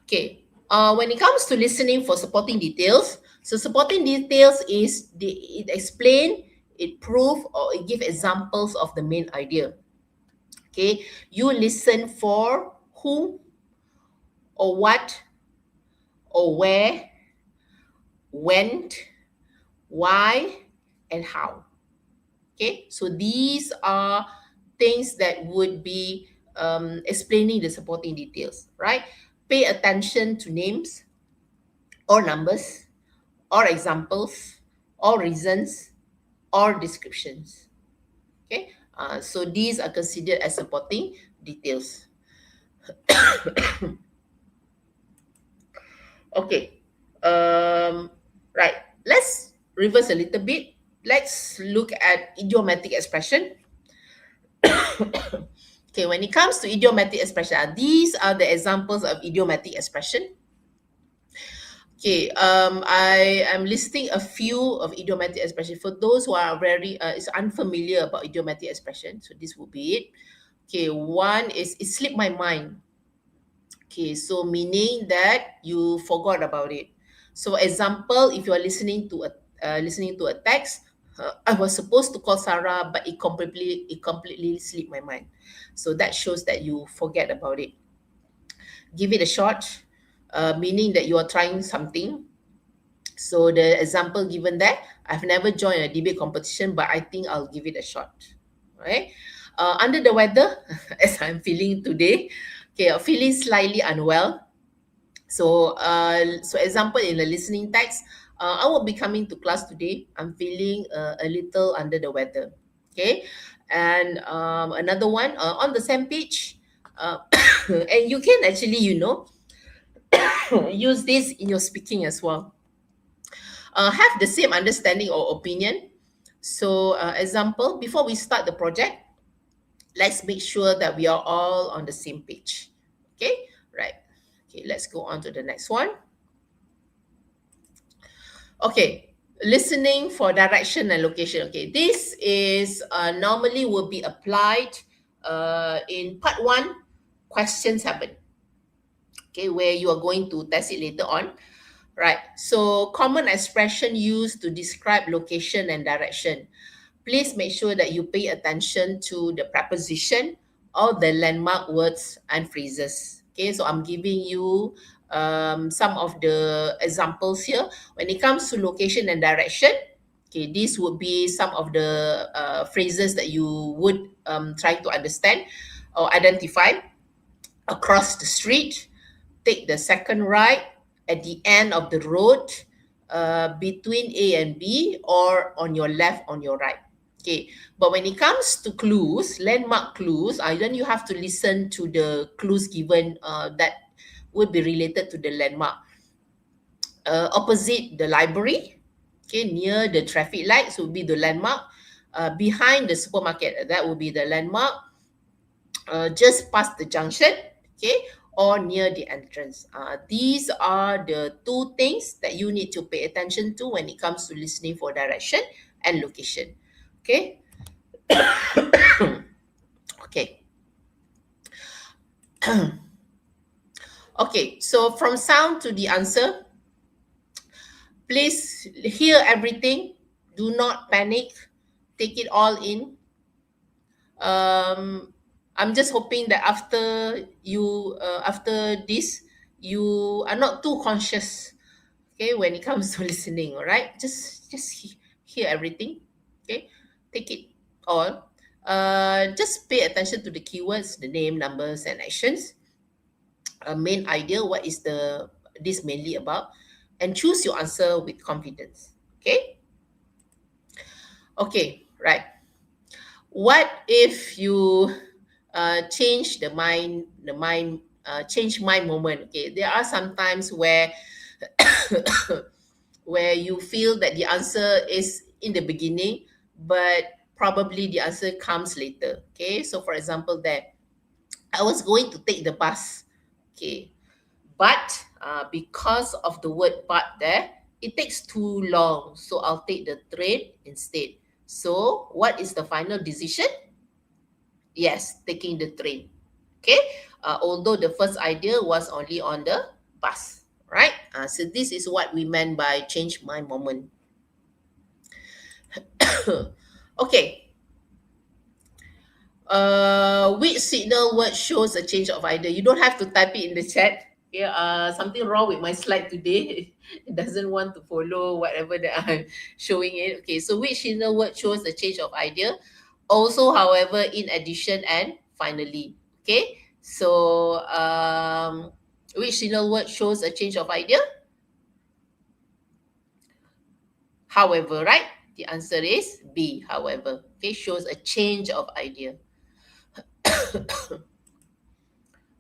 Okay. When it comes to listening for supporting details, so supporting details is it explain, it prove, or it give examples of the main idea. Okay. You listen for who, or what, or where, when, why, and how. Okay. So these are things that would be explaining the supporting details, right? Pay attention to names or numbers or examples or reasons or descriptions. Okay, so these are considered as supporting details. Okay, right. Let's reverse a little bit. Let's look at idiomatic expression. Okay, when it comes to idiomatic expression, these are the examples of idiomatic expression. Okay, I am listing a few of idiomatic expression for those who are very is unfamiliar about idiomatic expression. So this will be it. Okay, one is it slipped my mind. Okay, so meaning that you forgot about it. So example, if you are listening to a text, I was supposed to call Sarah, but it completely slipped my mind. So that shows that you forget about it. Give it a shot, meaning that you are trying something. So the example given there, I've never joined a debate competition, but I think I'll give it a shot. Right? Under the weather, as I'm feeling today, okay, I'm feeling slightly unwell. So example in the listening text, I will be coming to class today. I'm feeling a little under the weather. Okay, and another one on the same page, and you can actually, use this in your speaking as well. Have the same understanding or opinion. So, example, before we start the project, let's make sure that we are all on the same page. Okay, right. Okay, let's go on to the next one. Okay, listening for direction and location. Okay, this is normally will be applied in part 1, question 7. Okay, where you are going to test it later on. Right. So common expression used to describe location and direction. Please make sure that you pay attention to the preposition or the landmark words and phrases. Okay, so I'm giving you some of the examples here. When it comes to location and direction, okay, these would be some of the phrases that you would try to understand or identify. Across the street, take the second right, at the end of the road, between A and B, or on your left, on your right. Okay, but when it comes to clues, landmark clues, then you have to listen to the clues given that would be related to the landmark. Opposite the library, okay, near the traffic lights would be the landmark. Behind the supermarket, that would be the landmark. Just past the junction, okay, or near the entrance. These are the two things that you need to pay attention to when it comes to listening for direction and location. Okay. Okay. Okay, so from sound to the answer, please hear everything. Do not panic. Take it all in. I'm just hoping that after this, you are not too conscious, okay, when it comes to listening. All right, just hear everything, okay, take it all. Just pay attention to the keywords, the name, numbers, and actions. A main idea, what is this mainly about, and choose your answer with confidence. Okay. Okay. Right. What if you change change mind moment? Okay, there are some times where where you feel that the answer is in the beginning, but probably the answer comes later. Okay, so for example, that I was going to take the bus. Okay, but because of the word but there, it takes too long, so I'll take the train instead. So what is the final decision? Yes, taking the train. Okay, although the first idea was only on the bus, right? So this is what we meant by change my moment. Okay. Which signal word shows a change of idea? You don't have to type it in the chat. Okay, something wrong with my slide today. It doesn't want to follow whatever that I'm showing it. Okay, so which signal word shows a change of idea? Also, however, in addition, and finally. Okay, so which signal word shows a change of idea? However, right? The answer is B, however. Okay, shows a change of idea.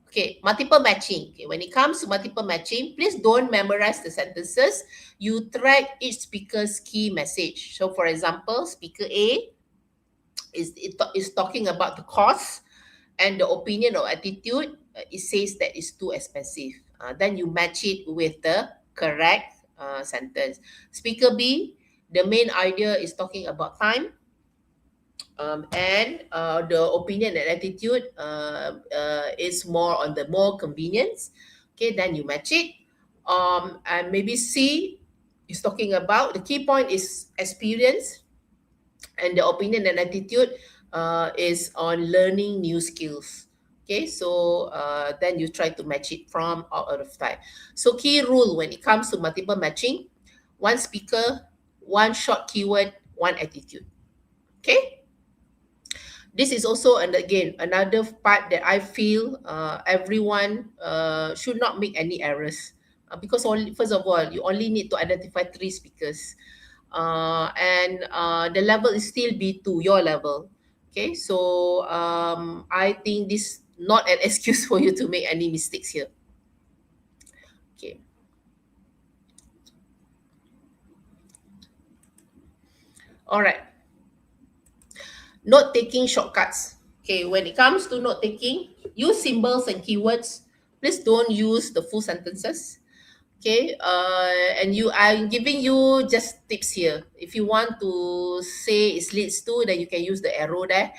Okay, multiple matching. Okay, when it comes to multiple matching, please don't memorize the sentences. You track each speaker's key message. So, for example, speaker A is talking about the cost and the opinion or attitude. It says that it's too expensive. Then you match it with the correct sentence. Speaker B, the main idea is talking about time. And the opinion and attitude is more on the more convenience. Okay, then you match it. And maybe C is talking about the key point is experience, and the opinion and attitude is on learning new skills. Okay, so then you try to match it from out of time. So key rule when it comes to multiple matching: one speaker, one short keyword, one attitude. Okay. This is also, and again, another part that I feel everyone should not make any errors, because first of all, you only need to identify 3 speakers, and the level is still B2, your level. Okay, so I think this not an excuse for you to make any mistakes here. Okay. All right. Note taking shortcuts. Okay, when it comes to note taking, use symbols and keywords. Please don't use the full sentences. Okay, and I'm giving you just tips here. If you want to say it leads to, then you can use the arrow there,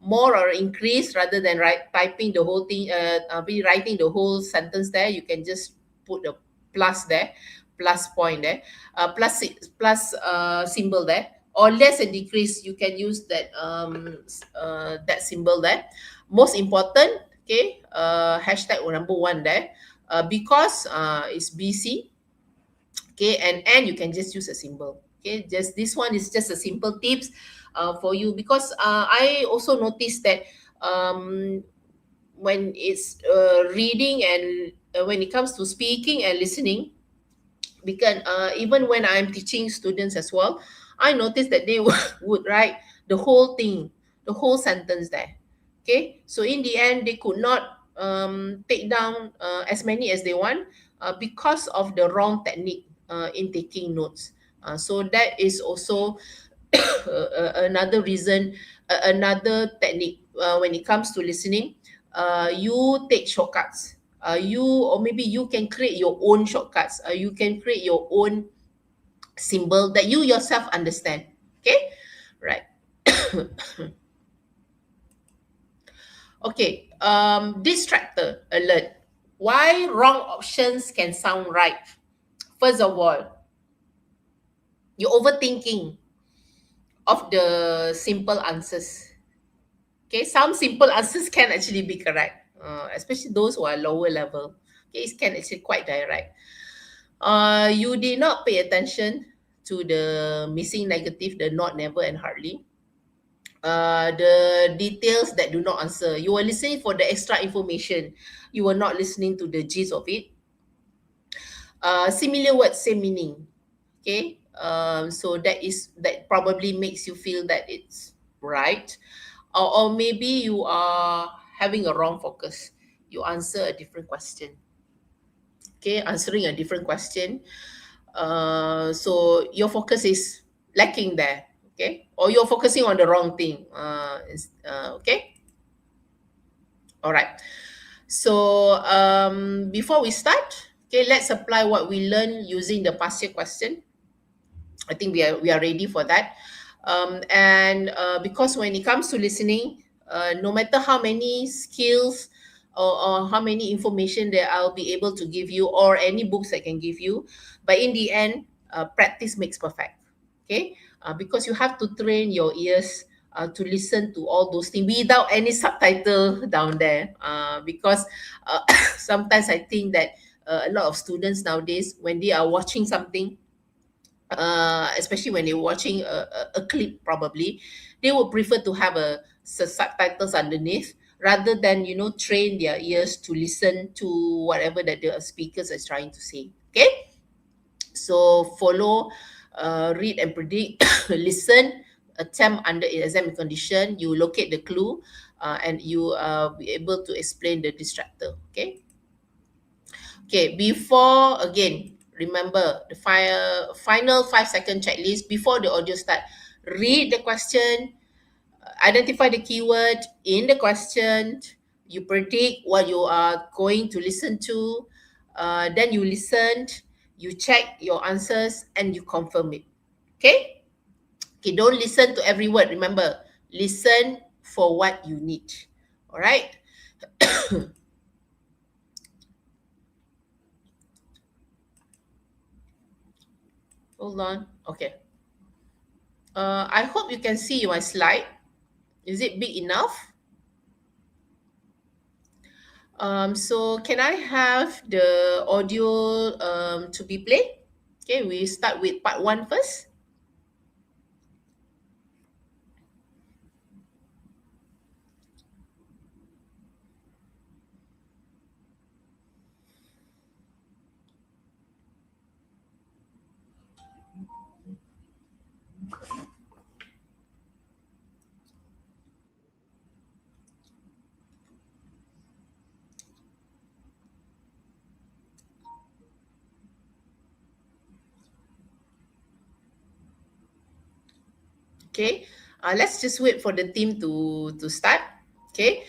more or increase rather than typing the whole thing, rewriting the whole sentence there. You can just put a plus there, plus point there, plus symbol there, or less and decrease. You can use that symbol there. Most important, okay, hashtag number one there, because it's BC, okay, and you can just use a symbol. Okay, just this one is just a simple tips for you, because I also noticed that when it's reading and when it comes to speaking and listening, because even when I'm teaching students as well, I noticed that they would write the whole thing, the whole sentence there. Okay, so in the end, they could not take down as many as they want, because of the wrong technique in taking notes. So that is also another reason, another technique when it comes to listening. You take shortcuts. You, or maybe you can create your own shortcuts. You can create your own symbol that you yourself understand. Okay, right. Okay. Distractor alert. Why wrong options can sound right? First of all, you're overthinking of the simple answers. Okay, some simple answers can actually be correct, especially those who are lower level. Okay, it can actually quite direct. You did not pay attention to the missing negative, the not, never, and hardly. The details that do not answer. You were listening for the extra information. You were not listening to the gist of it. Similar words, same meaning. Okay. So that probably makes you feel that it's right, or maybe you are having a wrong focus. You answer a different question. Okay, answering a different question. So your focus is lacking there. Okay, or you're focusing on the wrong thing. Okay, all right. So before we start, okay, let's apply what we learned using the past year question. I think we are ready for that. And because when it comes to listening, no matter how many skills or how many information that I'll be able to give you, or any books I can give you, but in the end, practice makes perfect. Okay, because you have to train your ears to listen to all those things without any subtitle down there. Because sometimes I think that a lot of students nowadays, when they are watching something, especially when they're watching a clip, probably they would prefer to have subtitles underneath, rather than train their ears to listen to whatever that the speakers is trying to say. Okay, so follow, read and predict, listen, attempt under exam condition. You locate the clue, and you be able to explain the distractor. Okay. Okay, before, again, remember the final 5-second checklist before the audio start. Read the question, identify the keyword in the question, you predict what you are going to listen to, then you listen, you check your answers, and you confirm it. Okay? Okay, don't listen to every word. Remember, listen for what you need. All right? Hold on. Okay. I hope you can see my slide. Is it big enough? So can I have the audio to be played? Okay, we start with part one first. Okay, let's just wait for the team to start. Okay,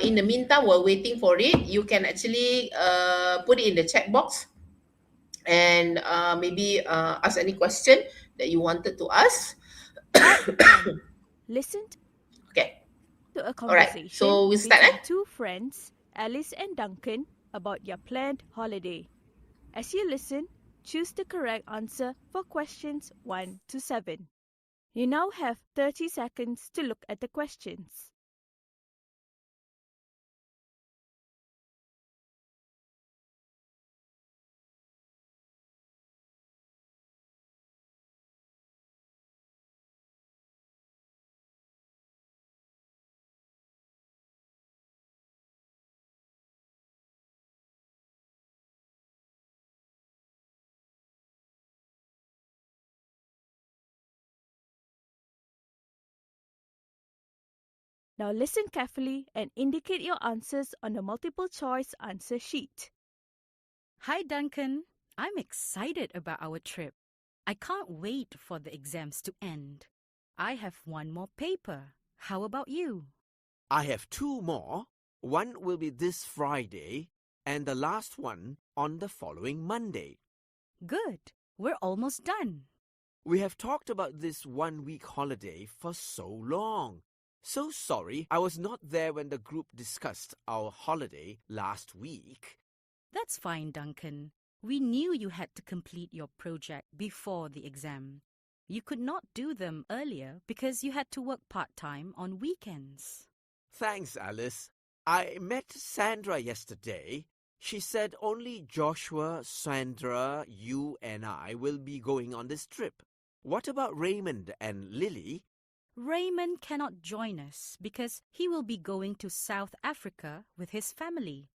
in the meantime, while waiting for it, you can actually put it in the chat box, and maybe ask any question that you wanted to ask. Part 1. Listen Okay. to a All right. conversation So we start. between two friends, Alice and Duncan, about their planned holiday. As you listen, choose the correct answer for questions 1 to 7. You now have 30 seconds to look at the questions. Now listen carefully and indicate your answers on the multiple choice answer sheet. Hi, Duncan. I'm excited about our trip. I can't wait for the exams to end. I have one more paper. How about you? I have 2 more. One will be this Friday, and the last one on the following Monday. Good. We're almost done. We have talked about this 1-week holiday for so long. So sorry I was not there when the group discussed our holiday last week. That's fine, Duncan. We knew you had to complete your project before the exam. You could not do them earlier because you had to work part-time on weekends. Thanks, Alice. I met Sandra yesterday. She said only Joshua, Sandra, you and I will be going on this trip. What about Raymond and Lily? Raymond cannot join us because he will be going to South Africa with his family.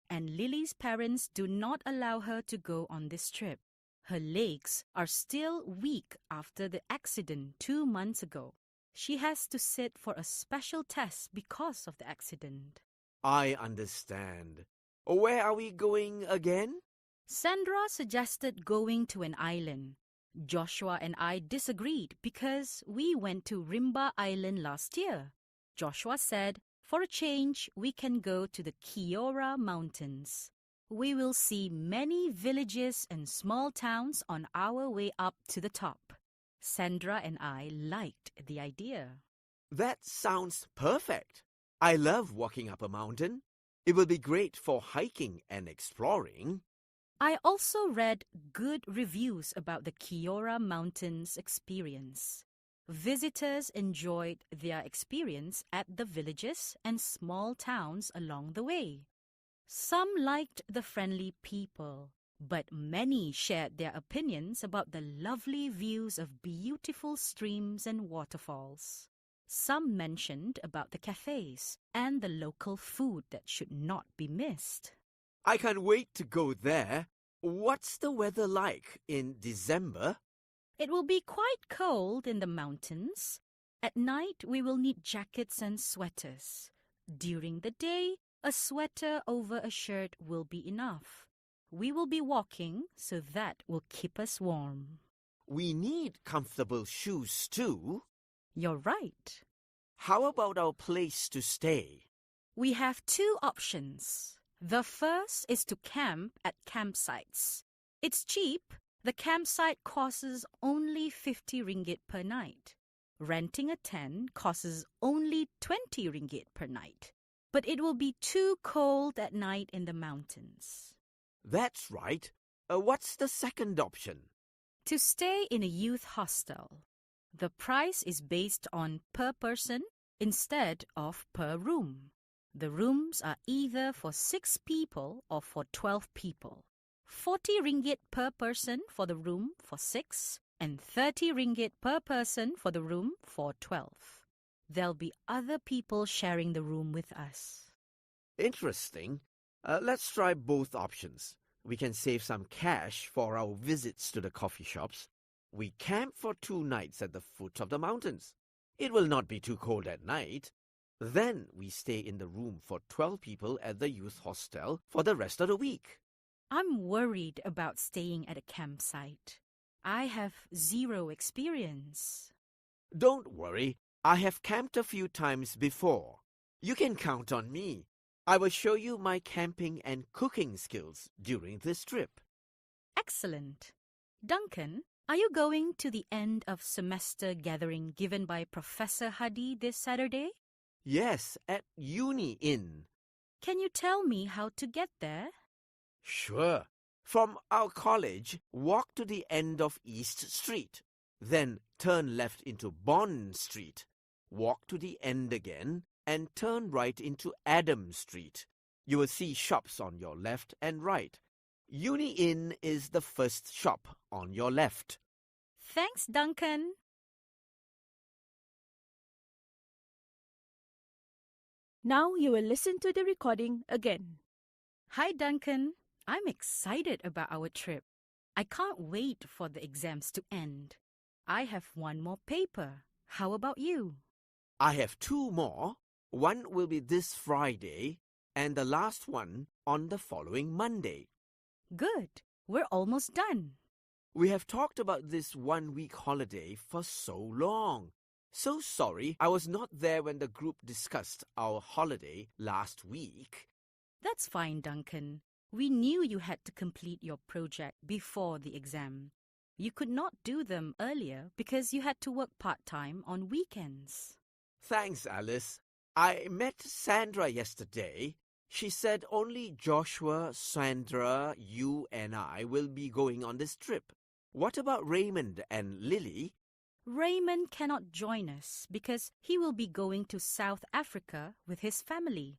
And Lily's parents do not allow her to go on this trip. Her legs are still weak after the accident 2 months ago. She has to sit for a special test because of the accident. I understand. Where are we going again? Sandra suggested going to an island. Joshua and I disagreed because we went to Rimba Island last year. Joshua said, for a change, we can go to the Kiora Mountains. We will see many villages and small towns on our way up to the top. Sandra and I liked the idea. That sounds perfect. I love walking up a mountain. It will be great for hiking and exploring. I also read good reviews about the Kiora Mountains experience. Visitors enjoyed their experience at the villages and small towns along the way. Some liked the friendly people, but many shared their opinions about the lovely views of beautiful streams and waterfalls. Some mentioned about the cafes and the local food that should not be missed. I can't wait to go there. What's the weather like in December? It will be quite cold in the mountains. At night, we will need jackets and sweaters. During the day, a sweater over a shirt will be enough. We will be walking, so that will keep us warm. We need comfortable shoes too. You're right. How about our place to stay? We have 2 options. The first is to camp at campsites. It's cheap. The campsite costs only 50 ringgit per night. Renting a tent costs only 20 ringgit per night. But it will be too cold at night in the mountains. That's right. What's the second option? To stay in a youth hostel. The price is based on per person instead of per room. The rooms are either for 6 people or for 12 people. 40 ringgit per person for the room for 6 and 30 ringgit per person for the room for 12. There'll be other people sharing the room with us. Interesting. Let's try both options. We can save some cash for our visits to the coffee shops. We camp for 2 nights at the foot of the mountains. It will not be too cold at night. Then we stay in the room for 12 people at the youth hostel for the rest of the week. I'm worried about staying at a campsite. I have 0 experience. Don't worry. I have camped a few times before. You can count on me. I will show you my camping and cooking skills during this trip. Excellent. Duncan, are you going to the end of semester gathering given by Professor Hadi this Saturday? Yes, at Uni Inn. Can you tell me how to get there? Sure. From our college, walk to the end of East Street. Then turn left into Bond Street. Walk to the end again and turn right into Adam Street. You will see shops on your left and right. Uni Inn is the first shop on your left. Thanks, Duncan. Now you will listen to the recording again. Hi, Duncan. I'm excited about our trip. I can't wait for the exams to end. I have one more paper. How about you? I have two more. One will be this Friday and the last one on the following Monday. Good. We're almost done. We have talked about this 1-week holiday for so long. So sorry I was not there when the group discussed our holiday last week. That's fine, Duncan. We knew you had to complete your project before the exam. You could not do them earlier because you had to work part-time on weekends. Thanks, Alice. I met Sandra yesterday. She said only Joshua, Sandra, you and I will be going on this trip. What about Raymond and Lily? Raymond cannot join us because he will be going to South Africa with his family.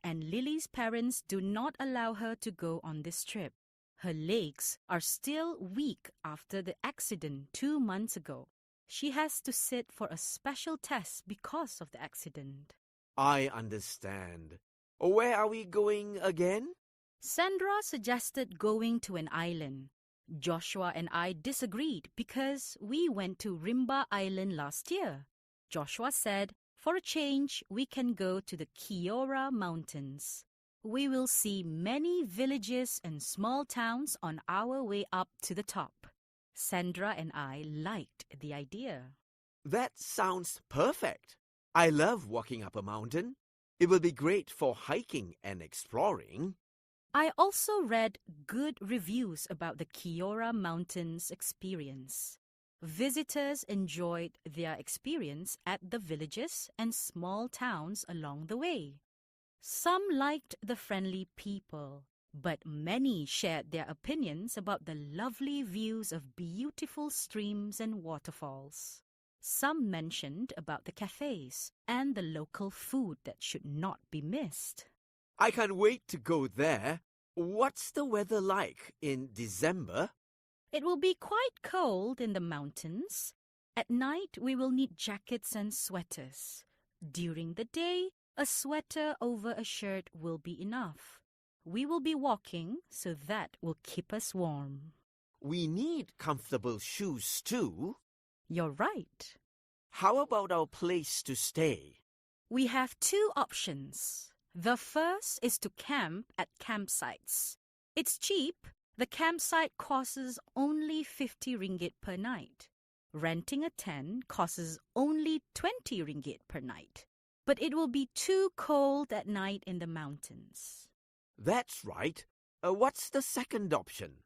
And Lily's parents do not allow her to go on this trip. Her legs are still weak after the accident 2 months ago. She has to sit for a special test because of the accident. I understand. Where are we going again? Sandra suggested going to an island. Joshua and I disagreed because we went to Rimba Island last year. Joshua said, for a change, we can go to the Kiora Mountains. We will see many villages and small towns on our way up to the top. Sandra and I liked the idea. That sounds perfect. I love walking up a mountain. It will be great for hiking and exploring. I also read good reviews about the Kiora Mountains experience. Visitors enjoyed their experience at the villages and small towns along the way. Some liked the friendly people, but many shared their opinions about the lovely views of beautiful streams and waterfalls. Some mentioned about the cafes and the local food that should not be missed. I can't wait to go there. What's the weather like in December? It will be quite cold in the mountains. At night, we will need jackets and sweaters. During the day, a sweater over a shirt will be enough. We will be walking, so that will keep us warm. We need comfortable shoes too. You're right. How about our place to stay? We have two options. The first is to camp at campsites. It's cheap. The campsite costs only 50 ringgit per night. Renting a tent costs only 20 ringgit per night. But it will be too cold at night in the mountains. That's right. What's the second option?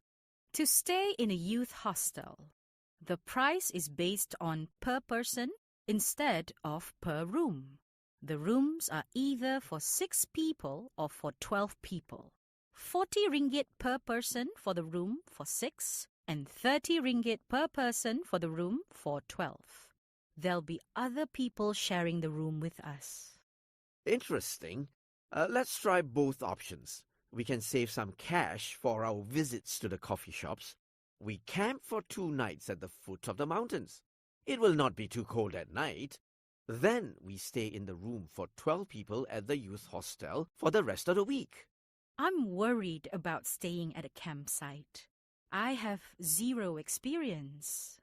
To stay in a youth hostel. The price is based on per person instead of per room. The rooms are either for 6 people or for 12 people. 40 ringgit per person for the room for 6 and 30 ringgit per person for the room for 12. There'll be other people sharing the room with us. Interesting. Let's try both options. We can save some cash for our visits to the coffee shops. We camp for 2 nights at the foot of the mountains. It will not be too cold at night. Then we stay in the room for 12 people at the youth hostel for the rest of the week. I'm worried about staying at a campsite. I have 0 experience.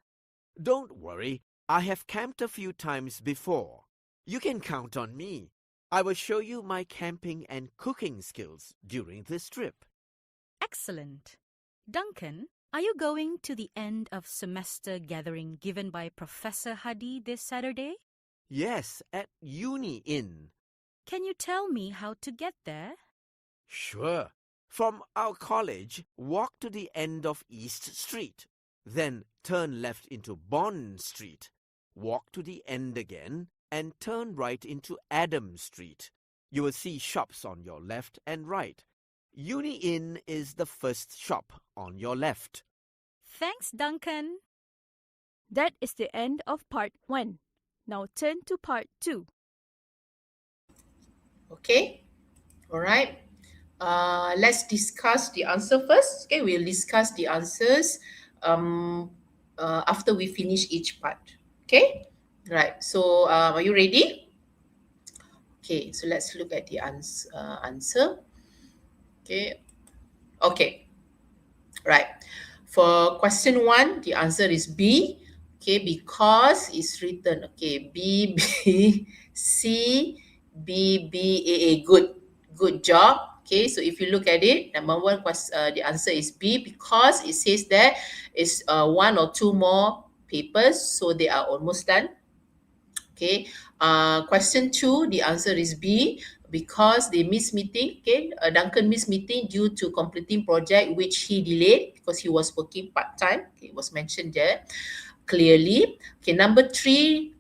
Don't worry. I have camped a few times before. You can count on me. I will show you my camping and cooking skills during this trip. Excellent. Duncan, are you going to the end of semester gathering given by Professor Hadi this Saturday? Yes, at Uni Inn. Can you tell me how to get there? Sure. From our college, walk to the end of East Street. Then turn left into Bond Street. Walk to the end again and turn right into Adam Street. You will see shops on your left and right. Uni Inn is the first shop on your left. Thanks, Duncan. That is the end of part 1. Now turn to part 2. Okay, all right. Let's discuss the answer first. Okay, we'll discuss the answers after we finish each part. Okay, right. So, are you ready? Okay, so let's look at the answer. Okay, okay, right. For question 1, the answer is B. Okay, because it's written. Okay, B B C B B A A. Good job. Okay, so if you look at it, number 1 the answer is B because it says there is 1 or 2 more papers, so they are almost done. Okay, question 2, the answer is B because they missed meeting. Okay, Duncan missed meeting due to completing project which he delayed because he was working part-time. Okay, it was mentioned there clearly. Okay, number 3,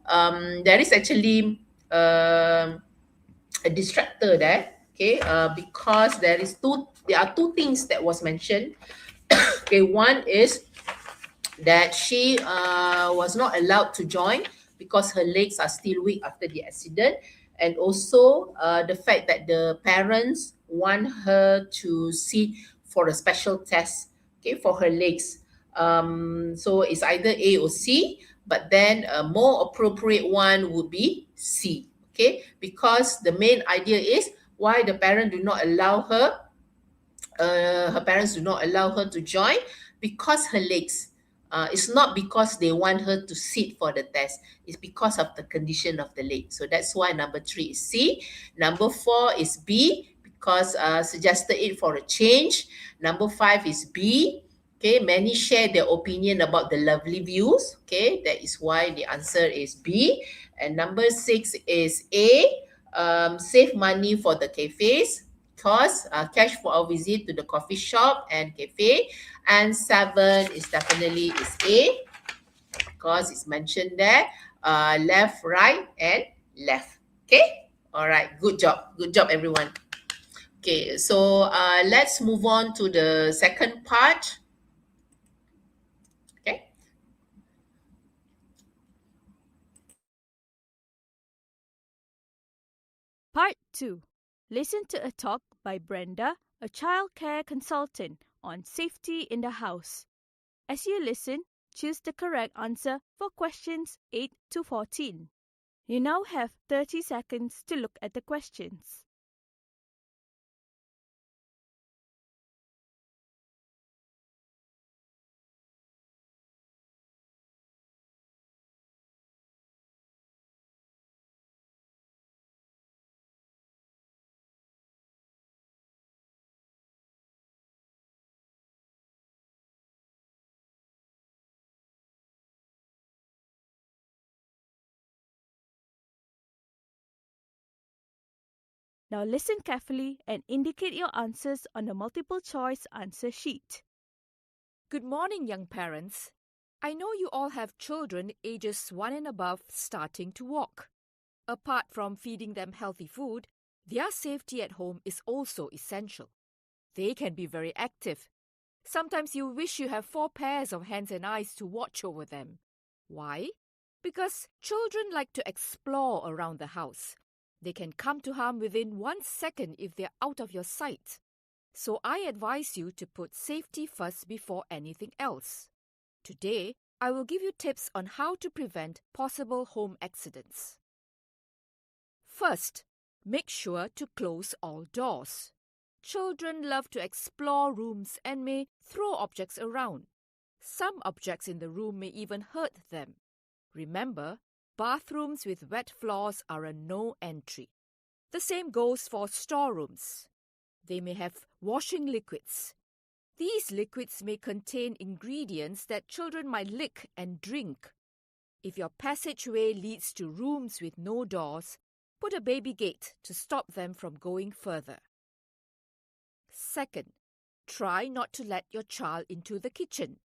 there is actually a distractor there. Okay, because there are two things that was mentioned. Okay, one is that she was not allowed to join because her legs are still weak after the accident, and also the fact that the parents want her to sit for a special test, okay, for her legs. So it's either A or C, but then a more appropriate one would be C, okay, because the main idea is why the parent do not allow her her parents do not allow her to join because her legs. It's not because they want her to sit for the test. It's because of the condition of the leg. So that's why number 3 is C. Number 4 is B because suggested it for a change. Number 5 is B. Okay, many share their opinion about the lovely views. Okay, that is why the answer is B. And number 6 is A. Save money for the cafes. Cost, cash for our visit to the coffee shop and cafe. And 7 is definitely is A because it's mentioned there, left, right, and left. Okay, all right, good job everyone. Okay, so let's move on to the second part. Okay, Part 2. Listen to a talk by Brenda, a child care consultant, on safety in the house. As you listen, choose the correct answer for questions 8 to 14. You now have 30 seconds to look at the questions. Now listen carefully and indicate your answers on the multiple choice answer sheet. Good morning, young parents. I know you all have children ages 1 and above starting to walk. Apart from feeding them healthy food, their safety at home is also essential. They can be very active. Sometimes you wish you have 4 pairs of hands and eyes to watch over them. Why? Because children like to explore around the house. They can come to harm within 1 second if they're out of your sight. So I advise you to put safety first before anything else. Today, I will give you tips on how to prevent possible home accidents. First, make sure to close all doors. Children love to explore rooms and may throw objects around. Some objects in the room may even hurt them. Remember, bathrooms with wet floors are a no entry. The same goes for storerooms. They may have washing liquids. These liquids may contain ingredients that children might lick and drink. If your passageway leads to rooms with no doors, put a baby gate to stop them from going further. Second, try not to let your child into the kitchen.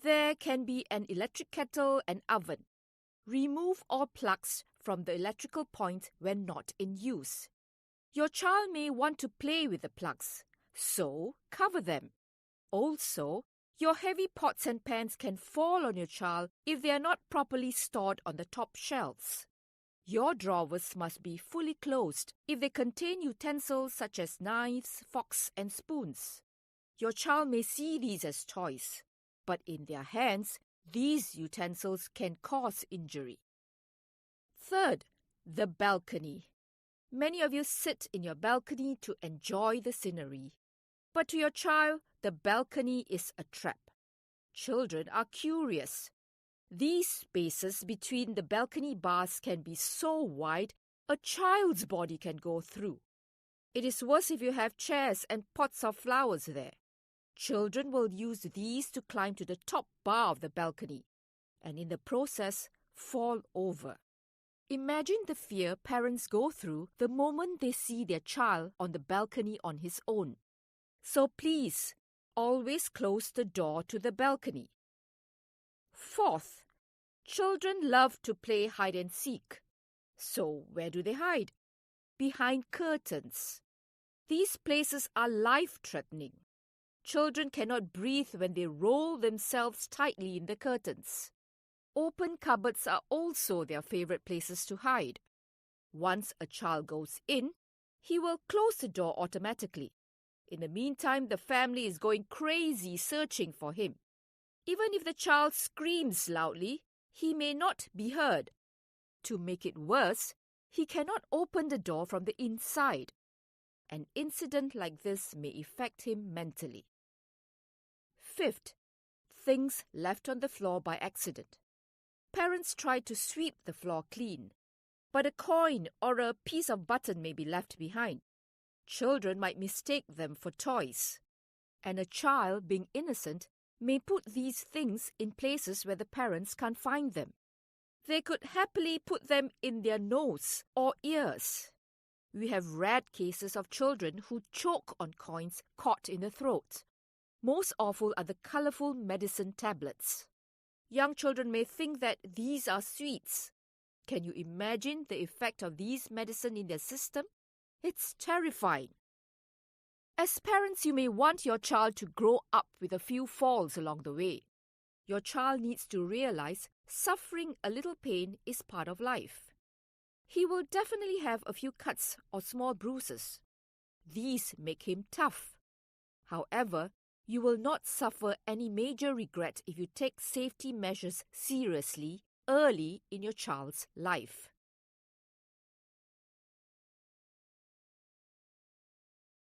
There can be an electric kettle and oven. Remove all plugs from the electrical point when not in use. Your child may want to play with the plugs, so cover them. Also, your heavy pots and pans can fall on your child if they are not properly stored on the top shelves. Your drawers must be fully closed if they contain utensils such as knives, forks, and spoons. Your child may see these as toys, but in their hands, these utensils can cause injury. Third, the balcony. Many of you sit in your balcony to enjoy the scenery. But to your child, the balcony is a trap. Children are curious. These spaces between the balcony bars can be so wide, a child's body can go through. It is worse if you have chairs and pots of flowers there. Children will use these to climb to the top bar of the balcony, and in the process, fall over. Imagine the fear parents go through the moment they see their child on the balcony on his own. So please, always close the door to the balcony. Fourth, children love to play hide and seek. So where do they hide? Behind curtains. These places are life-threatening. Children cannot breathe when they roll themselves tightly in the curtains. Open cupboards are also their favorite places to hide. Once a child goes in, he will close the door automatically. In the meantime, the family is going crazy searching for him. Even if the child screams loudly, he may not be heard. To make it worse, he cannot open the door from the inside. An incident like this may affect him mentally. Fifth, things left on the floor by accident. Parents try to sweep the floor clean, but a coin or a piece of button may be left behind. Children might mistake them for toys, and a child, being innocent, may put these things in places where the parents can't find them. They could happily put them in their nose or ears. We have read cases of children who choke on coins caught in the throat. Most awful are the colourful medicine tablets. Young children may think that these are sweets. Can you imagine the effect of these medicine in their system? It's terrifying. As parents, you may want your child to grow up with a few falls along the way. Your child needs to realize suffering a little pain is part of life. He will definitely have a few cuts or small bruises. These make him tough. However, you will not suffer any major regret if you take safety measures seriously early in your child's life.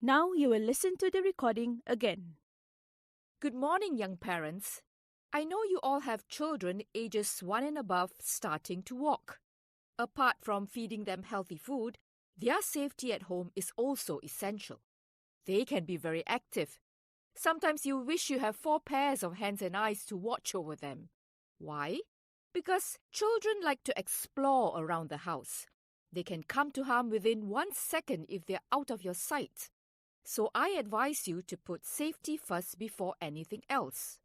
Now you will listen to the recording again. Good morning, young parents. I know you all have children ages 1 and above starting to walk. Apart from feeding them healthy food, their safety at home is also essential. They can be very active. Sometimes you wish you have 4 pairs of hands and eyes to watch over them. Why? Because children like to explore around the house. They can come to harm within 1 second if they're out of your sight. So I advise you to put safety first before anything else.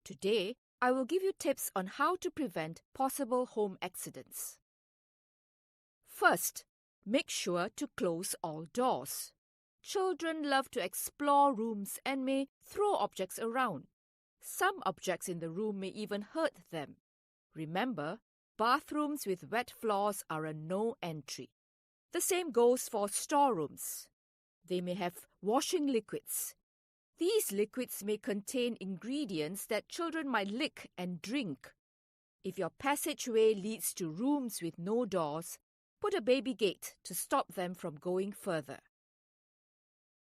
Today, I will give you tips on how to prevent possible home accidents. First, make sure to close all doors. Children love to explore rooms and may throw objects around. Some objects in the room may even hurt them. Remember, bathrooms with wet floors are a no entry. The same goes for storerooms. They may have washing liquids. These liquids may contain ingredients that children might lick and drink. If your passageway leads to rooms with no doors, put a baby gate to stop them from going further.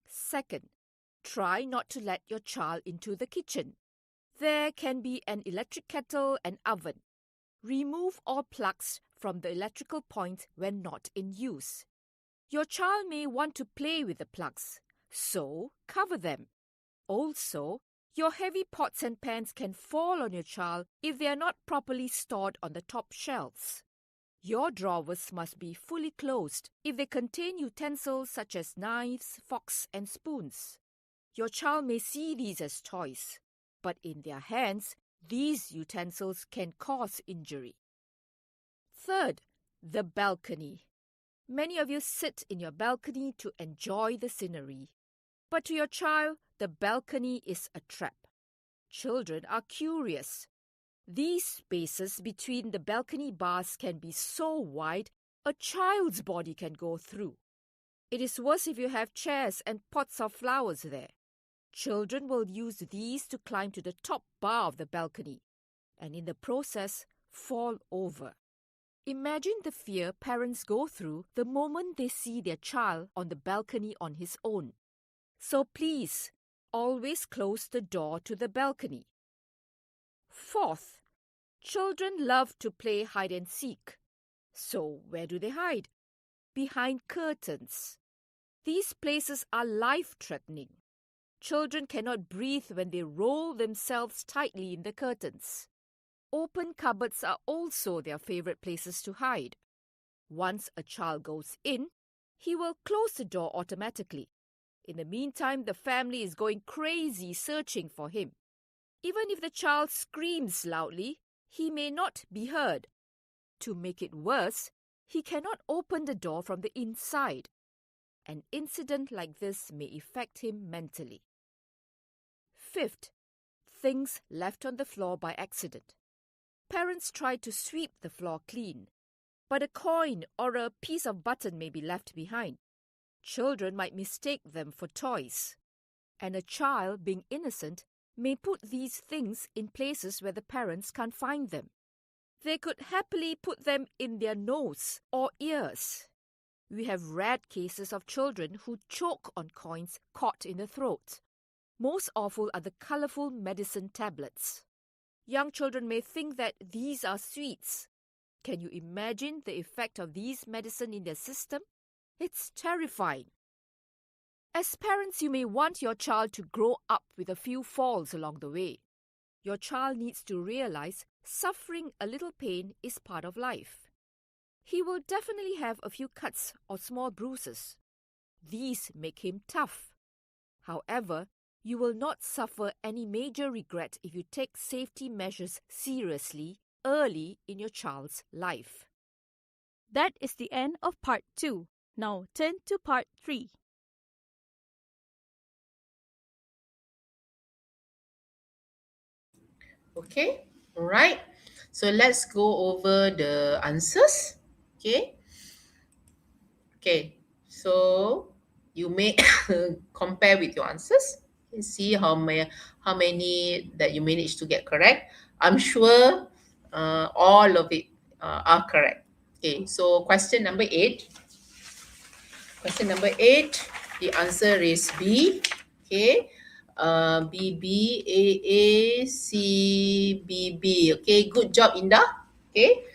Second, try not to let your child into the kitchen. There can be an electric kettle and oven. Remove all plugs from the electrical point when not in use. Your child may want to play with the plugs, so cover them. Also, your heavy pots and pans can fall on your child if they are not properly stored on the top shelves. Your drawers must be fully closed if they contain utensils such as knives, forks, and spoons. Your child may see these as toys, but in their hands, these utensils can cause injury. Third, the balcony. Many of you sit in your balcony to enjoy the scenery. But to your child, the balcony is a trap. Children are curious. These spaces between the balcony bars can be so wide, a child's body can go through. It is worse if you have chairs and pots of flowers there. Children will use these to climb to the top bar of the balcony, and in the process, fall over. Imagine the fear parents go through the moment they see their child on the balcony on his own. So please, always close the door to the balcony. Fourth, children love to play hide and seek. So where do they hide? Behind curtains. These places are life-threatening. Children cannot breathe when they roll themselves tightly in the curtains. Open cupboards are also their favorite places to hide. Once a child goes in, he will close the door automatically. In the meantime, the family is going crazy searching for him. Even if the child screams loudly, he may not be heard. To make it worse, he cannot open the door from the inside. An incident like this may affect him mentally. Fifth, things left on the floor by accident. Parents try to sweep the floor clean, but a coin or a piece of button may be left behind. Children might mistake them for toys, and a child, being innocent, may put these things in places where the parents can't find them. They could happily put them in their nose or ears. We have read cases of children who choke on coins caught in the throat. Most awful are the colourful medicine tablets. Young children may think that these are sweets. Can you imagine the effect of these medicine in their system? It's terrifying. As parents, you may want your child to grow up with a few falls along the way. Your child needs to realize suffering a little pain is part of life. He will definitely have a few cuts or small bruises. These make him tough. However, you will not suffer any major regret if you take safety measures seriously early in your child's life. That is the end of part 2. Now turn to part 3. Okay, all right. So let's go over the answers. Okay, so you may compare with your answers and see how many that you managed to get correct. I'm sure all of it are correct. Okay, so question number 8. Question number 8, the answer is B. Okay, B, B, A, A, C, B, B. Okay, good job, Indah. Okay.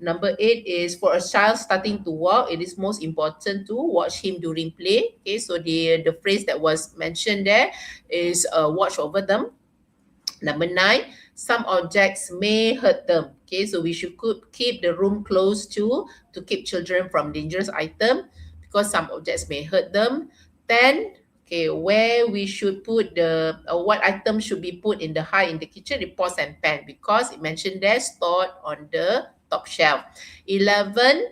Number 8 is for a child starting to walk, it is most important to watch him during play. Okay, so the phrase that was mentioned there is watch over them. Number 9, some objects may hurt them. Okay, so we should keep the room closed to keep children from dangerous item because some objects may hurt them. 10, okay, where we should put the what item should be put in the high in the kitchen, the pots and pan, because it mentioned there stored on the top shelf. 11,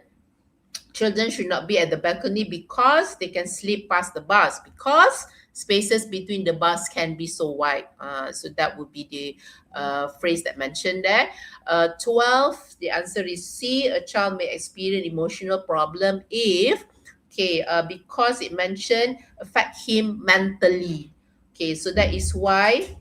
children should not be at the balcony because they can slip past the bars because spaces between the bars can be so wide. So that would be the phrase that mentioned there. 12, the answer is C. A child may experience emotional problem if, because it mentioned affect him mentally. Okay, so that is why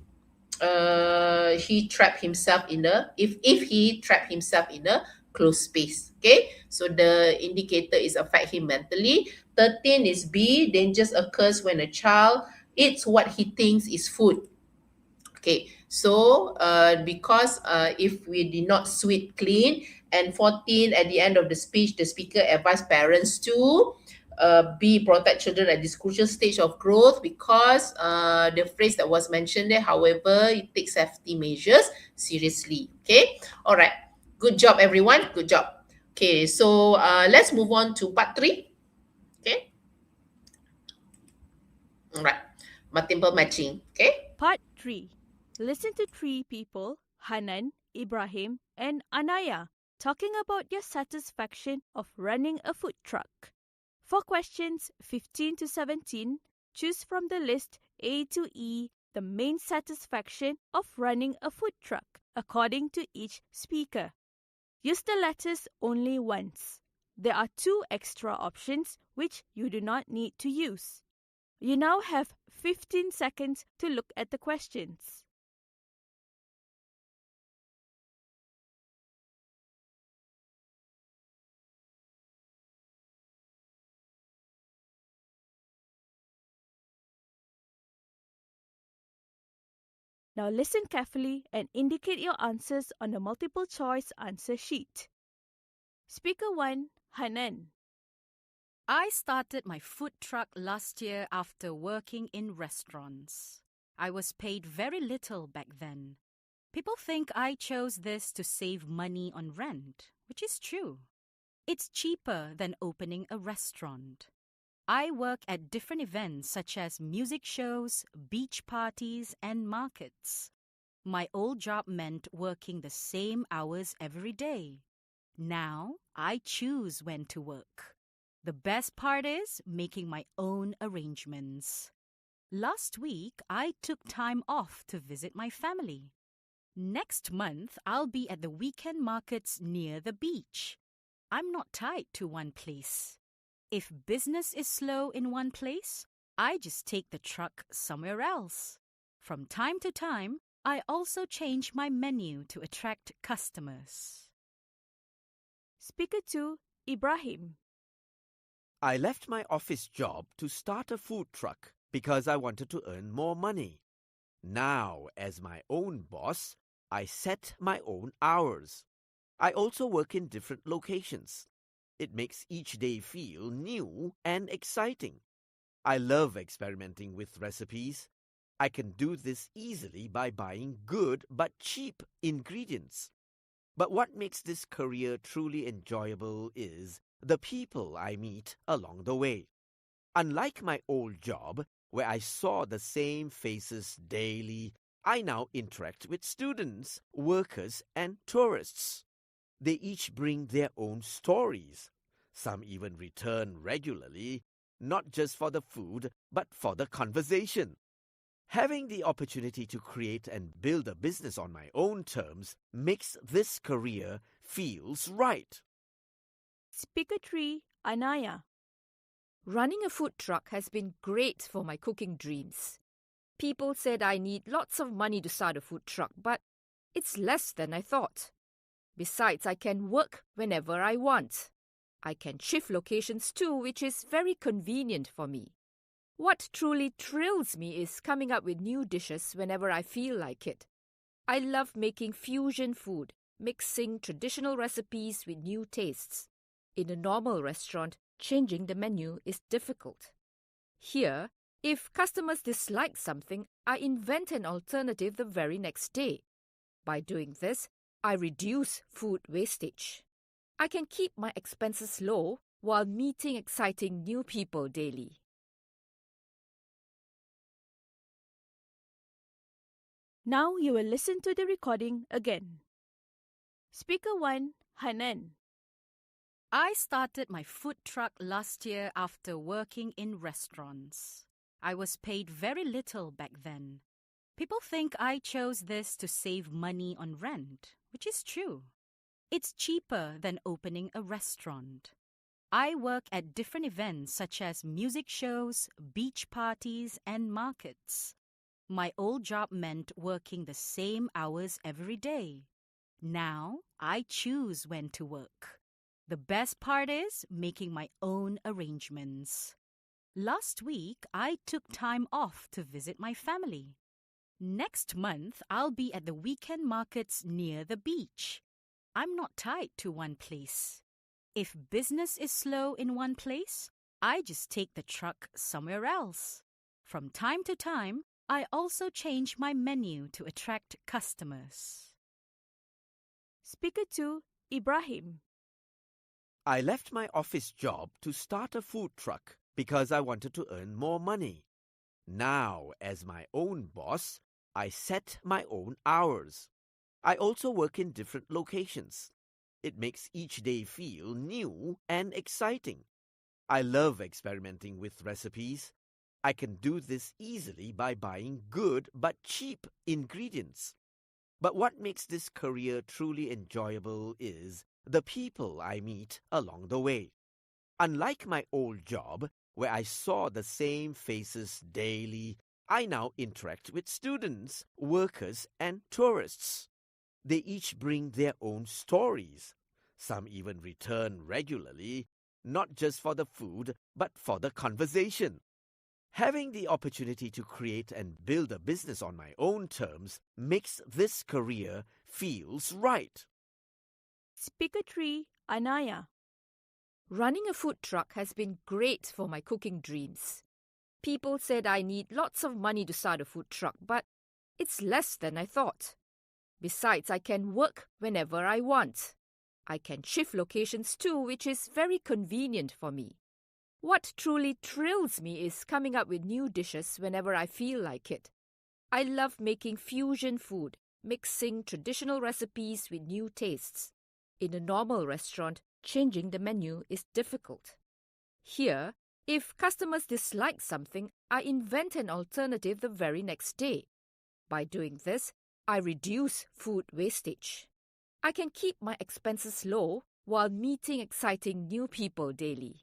he trapped himself in a, if he trapped himself in a closed space. Okay, so the indicator is affect him mentally. 13 is B. Dangers occurs when a child eats what he thinks is food. Okay, so because if we did not sweep clean. And 14, at the end of the speech, the speaker advised parents to protect children at this crucial stage of growth because the phrase that was mentioned there, however, it takes safety measures seriously. Okay, all right. Good job, everyone. Good job. Okay, so let's move on to part 3. Okay. All right. multiple matching. Okay? Part 3. Listen to three people, Hanan, Ibrahim, and Anaya, talking about their satisfaction of running a food truck. For questions 15 to 17, choose from the list A to E the main satisfaction of running a food truck according to each speaker. Use the letters only once. There are 2 extra options which you do not need to use. You now have 15 seconds to look at the questions. Now listen carefully and indicate your answers on the multiple choice answer sheet. Speaker 1, Hanan. I started my food truck last year after working in restaurants. I was paid very little back then. People think I chose this to save money on rent, which is true. It's cheaper than opening a restaurant. I work at different events such as music shows, beach parties, and markets. My old job meant working the same hours every day. Now I choose when to work. The best part is making my own arrangements. Last week, I took time off to visit my family. Next month, I'll be at the weekend markets near the beach. I'm not tied to one place. If business is slow in one place, I just take the truck somewhere else. From time to time, I also change my menu to attract customers. Speaker 2, Ibrahim. I left my office job to start a food truck because I wanted to earn more money. Now, as my own boss, I set my own hours. I also work in different locations. It makes each day feel new and exciting. I love experimenting with recipes. I can do this easily by buying good but cheap ingredients. But what makes this career truly enjoyable is the people I meet along the way. Unlike my old job, where I saw the same faces daily, I now interact with students, workers, and tourists. They each bring their own stories. Some even return regularly, not just for the food, but for the conversation. Having the opportunity to create and build a business on my own terms makes this career feels right. Speaker 3, Anaya. Running a food truck has been great for my cooking dreams. People said I need lots of money to start a food truck, but it's less than I thought. Besides, I can work whenever I want. I can shift locations too, which is very convenient for me. What truly thrills me is coming up with new dishes whenever I feel like it. I love making fusion food, mixing traditional recipes with new tastes. In a normal restaurant, changing the menu is difficult. Here, if customers dislike something, I invent an alternative the very next day. By doing this, I reduce food wastage. I can keep my expenses low while meeting exciting new people daily. Now you will listen to the recording again. Speaker 1, Hanan. I started my food truck last year after working in restaurants. I was paid very little back then. People think I chose this to save money on rent, which is true. It's cheaper than opening a restaurant. I work at different events such as music shows, beach parties, and markets. My old job meant working the same hours every day. Now I choose when to work. The best part is making my own arrangements. Last week, I took time off to visit my family. Next month, I'll be at the weekend markets near the beach. I'm not tied to one place. If business is slow in one place, I just take the truck somewhere else. From time to time, I also change my menu to attract customers. Speaker 2, Ibrahim. I left my office job to start a food truck because I wanted to earn more money. Now, as my own boss, I set my own hours. I also work in different locations. It makes each day feel new and exciting. I love experimenting with recipes. I can do this easily by buying good but cheap ingredients. But what makes this career truly enjoyable is the people I meet along the way. Unlike my old job, where I saw the same faces daily, I now interact with students, workers, and tourists. They each bring their own stories. Some even return regularly, not just for the food, but for the conversation. Having the opportunity to create and build a business on my own terms makes this career feels right. Speaker 3, Anaya. Running a food truck has been great for my cooking dreams. People said I need lots of money to start a food truck, but it's less than I thought. Besides, I can work whenever I want. I can shift locations too, which is very convenient for me. What truly thrills me is coming up with new dishes whenever I feel like it. I love making fusion food, mixing traditional recipes with new tastes. In a normal restaurant, changing the menu is difficult. Here, if customers dislike something, I invent an alternative the very next day. By doing this, I reduce food wastage. I can keep my expenses low while meeting exciting new people daily.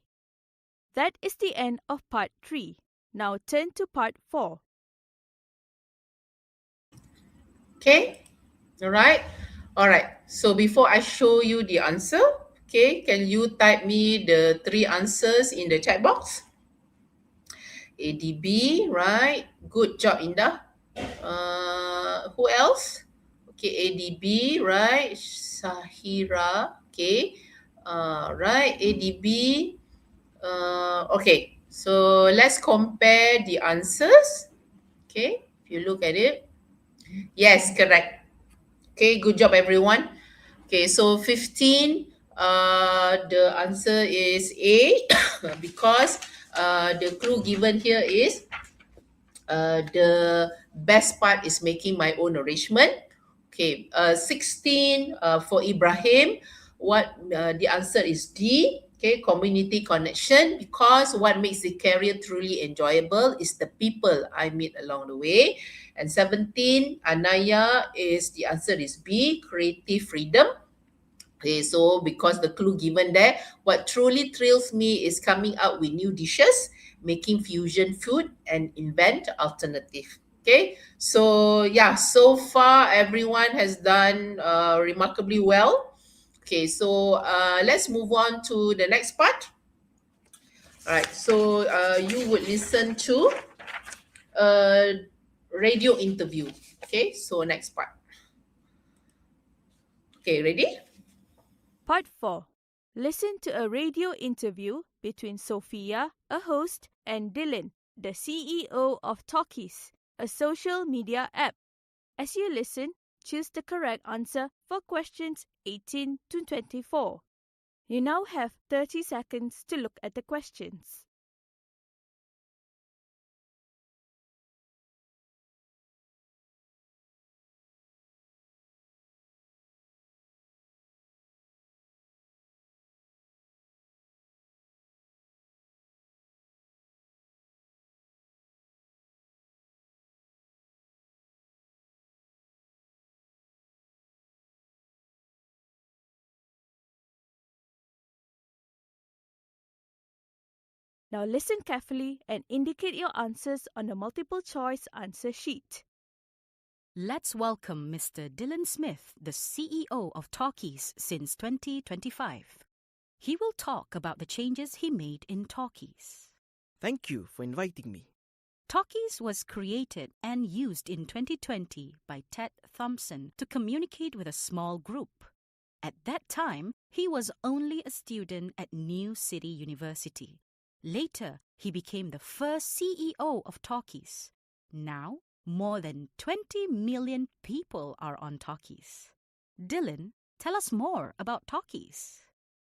That is the end of part 3. Now turn to part 4. Okay, all right. All right, so before I show you the answer, okay, can you type me the 3 answers in the chat box? ADB, right? Good job, Indah. Who else? Okay, ADB, right? Sahira, okay. Right, ADB. Okay, so let's compare the answers. Okay, if you look at it. Yes, correct. Okay, good job, everyone. Okay, so 15, the answer is A because the clue given here is the best part is making my own arrangement. Okay, 16 for Ibrahim. What the answer is D. Okay, community connection, because what makes the career truly enjoyable is the people I meet along the way. And 17, Anaya, is the answer is B, creative freedom. Okay, so because the clue given there, what truly thrills me is coming up with new dishes, making fusion food, and invent alternative. Okay, so yeah, so far everyone has done remarkably well. Okay, so let's move on to the next part. All right, so you would listen to a radio interview. Okay, so next part. Okay, ready? Part 4. Listen to a radio interview between Sophia, a host, and Dylan, the CEO of Talkies, a social media app. As you listen, choose the correct answer for questions 18 to 24. You now have 30 seconds to look at the questions. Now listen carefully and indicate your answers on the multiple choice answer sheet. Let's welcome Mr. Dylan Smith, the CEO of Talkies since 2025. He will talk about the changes he made in Talkies. Thank you for inviting me. Talkies was created and used in 2020 by Ted Thompson to communicate with a small group. At that time, he was only a student at New City University. Later, he became the first CEO of Talkies. Now, more than 20 million people are on Talkies. Dylan, tell us more about Talkies.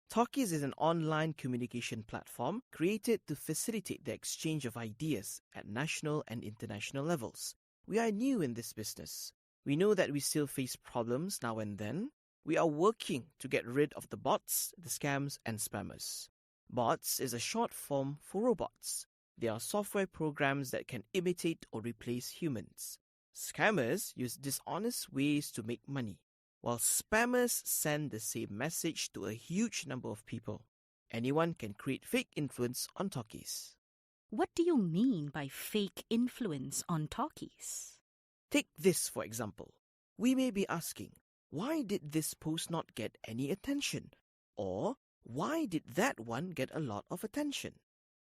Talkies is an online communication platform created to facilitate the exchange of ideas at national and international levels. We are new in this business. We know that we still face problems now and then. We are working to get rid of the bots, the scams, and spammers. Bots is a short form for robots. They are software programs that can imitate or replace humans. Scammers use dishonest ways to make money, while spammers send the same message to a huge number of people. Anyone can create fake influence on talkies. What do you mean by fake influence on talkies? Take this for example. We may be asking, why did this post not get any attention? Or, why did that one get a lot of attention?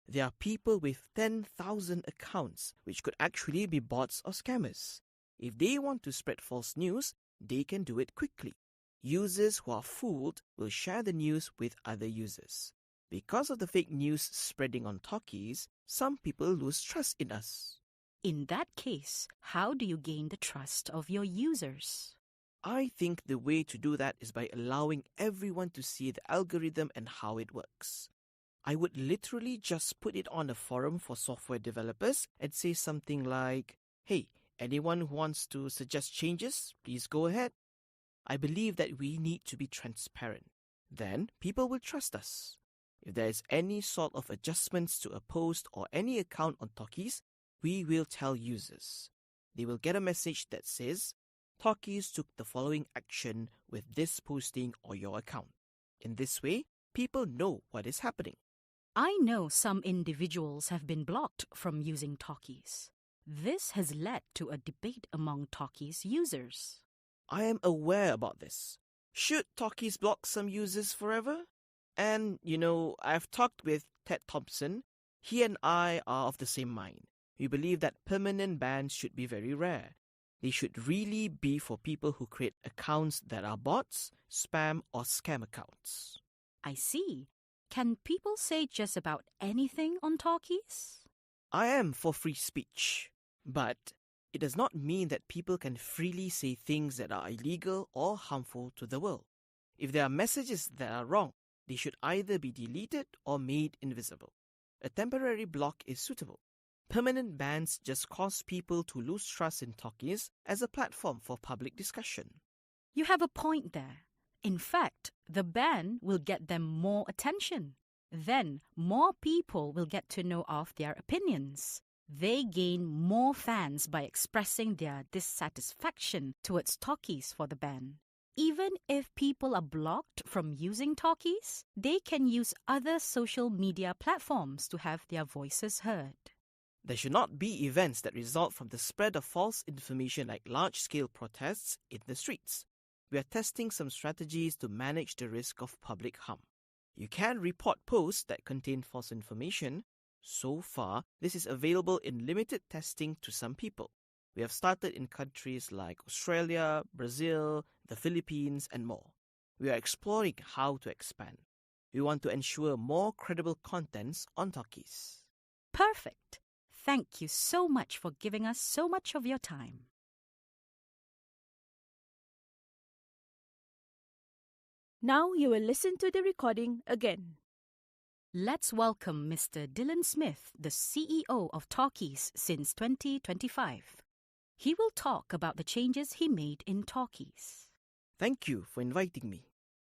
There are people with 10,000 accounts, which could actually be bots or scammers. If they want to spread false news, they can do it quickly. Users who are fooled will share the news with other users. Because of the fake news spreading on talkies, some people lose trust in us. In that case, how do you gain the trust of your users? I think the way to do that is by allowing everyone to see the algorithm and how it works. I would literally just put it on a forum for software developers and say something like, hey, anyone who wants to suggest changes, please go ahead. I believe that we need to be transparent. Then people will trust us. If there is any sort of adjustments to a post or any account on Talkies, we will tell users. They will get a message that says, Talkies took the following action with this posting or your account. In this way, people know what is happening. I know some individuals have been blocked from using Talkies. This has led to a debate among Talkies users. I am aware about this. Should Talkies block some users forever? And, I've talked with Ted Thompson. He and I are of the same mind. We believe that permanent bans should be very rare. They should really be for people who create accounts that are bots, spam, or scam accounts. I see. Can people say just about anything on Talkies? I am for free speech, but it does not mean that people can freely say things that are illegal or harmful to the world. If there are messages that are wrong, they should either be deleted or made invisible. A temporary block is suitable. Permanent bans just cause people to lose trust in Talkies as a platform for public discussion. You have a point there. In fact, the ban will get them more attention. Then, more people will get to know of their opinions. They gain more fans by expressing their dissatisfaction towards Talkies for the ban. Even if people are blocked from using Talkies, they can use other social media platforms to have their voices heard. There should not be events that result from the spread of false information like large-scale protests in the streets. We are testing some strategies to manage the risk of public harm. You can report posts that contain false information. So far, this is available in limited testing to some people. We have started in countries like Australia, Brazil, the Philippines, and more. We are exploring how to expand. We want to ensure more credible contents on Talkies. Perfect. Thank you so much for giving us so much of your time. Now you will listen to the recording again. Let's welcome Mr. Dylan Smith, the CEO of Talkies since 2025. He will talk about the changes he made in Talkies. Thank you for inviting me.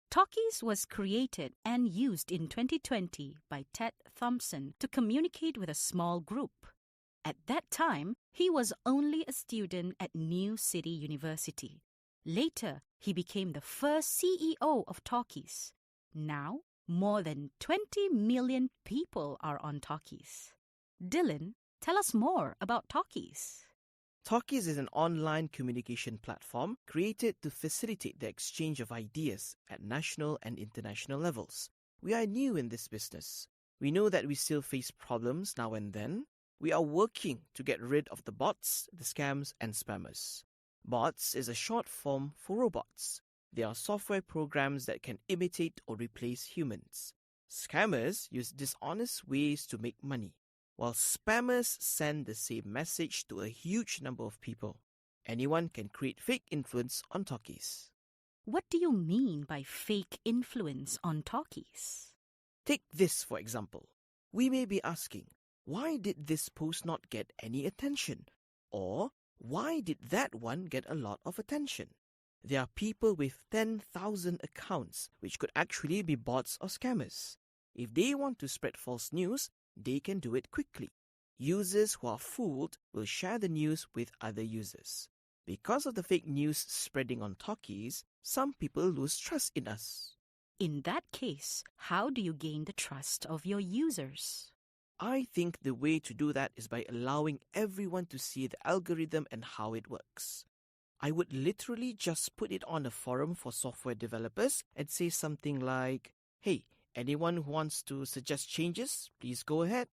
Talkies was created and used in 2020 by Ted Thompson to communicate with a small group. At that time, he was only a student at New City University. Later, he became the first CEO of Talkies. Now, more than 20 million people are on Talkies. Dylan, tell us more about Talkies. Talkies is an online communication platform created to facilitate the exchange of ideas at national and international levels. We are new in this business. We know that we still face problems now and then. We are working to get rid of the bots, the scams, and spammers. Bots is a short form for robots. They are software programs that can imitate or replace humans. Scammers use dishonest ways to make money, while spammers send the same message to a huge number of people. Anyone can create fake influence on Talkies. What do you mean by fake influence on talkies? Take this for example. We may be asking, why did this post not get any attention? Or why did that one get a lot of attention? There are people with 10,000 accounts which could actually be bots or scammers. If they want to spread false news, they can do it quickly. Users who are fooled will share the news with other users. Because of the fake news spreading on talkies, some people lose trust in us. In that case, how do you gain the trust of your users? I think the way to do that is by allowing everyone to see the algorithm and how it works. I would literally just put it on a forum for software developers and say something like, hey, anyone who wants to suggest changes, please go ahead.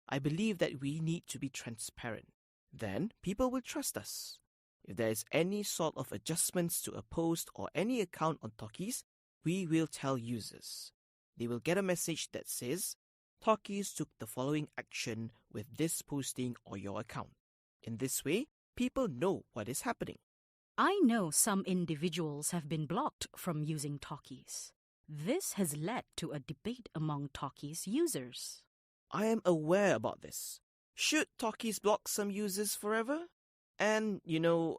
I believe that we need to be transparent. Then people will trust us. If there is any sort of adjustments to a post or any account on Talkies, we will tell users. They will get a message that says, Talkies took the following action with this posting or your account. In this way, people know what is happening. I know some individuals have been blocked from using Talkies. This has led to a debate among Talkies users. I am aware about this. Should Talkies block some users forever? And,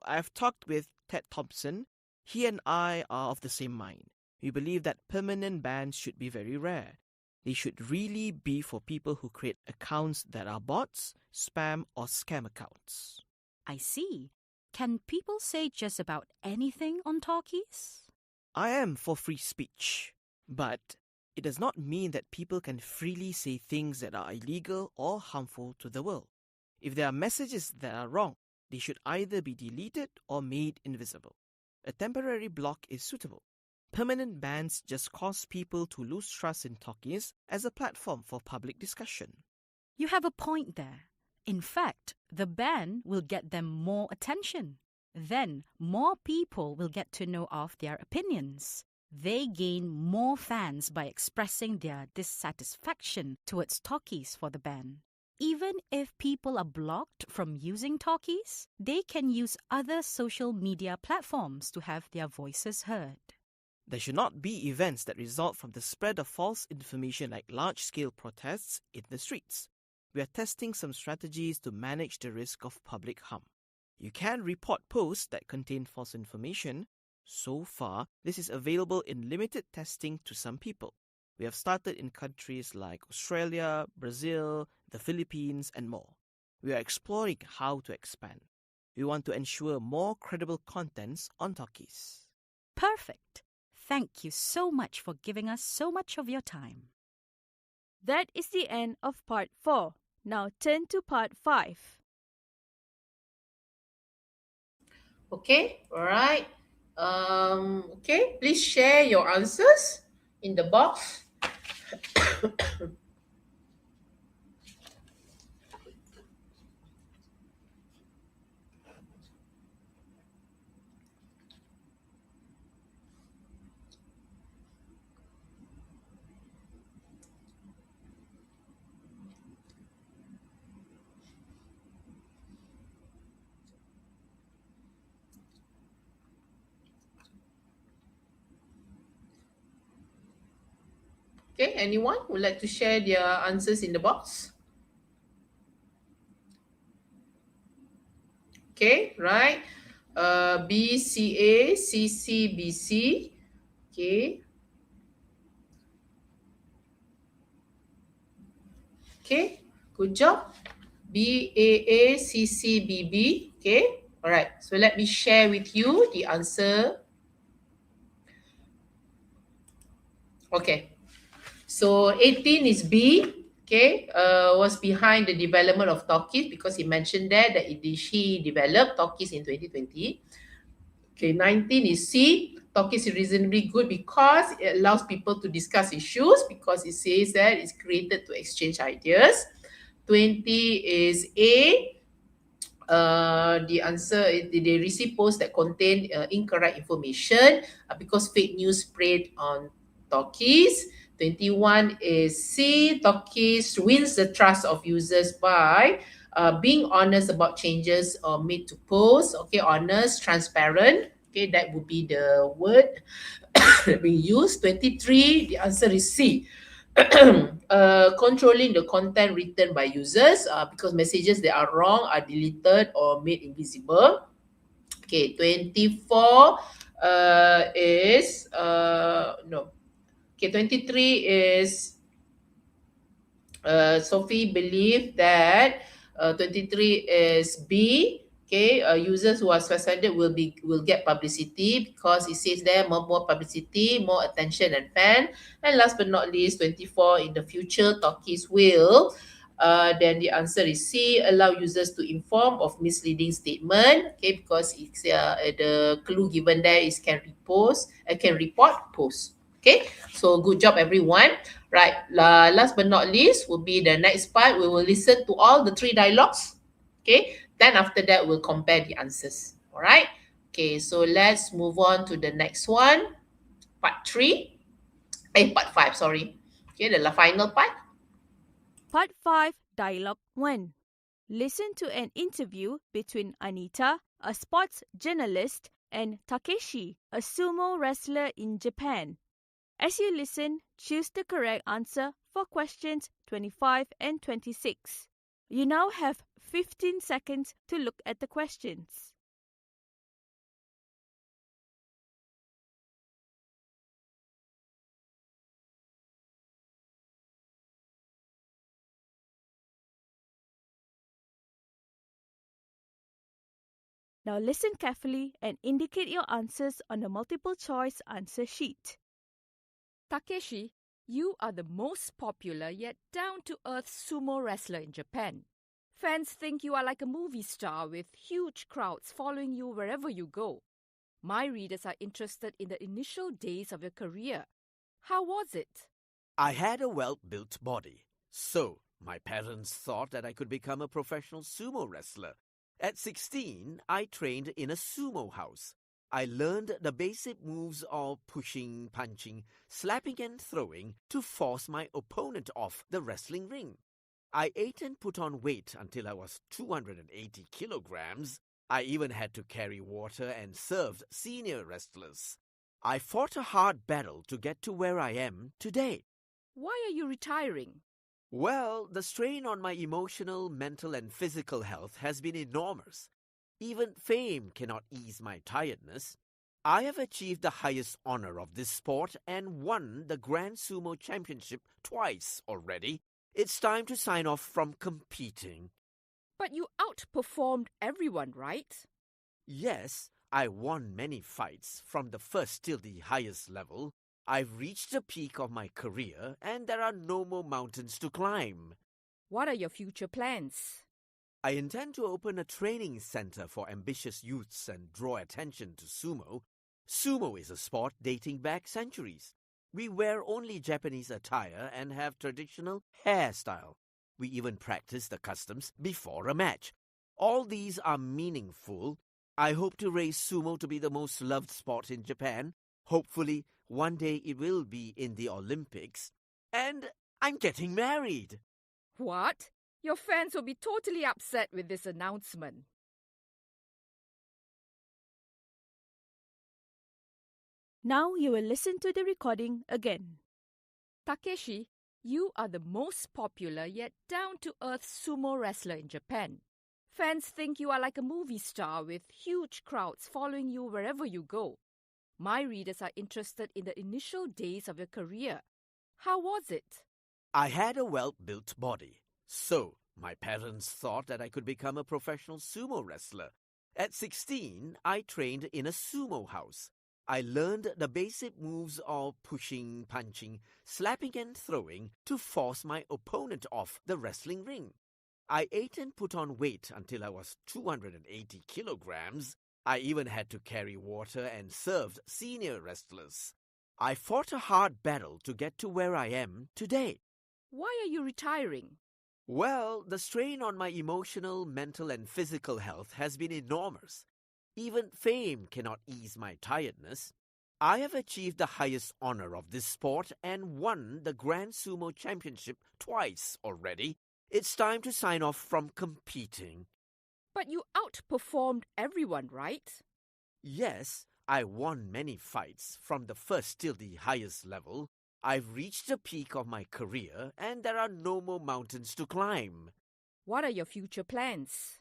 I've talked with Ted Thompson. He and I are of the same mind. We believe that permanent bans should be very rare. They should really be for people who create accounts that are bots, spam, or scam accounts. I see. Can people say just about anything on Talkies? I am for free speech, but it does not mean that people can freely say things that are illegal or harmful to the world. If there are messages that are wrong, they should either be deleted or made invisible. A temporary block is suitable. Permanent bans just cause people to lose trust in Talkies as a platform for public discussion. You have a point there. In fact, the ban will get them more attention. Then more people will get to know of their opinions. They gain more fans by expressing their dissatisfaction towards Talkies for the ban. Even if people are blocked from using Talkies, they can use other social media platforms to have their voices heard. There should not be events that result from the spread of false information like large-scale protests in the streets. We are testing some strategies to manage the risk of public harm. You can report posts that contain false information. So far, this is available in limited testing to some people. We have started in countries like Australia, Brazil, the Philippines, and more. We are exploring how to expand. We want to ensure more credible contents on Talkies. Perfect. Thank you so much for giving us so much of your time. That is the end of part 4. Now turn to part 5. Okay, all right. Okay, please share your answers in the box. Okay, anyone would like to share their answers in the box? Okay, right. BCA, CCBC. Okay. Okay, good job. BAA, CCBB. Okay, all right. So let me share with you the answer. Okay. So 18 is B. Okay, was behind the development of Talkies because he mentioned there that he developed Talkies in 2020. Okay, 19 is C. Talkies is reasonably good because it allows people to discuss issues because it says that it's created to exchange ideas. 20 is A. The answer is they receive posts that contain incorrect information because fake news spread on Talkies. 21 is C. Talkies wins the trust of users by being honest about changes made to posts. Okay, honest, transparent. Okay, that would be the word that we use. 23, the answer is C. Controlling the content written by users because messages that are wrong are deleted or made invisible. Okay, 24 is no. Okay, 23 is Sophie believe that 23 is B. Okay, users who are suspended will get publicity because it says there more publicity, more attention and fan. And last but not least, 24 in the future talkies will. Then the answer is C. Allow users to inform of misleading statement. Okay, because it's the clue given there is can report post. Okay, so good job everyone. Right, last but not least will be the next part. We will listen to all the three dialogues. Okay, then after that, we'll compare the answers. All right. Okay, so let's move on to the next one. Part 3. Part 5, sorry. Okay, the final part. Part 5, Dialogue 1. Listen to an interview between Anita, a sports journalist, and Takeshi, a sumo wrestler in Japan. As you listen, choose the correct answer for questions 25 and 26. You now have 15 seconds to look at the questions. Now listen carefully and indicate your answers on the multiple choice answer sheet. Takeshi, you are the most popular yet down-to-earth sumo wrestler in Japan. Fans think you are like a movie star with huge crowds following you wherever you go. My readers are interested in the initial days of your career. How was it? I had a well-built body, so my parents thought that I could become a professional sumo wrestler. At 16, I trained in a sumo house. I learned the basic moves of pushing, punching, slapping and throwing to force my opponent off the wrestling ring. I ate and put on weight until I was 280 kilograms. I even had to carry water and served senior wrestlers. I fought a hard battle to get to where I am today. Why are you retiring? Well, the strain on my emotional, mental, and physical health has been enormous. Even fame cannot ease my tiredness. I have achieved the highest honor of this sport and won the Grand Sumo Championship twice already. It's time to sign off from competing. But you outperformed everyone, right? Yes, I won many fights from the first till the highest level. I've reached the peak of my career and there are no more mountains to climb. What are your future plans? I intend to open a training center for ambitious youths and draw attention to sumo. Sumo is a sport dating back centuries. We wear only Japanese attire and have traditional hairstyle. We even practice the customs before a match. All these are meaningful. I hope to raise sumo to be the most loved sport in Japan. Hopefully, one day it will be in the Olympics. And I'm getting married. What? Your fans will be totally upset with this announcement. Now you will listen to the recording again. Takeshi, you are the most popular yet down-to-earth sumo wrestler in Japan. Fans think you are like a movie star with huge crowds following you wherever you go. My readers are interested in the initial days of your career. How was it? I had a well-built body, so my parents thought that I could become a professional sumo wrestler. At 16, I trained in a sumo house. I learned the basic moves of pushing, punching, slapping and throwing to force my opponent off the wrestling ring. I ate and put on weight until I was 280 kilograms. I even had to carry water and served senior wrestlers. I fought a hard battle to get to where I am today. Why are you retiring? Well, the strain on my emotional, mental, and physical health has been enormous. Even fame cannot ease my tiredness. I have achieved the highest honor of this sport and won the Grand Sumo Championship twice already. It's time to sign off from competing. But you outperformed everyone, right? Yes, I won many fights from the first till the highest level. I've reached the peak of my career and there are no more mountains to climb. What are your future plans?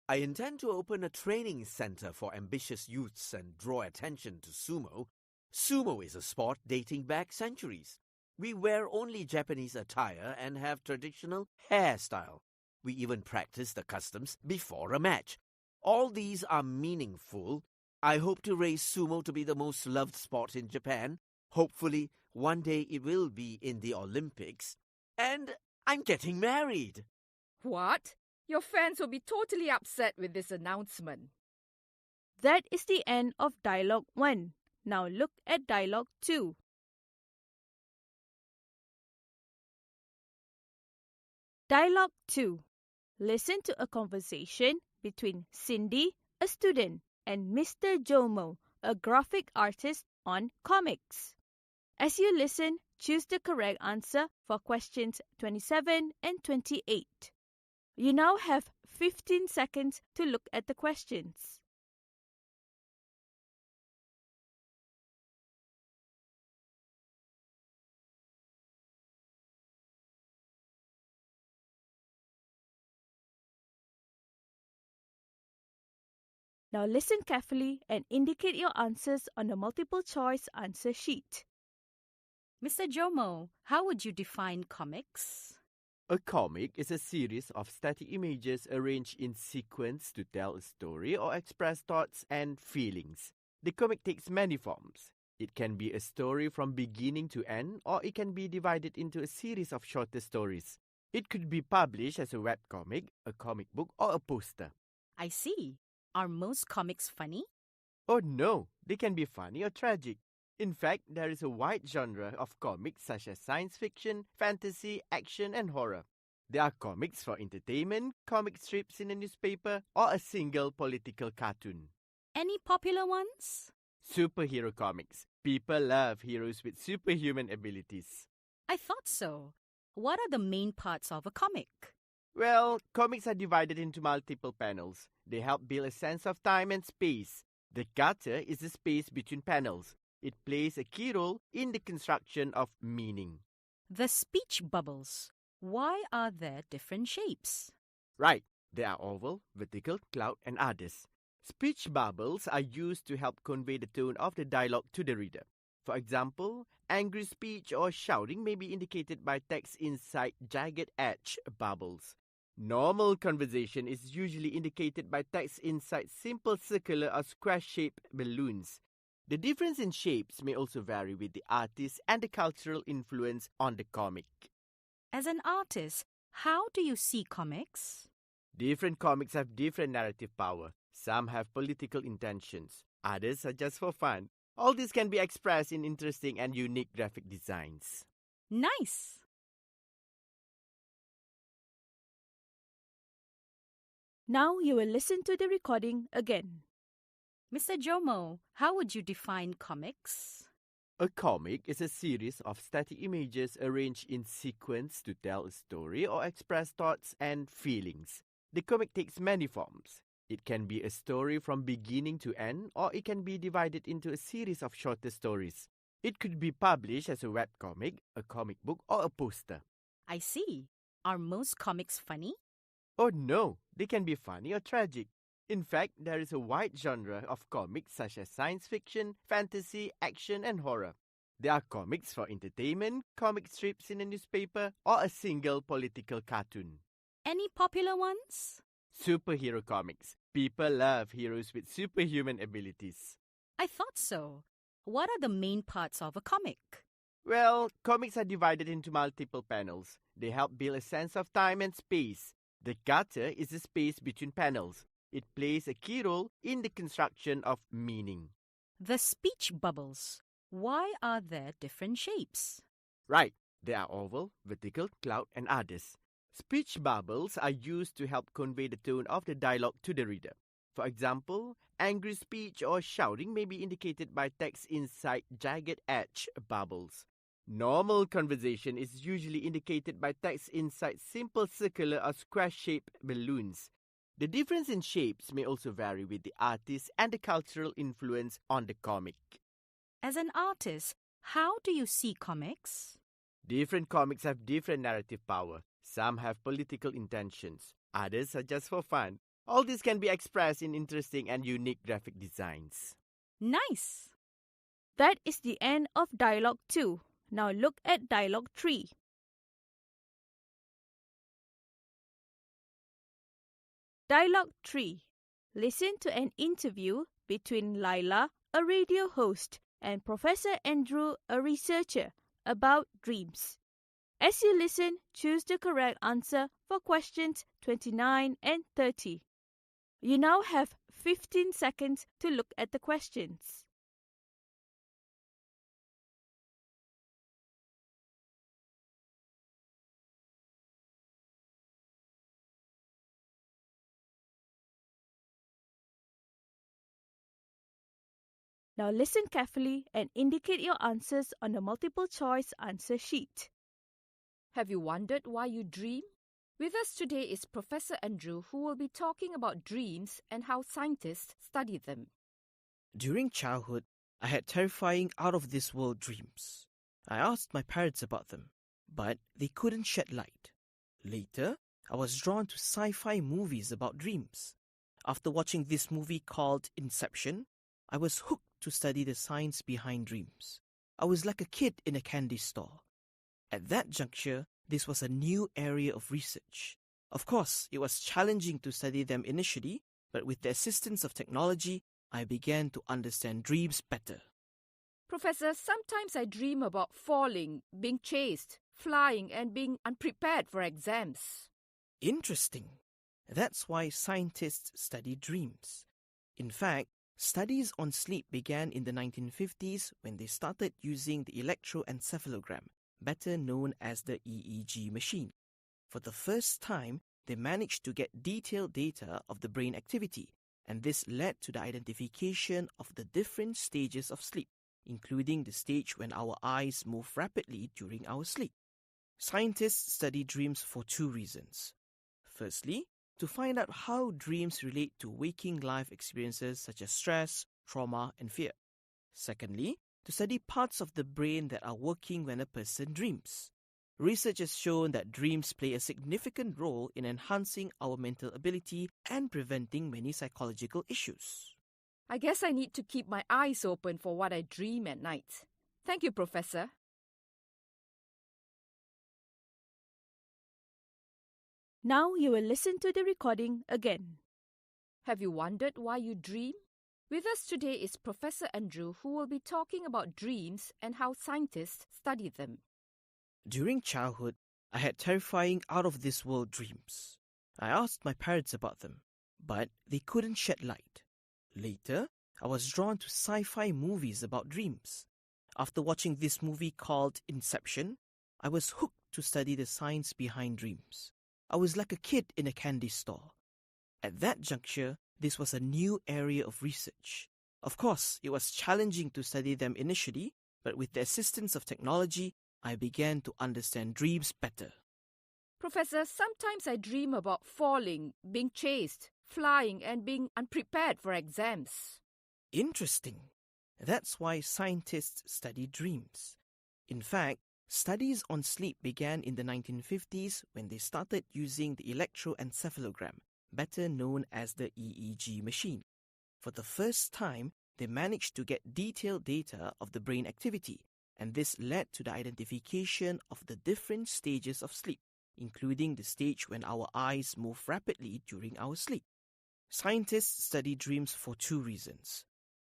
I intend to open a training center for ambitious youths and draw attention to sumo. Sumo is a sport dating back centuries. We wear only Japanese attire and have traditional hairstyle. We even practice the customs before a match. All these are meaningful. I hope to raise sumo to be the most loved sport in Japan. Hopefully, one day it will be in the Olympics. And I'm getting married. What? Your fans will be totally upset with this announcement. That is the end of Dialogue 1. Now look at Dialogue 2. Dialogue 2. Listen to a conversation between Cindy, a student, and Mr. Jomo, a graphic artist on comics. As you listen, choose the correct answer for questions 27 and 28. You now have 15 seconds to look at the questions. Now listen carefully and indicate your answers on the multiple choice answer sheet. Mr. Jomo, how would you define comics? A comic is a series of static images arranged in sequence to tell a story or express thoughts and feelings. The comic takes many forms. It can be a story from beginning to end, or it can be divided into a series of shorter stories. It could be published as a webcomic, a comic book, or a poster. I see. Are most comics funny? Oh no, they can be funny or tragic. In fact, there is a wide genre of comics such as science fiction, fantasy, action, and horror. There are comics for entertainment, comic strips in a newspaper, or a single political cartoon. Any popular ones? Superhero comics. People love heroes with superhuman abilities. I thought so. What are the main parts of a comic? Well, comics are divided into multiple panels. They help build a sense of time and space. The gutter is the space between panels. It plays a key role in the construction of meaning. The speech bubbles. Why are there different shapes? Right, there are oval, vertical, cloud, and others. Speech bubbles are used to help convey the tone of the dialogue to the reader. For example, angry speech or shouting may be indicated by text inside jagged edge bubbles. Normal conversation is usually indicated by text inside simple circular or square-shaped balloons. The difference in shapes may also vary with the artist and the cultural influence on the comic. As an artist, how do you see comics? Different comics have different narrative power. Some have political intentions. Others are just for fun. All this can be expressed in interesting and unique graphic designs. Nice! Now you will listen to the recording again. Mr. Jomo, how would you define comics? A comic is a series of static images arranged in sequence to tell a story or express thoughts and feelings. The comic takes many forms. It can be a story from beginning to end, or it can be divided into a series of shorter stories. It could be published as a webcomic, a comic book, or a poster. I see. Are most comics funny? Oh no, they can be funny or tragic. In fact, there is a wide genre of comics such as science fiction, fantasy, action, and horror. There are comics for entertainment, comic strips in a newspaper, or a single political cartoon. Any popular ones? Superhero comics. People love heroes with superhuman abilities. I thought so. What are the main parts of a comic? Well, comics are divided into multiple panels. They help build a sense of time and space. The gutter is the space between panels. It plays a key role in the construction of meaning. The speech bubbles. Why are there different shapes? Right, there are oval, vertical, cloud, and others. Speech bubbles are used to help convey the tone of the dialogue to the reader. For example, angry speech or shouting may be indicated by text inside jagged edge bubbles. Normal conversation is usually indicated by text inside simple circular or square-shaped balloons. The difference in shapes may also vary with the artist and the cultural influence on the comic. As an artist, how do you see comics? Different comics have different narrative power. Some have political intentions, others are just for fun. All this can be expressed in interesting and unique graphic designs. Nice! That is the end of Dialogue 2. Now look at Dialogue 3. Dialogue 3. Listen to an interview between Laila, a radio host, and Professor Andrew, a researcher, about dreams. As you listen, choose the correct answer for questions 29 and 30. You now have 15 seconds to look at the questions. Now listen carefully and indicate your answers on the multiple choice answer sheet. Have you wondered why you dream? With us today is Professor Andrew, who will be talking about dreams and how scientists study them. During childhood, I had terrifying out-of-this-world dreams. I asked my parents about them, but they couldn't shed light. Later, I was drawn to sci-fi movies about dreams. After watching this movie called Inception, I was hooked to study the science behind dreams. I was like a kid in a candy store. At that juncture, this was a new area of research. Of course, it was challenging to study them initially, but with the assistance of technology, I began to understand dreams better. Professor, sometimes I dream about falling, being chased, flying, and being unprepared for exams. Interesting. That's why scientists study dreams. In fact, studies on sleep began in the 1950s when they started using the electroencephalogram, better known as the EEG machine. For the first time, they managed to get detailed data of the brain activity, and this led to the identification of the different stages of sleep, including the stage when our eyes move rapidly during our sleep. Scientists study dreams for two reasons. Firstly, to find out how dreams relate to waking life experiences such as stress, trauma, and fear. Secondly, to study parts of the brain that are working when a person dreams. Research has shown that dreams play a significant role in enhancing our mental ability and preventing many psychological issues. I guess I need to keep my eyes open for what I dream at night. Thank you, Professor. Now you will listen to the recording again. Have you wondered why you dream? With us today is Professor Andrew, who will be talking about dreams and how scientists study them. During childhood, I had terrifying out-of-this-world dreams. I asked my parents about them, but they couldn't shed light. Later, I was drawn to sci-fi movies about dreams. After watching this movie called Inception, I was hooked to study the science behind dreams. I was like a kid in a candy store. At that juncture, this was a new area of research. Of course, it was challenging to study them initially, but with the assistance of technology, I began to understand dreams better. Professor, sometimes I dream about falling, being chased, flying, and being unprepared for exams. Interesting. That's why scientists study dreams. In fact, studies on sleep began in the 1950s when they started using the electroencephalogram, better known as the EEG machine. For the first time, they managed to get detailed data of the brain activity, and this led to the identification of the different stages of sleep, including the stage when our eyes move rapidly during our sleep. Scientists study dreams for two reasons.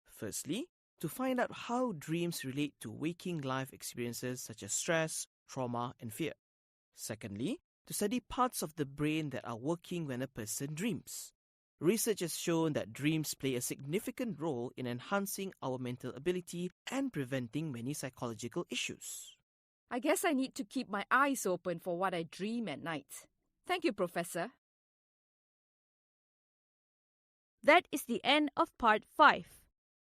Firstly, to find out how dreams relate to waking life experiences such as stress, trauma, and fear. Secondly, to study parts of the brain that are working when a person dreams. Research has shown that dreams play a significant role in enhancing our mental ability and preventing many psychological issues. I guess I need to keep my eyes open for what I dream at night. Thank you, Professor. That is the end of part 5.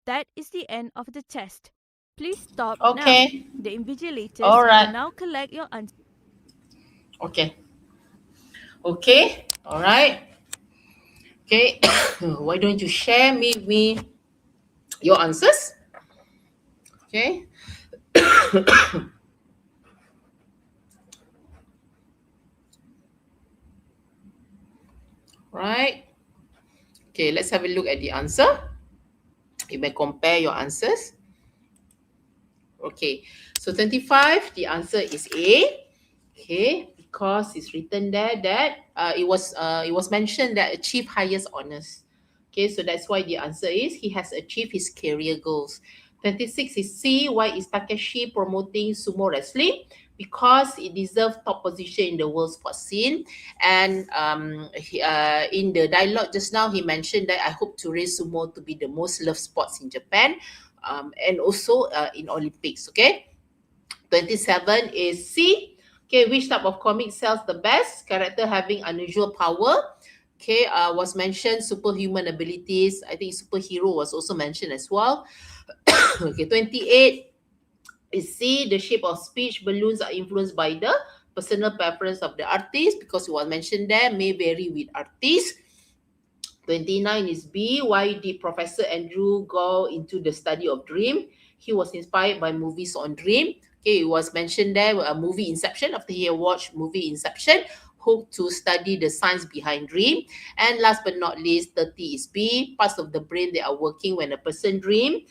That is the end of the test. Please stop Okay. now. The invigilators All right. will now collect your answers. Okay. Okay. All right. Okay, why don't you share me your answers? Okay, right. Okay, let's have a look at the answer. You may compare your answers. Okay, so 25, the answer is A. Okay, because it's written there that it was mentioned that achieve highest honors. Okay, so that's why the answer is he has achieved his career goals. 26 is C. Why is Takeshi promoting sumo wrestling? Because it deserves top position in the world sports scene. And in the dialogue just now, he mentioned that I hope to raise sumo to be the most loved sports in Japan, and also in Olympics. Okay, 27 is C. Okay, which type of comic sells the best? Character having unusual power. Okay, was mentioned superhuman abilities. I think superhero was also mentioned as well. Okay, 28 is C. The shape of speech balloons are influenced by the personal preference of the artist, because it was mentioned there may vary with artists. 29 is B. Why did Professor Andrew go into the study of dream? He was inspired by movies on dream. Okay, it was mentioned there a movie Inception. After he had watched movie Inception, hooked to study the science behind dream. And last but not least, 30 is B. Parts of the brain that are working when a person dream.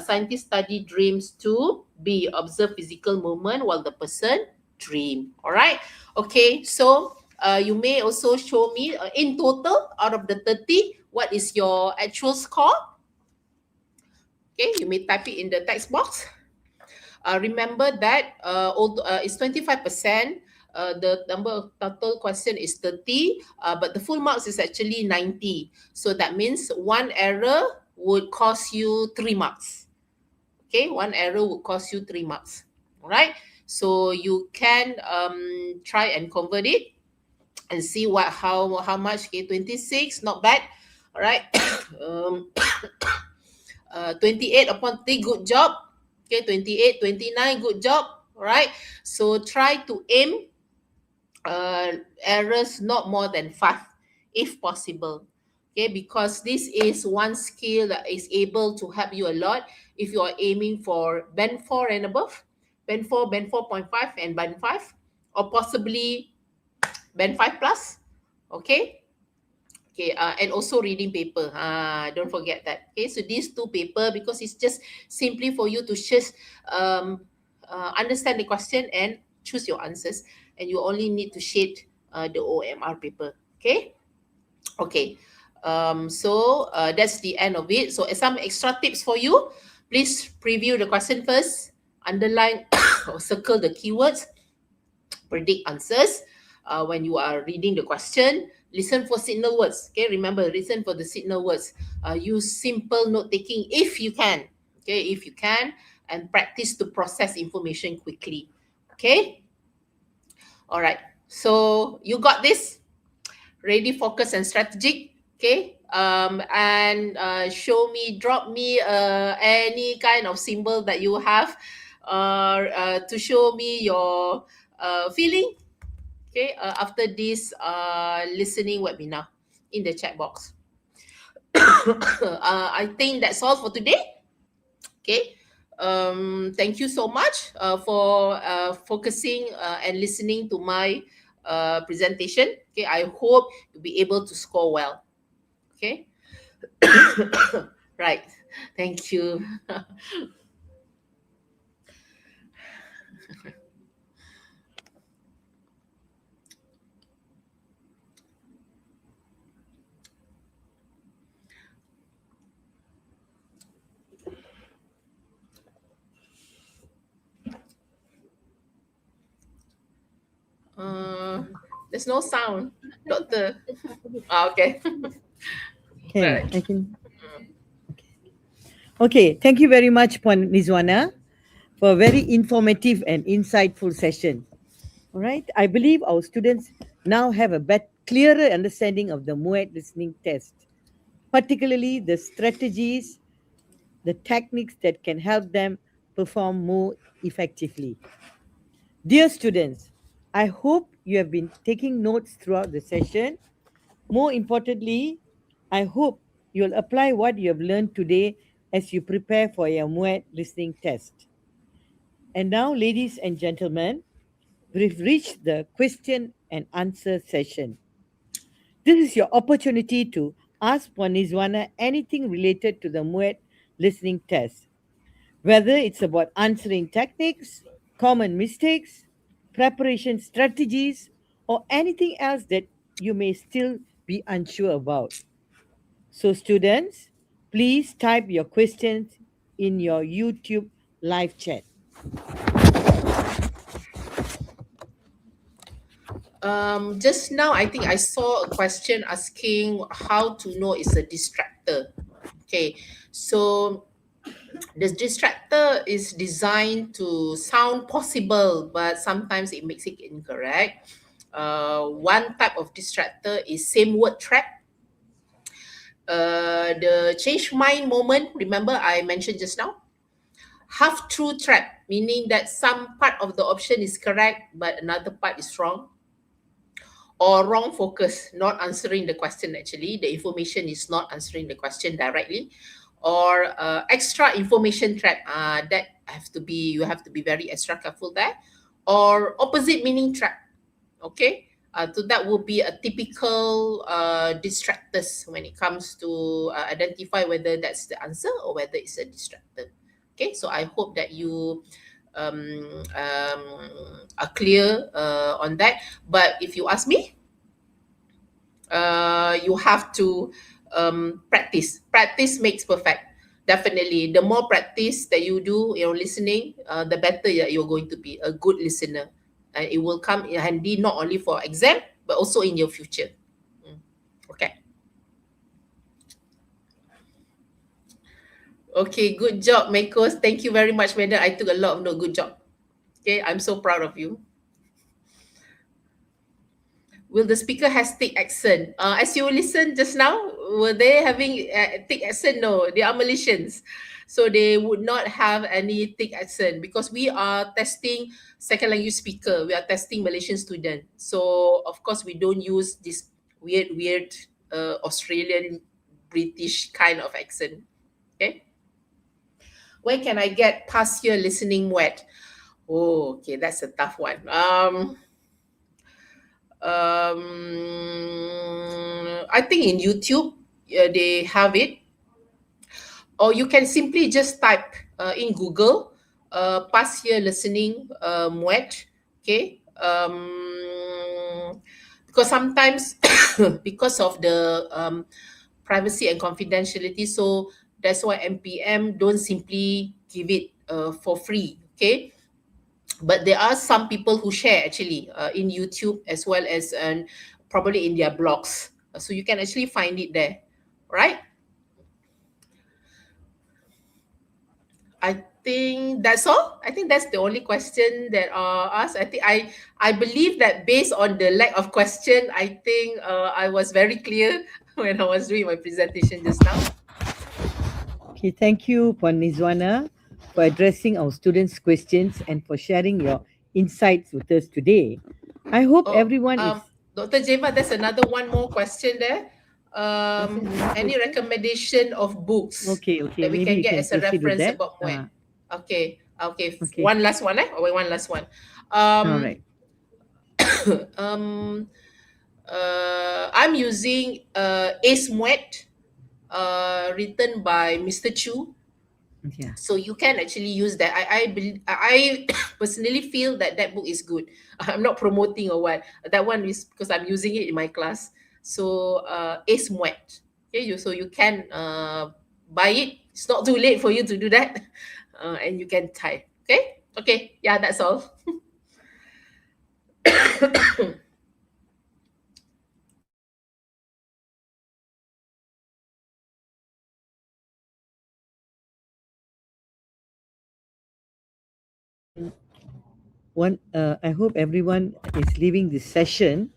Scientists study dreams to be observe physical movement while the person dream. All right. Okay, so you may also show me in total out of the 30, what is your actual score? Okay, you may type it in the text box. Remember that although it's 25%, the number of total question is 30, but the full marks is actually 90. So that means one error would cost you 3 marks. Okay, one error would cost you 3 marks. All right, so you can try and convert it and see how much. Okay, 26, not bad. All right. um 28 upon 3, good job. Okay, 28, 29, good job. All right, so try to aim errors not more than 5 if possible. Okay, because this is one skill that is able to help you a lot if you are aiming for band 4 and above, band 4, band 4.5, and band 5, or possibly band 5 plus. Okay. Okay, and also reading paper. Don't forget that. Okay, so these two paper, because it's just simply for you to just understand the question and choose your answers, and you only need to shade the OMR paper. Okay, okay. So that's the end of it. So some extra tips for you. Please preview the question first. Underline or circle the keywords. Predict answers when you are reading the question. Listen for signal words. Okay, remember, listen for the signal words. Use simple note taking if you can. Okay, if you can, and practice to process information quickly. Okay, all right. So you got this. Ready, focus, and strategic. Okay, and show me, drop me any kind of symbol that you have to show me your feeling. Okay, after this listening webinar in the chat box. I think that's all for today. Okay, thank you so much for focusing and listening to my presentation. Okay, I hope you'll be able to score well. Okay. Right, thank you. There's no sound, doctor. Okay. Can Right. I can? Okay, thank you very much, Puan Nizwana, for a very informative and insightful session. All right, I believe our students now have a clearer understanding of the Muet listening test, particularly the strategies, the techniques that can help them perform more effectively. Dear students, I hope you have been taking notes throughout the session. More importantly, I hope you'll apply what you have learned today as you prepare for your Muet listening test. And now, ladies and gentlemen, we've reached the question and answer session. This is your opportunity to ask Ponizwana anything related to the Muet listening test, whether it's about answering techniques, common mistakes, preparation strategies, or anything else that you may still be unsure about. So, students, please type your questions in your YouTube live chat. Just now, I think I saw a question asking how to know it's a distractor. Okay, so the distractor is designed to sound possible, but sometimes it makes it incorrect. One type of distractor is same word trap. The change mind moment, remember I mentioned just now? Half true trap, meaning that some part of the option is correct, but another part is wrong. Or wrong focus, not answering the question actually. The information is not answering the question directly. Or extra information trap. You have to be very extra careful there. Or opposite meaning trap. Okay. So that will be a typical distractors when it comes to identify whether that's the answer or whether it's a distractor. Okay, so I hope that you are clear on that. But if you ask me, you have to practice. Practice makes perfect. Definitely, the more practice that you do, listening, the better that you're going to be a good listener, and it will come in handy not only for exam but also in your future. Okay. Okay, good job, Makos. Thank you very much, madam. I took a lot of note. Good job. Okay, I'm so proud of you. Will the speaker has thick accent? As you listen just now, were they having thick accent? No, they are Malaysians. So they would not have any thick accent because we are testing second language speaker. We are testing Malaysian student. So of course we don't use this weird Australian British kind of accent. Okay. When can I get past year listening wet? Oh, okay, that's a tough one. I think in YouTube they have it, or you can simply just type in Google past year listening Muet. Okay, because sometimes because of the privacy and confidentiality, so that's why MPM don't simply give it for free. Okay, but there are some people who share actually in YouTube as well as probably in their blogs. So you can actually find it there, right? I think that's all. I think that's the only question that are asked. I believe that based on the lack of question, I think I was very clear when I was doing my presentation just now. Okay, thank you, Puan Nizwana, for addressing our students' questions and for sharing your insights with us today. I hope everyone is... Dr. Jema, there's another one more question there. Any recommendation of books Okay, that we maybe can you get can as a proceed with reference that. about Muet? Okay. Okay. One last one, one last one. All right. I'm using Ace Muet, written by Mr. Chu. Yeah. So you can actually use that. I personally feel that that book is good. I'm not promoting or what. That one is because I'm using it in my class. So Ace Muet. Okay, so you can buy it. It's not too late for you to do that, and you can type. Okay. Yeah, that's all. I hope everyone is leaving this session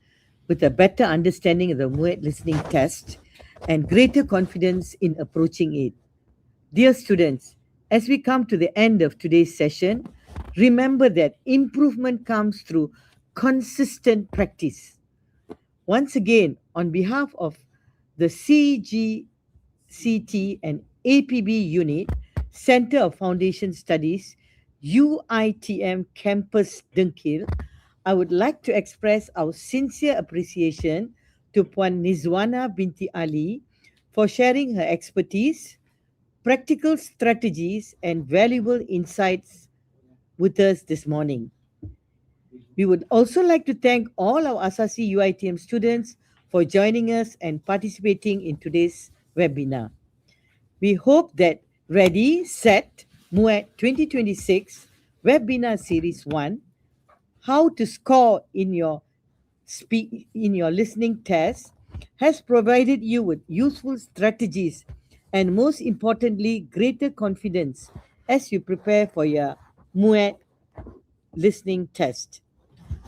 with a better understanding of the Muet listening test and greater confidence in approaching it. Dear students, as we come to the end of today's session, remember that improvement comes through consistent practice. Once again, on behalf of the CGCT and APB unit, Center of Foundation Studies, UITM Campus Dengkil, I would like to express our sincere appreciation to Puan Nizwana binti Ali for sharing her expertise, practical strategies, and valuable insights with us this morning. We would also like to thank all our Asasi UITM students for joining us and participating in today's webinar. We hope that Ready, Set, Muet 2026 Webinar Series 1, How to Score in your listening test, has provided you with useful strategies and, most importantly, greater confidence as you prepare for your Muet listening test.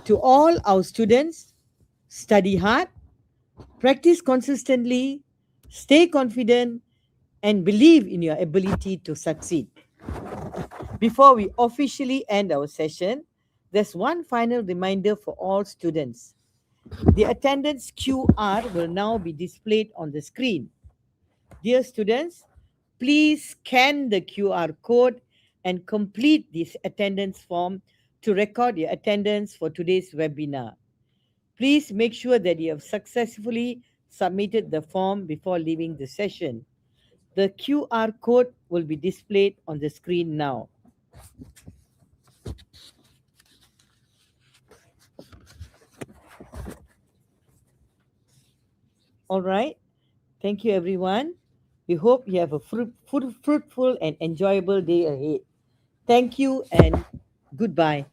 To all our students, study hard, practice consistently, stay confident, and believe in your ability to succeed. Before we officially end our session, there's one final reminder for all students. The attendance QR will now be displayed on the screen. Dear students, please scan the QR code and complete this attendance form to record your attendance for today's webinar. Please make sure that you have successfully submitted the form before leaving the session. The QR code will be displayed on the screen now. All right. Thank you, everyone. We hope you have a fruitful and enjoyable day ahead. Thank you and goodbye.